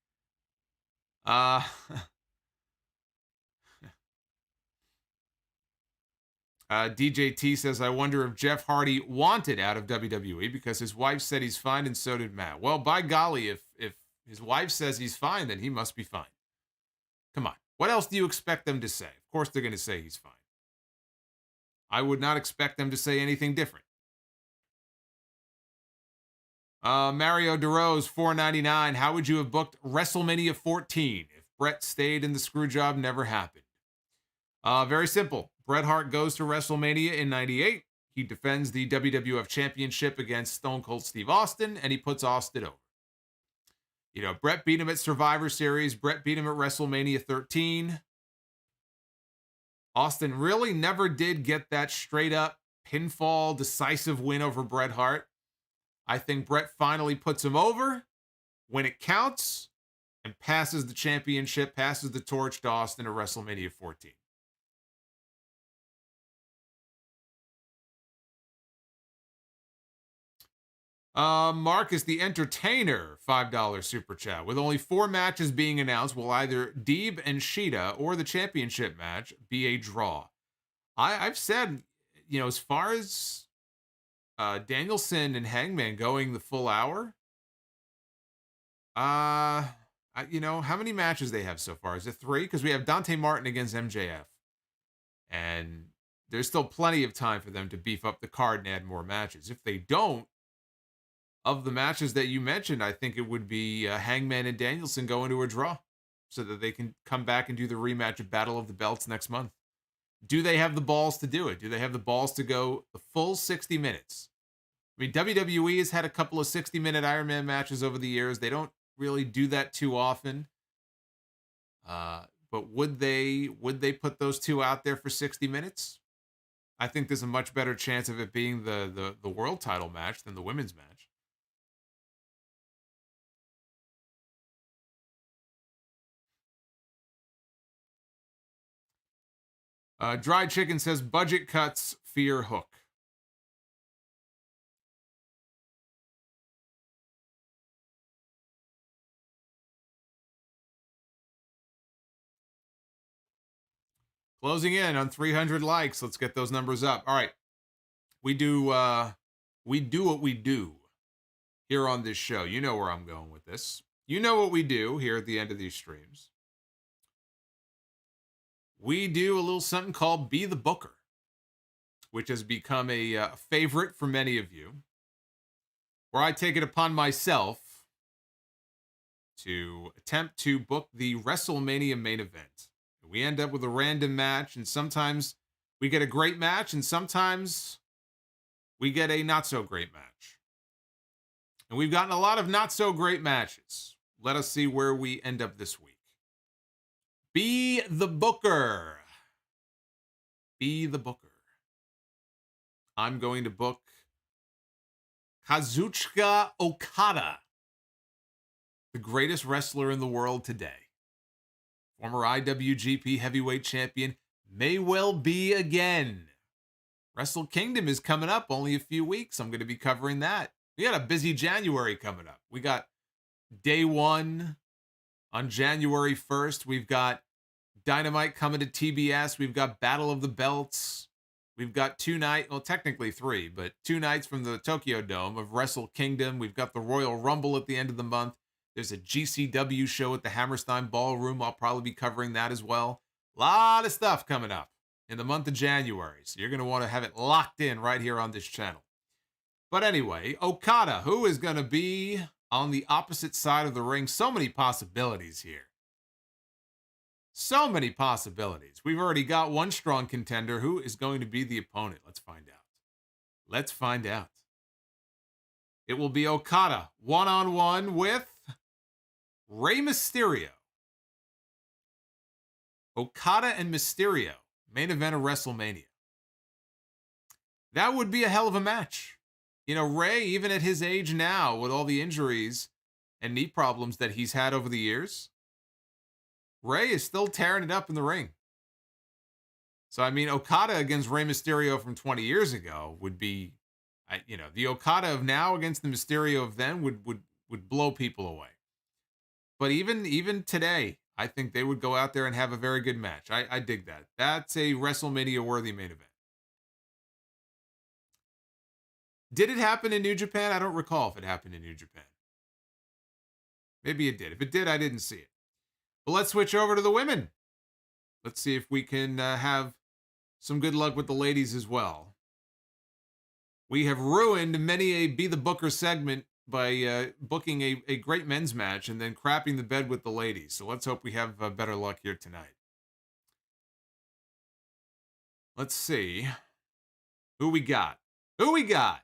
DJT says, I wonder if Jeff Hardy wanted out of WWE because his wife said he's fine and so did Matt. Well, by golly, if his wife says he's fine, then he must be fine. Come on. What else do you expect them to say? Of course they're going to say he's fine. I would not expect them to say anything different. Mario DeRose, $4.99. How would you have booked WrestleMania 14 if Bret stayed and the screw job never happened? Very simple. Bret Hart goes to WrestleMania in 98. He defends the WWF Championship against Stone Cold Steve Austin, and he puts Austin over. You know, Bret beat him at Survivor Series. Bret beat him at WrestleMania 13. Austin really never did get that straight-up pinfall decisive win over Bret Hart. I think Bret finally puts him over when it counts and passes the championship, passes the torch to Austin at WrestleMania 14. Marcus the Entertainer, $5 super chat. With only 4 matches being announced, will either Deeb and Sheeta or the championship match be a draw? I've said, you know, as far as Danielson and Hangman going the full hour, you know, how many matches they have so far? Is it 3? Because we have Dante Martin against MJF. And there's still plenty of time for them to beef up the card and add more matches. If they don't, of the matches that you mentioned, I think it would be Hangman and Danielson going to a draw so that they can come back and do the rematch of Battle of the Belts next month. Do they have the balls to do it? Do they have the balls to go the full 60 minutes? I mean, WWE has had a couple of 60-minute Iron Man matches over the years. They don't really do that too often. But would they put those two out there for 60 minutes? I think there's a much better chance of it being the world title match than the women's match. Dry Chicken says, budget cuts, fear Hook. Closing in on 300 likes. Let's get those numbers up. All right. We do what we do here on this show. You know where I'm going with this. You know what we do here at the end of these streams. We do a little something called Be the Booker, which has become a favorite for many of you, where I take it upon myself to attempt to book the WrestleMania main event. We end up with a random match, and sometimes we get a great match, and sometimes we get a not-so-great match. And we've gotten a lot of not-so-great matches. Let us see where we end up this week. Be the Booker. Be the Booker. I'm going to book Kazuchika Okada, the greatest wrestler in the world today. Former IWGP Heavyweight Champion, may well be again. Wrestle Kingdom is coming up, only a few weeks. I'm going to be covering that. We got a busy January coming up. We got Day One on January 1st. We've got Dynamite coming to TBS. We've got Battle of the Belts. We've got 2 nights, well, technically 3, but 2 nights from the Tokyo Dome of Wrestle Kingdom. We've got the Royal Rumble at the end of the month. There's a GCW show at the Hammerstein Ballroom. I'll probably be covering that as well. A lot of stuff coming up in the month of January. So you're going to want to have it locked in right here on this channel. But anyway, Okada, who is going to be on the opposite side of the ring? So many possibilities here. So many possibilities. We've already got one strong contender. Who is going to be the opponent? Let's find out. Let's find out. It will be Okada one-on-one with Rey Mysterio. Okada and Mysterio, main event of WrestleMania. That would be a hell of a match. You know, Rey, even at his age now, with all the injuries and knee problems that he's had over the years, Rey is still tearing it up in the ring. So, I mean, Okada against Rey Mysterio from 20 years ago would be, you know, the Okada of now against the Mysterio of then would blow people away. But even today, I think they would go out there and have a very good match. I dig that. That's a WrestleMania-worthy main event. Did it happen in New Japan? I don't recall if it happened in New Japan. Maybe it did. If it did, I didn't see it. But let's switch over to the women. Let's see if we can have some good luck with the ladies as well. We have ruined many a Be the Booker segment by booking a great men's match and then crapping the bed with the ladies. So let's hope we have better luck here tonight. Let's see. Who we got? Who we got?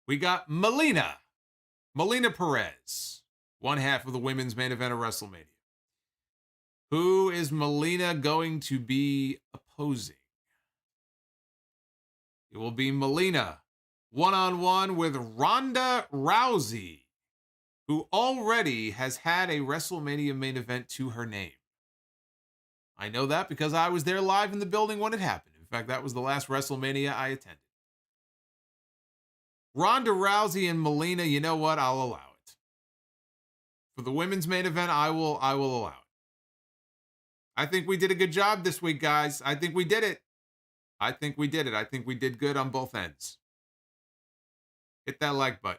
We got Melina Perez, one half of the women's main event of WrestleMania. Who is Melina going to be opposing? It will be Melina one-on-one with Ronda Rousey, who already has had a WrestleMania main event to her name. I know that because I was there live in the building when it happened. In fact, that was the last WrestleMania I attended. Ronda Rousey and Melina, you know what? I'll allow it. For the women's main event, I will allow it. I think we did a good job this week, guys. I think we did it. I think we did it. I think we did good on both ends. Hit that like button.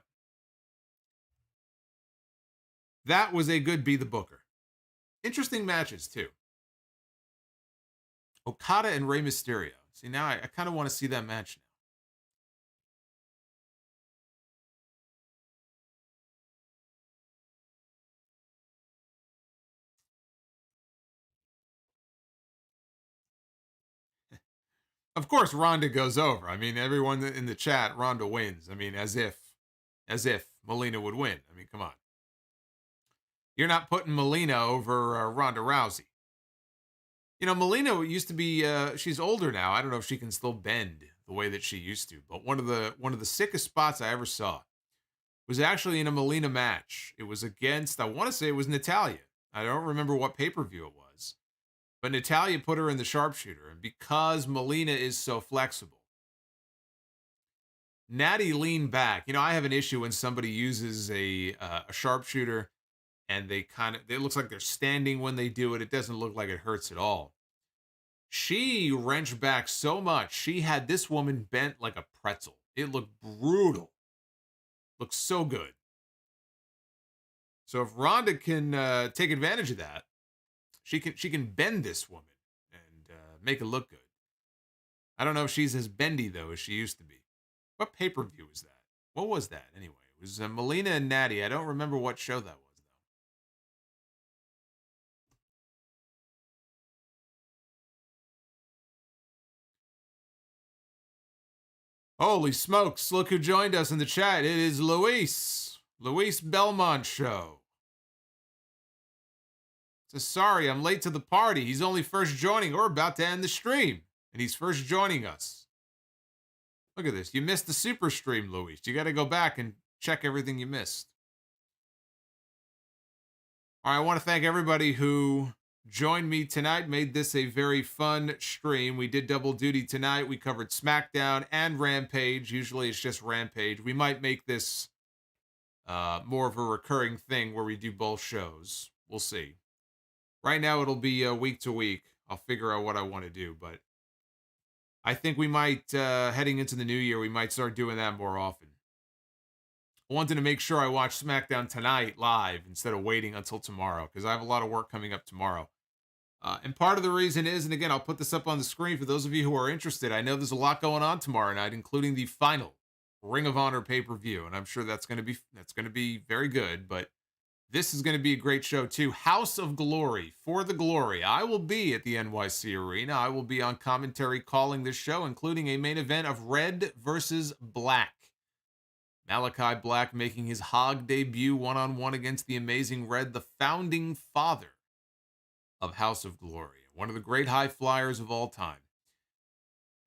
That was a good Be the Booker. Interesting matches, too. Okada and Rey Mysterio. See, now I kind of want to see that match now. Of course, Ronda goes over. I mean, everyone in the chat, Ronda wins. I mean, as if Melina would win. I mean, come on. You're not putting Melina over Ronda Rousey. You know, Melina used to be, she's older now. I don't know if she can still bend the way that she used to. But one of the sickest spots I ever saw was actually in a Melina match. It was against, I want to say it was Natalya. I don't remember what pay-per-view it was. But Natalya put her in the sharpshooter. And because Melina is so flexible, Natty leaned back. You know, I have an issue when somebody uses a sharpshooter and it looks like they're standing when they do it. It doesn't look like it hurts at all. She wrenched back so much. She had this woman bent like a pretzel. It looked brutal. Looked so good. So if Ronda can take advantage of that, she can bend this woman and make it look good. I don't know if she's as bendy though as she used to be. What pay-per-view was that? What was that anyway? It was Melina and Natty. I don't remember what show that was though. Holy smokes! Look who joined us in the chat. It is Luis Belmont show. So sorry, I'm late to the party. He's only first joining. We're about to end the stream, and he's first joining us. Look at this. You missed the super stream, Luis. You got to go back and check everything you missed. All right, I want to thank everybody who joined me tonight, made this a very fun stream. We did double duty tonight. We covered SmackDown and Rampage. Usually it's just Rampage. We might make this more of a recurring thing where we do both shows. We'll see. Right now, it'll be week to week. I'll figure out what I want to do, but I think we might, heading into the new year, we might start doing that more often. I wanted to make sure I watched SmackDown tonight live instead of waiting until tomorrow, because I have a lot of work coming up tomorrow. And part of the reason is, and again, I'll put this up on the screen for those of you who are interested. I know there's a lot going on tomorrow night, including the final Ring of Honor pay-per-view, and I'm sure that's going to be very good, but this is going to be a great show, too. House of Glory, for the glory. I will be at the NYC Arena. I will be on commentary calling this show, including a main event of Red versus Black. Malachi Black making his Hog debut one-on-one against the Amazing Red, the founding father of House of Glory, one of the great high flyers of all time.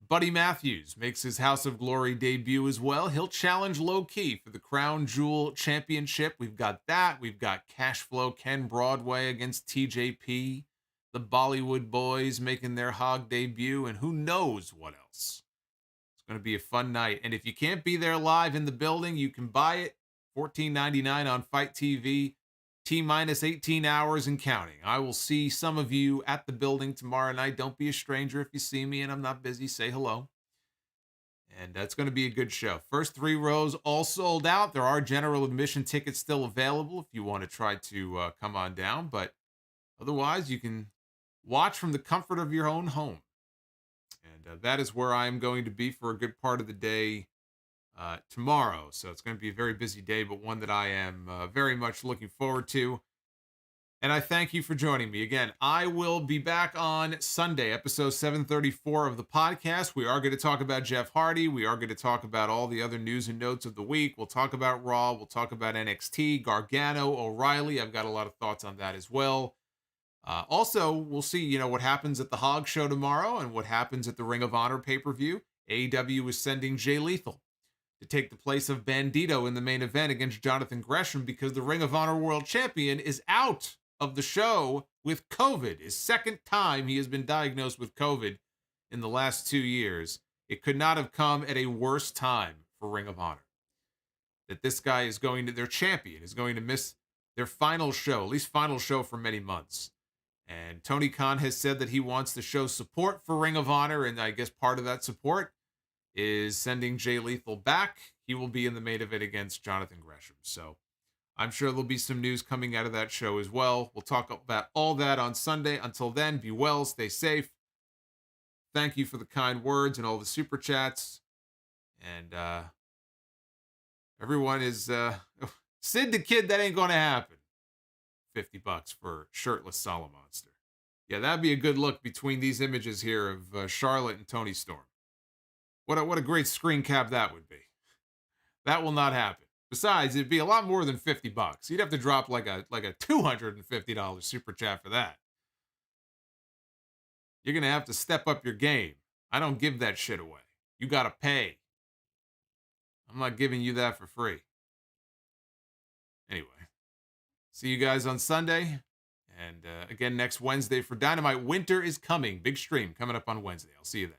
Buddy Matthews makes his House of Glory debut as well. He'll challenge Low Key for the Crown Jewel Championship. We've got that. We've got Cashflow Ken Broadway against TJP. The Bollywood Boys making their Hog debut, and who knows what else. It's going to be a fun night. And if you can't be there live in the building, you can buy it. $14.99 on Fight TV. T-minus 18 hours and counting. I will see some of you at the building tomorrow night. Don't be a stranger if you see me and I'm not busy. Say hello. And that's going to be a good show. First 3 rows all sold out. There are general admission tickets still available if you want to try to come on down. But otherwise, you can watch from the comfort of your own home. And that is where I am going to be for a good part of the day tomorrow. So it's going to be a very busy day, but one that I am very much looking forward to. And I thank you for joining me. Again, I will be back on Sunday, episode 734 of the podcast. We are going to talk about Jeff Hardy. We are going to talk about all the other news and notes of the week. We'll talk about Raw. We'll talk about NXT, Gargano, O'Reilly. I've got a lot of thoughts on that as well. Also, we'll see, what happens at the Hog Show tomorrow and what happens at the Ring of Honor pay-per-view. AEW is sending Jay Lethal to take the place of Bandito in the main event against Jonathan Gresham because the Ring of Honor World Champion is out of the show with COVID. His second time he has been diagnosed with COVID in the last 2 years. It could not have come at a worse time for Ring of Honor. That this guy is their champion is going to miss their final show, at least final show for many months. And Tony Khan has said that he wants to show support for Ring of Honor, and I guess part of that support is sending Jay Lethal back. He will be in the main event against Jonathan Gresham. So I'm sure there'll be some news coming out of that show as well. We'll talk about all that on Sunday. Until then, be well, stay safe. Thank you for the kind words and all the super chats. And everyone is Sid the Kid, that ain't going to happen. $50 for shirtless Solomonster. Yeah, that'd be a good look between these images here of Charlotte and Toni Storm. What a great screen cap that would be. That will not happen. Besides, it'd be a lot more than $50. You'd have to drop like a $250 super chat for that. You're gonna have to step up your game. I don't give that shit away. You gotta pay. I'm not giving you that for free. Anyway, see you guys on Sunday. And again, next Wednesday for Dynamite. Winter is coming. Big stream coming up on Wednesday. I'll see you then.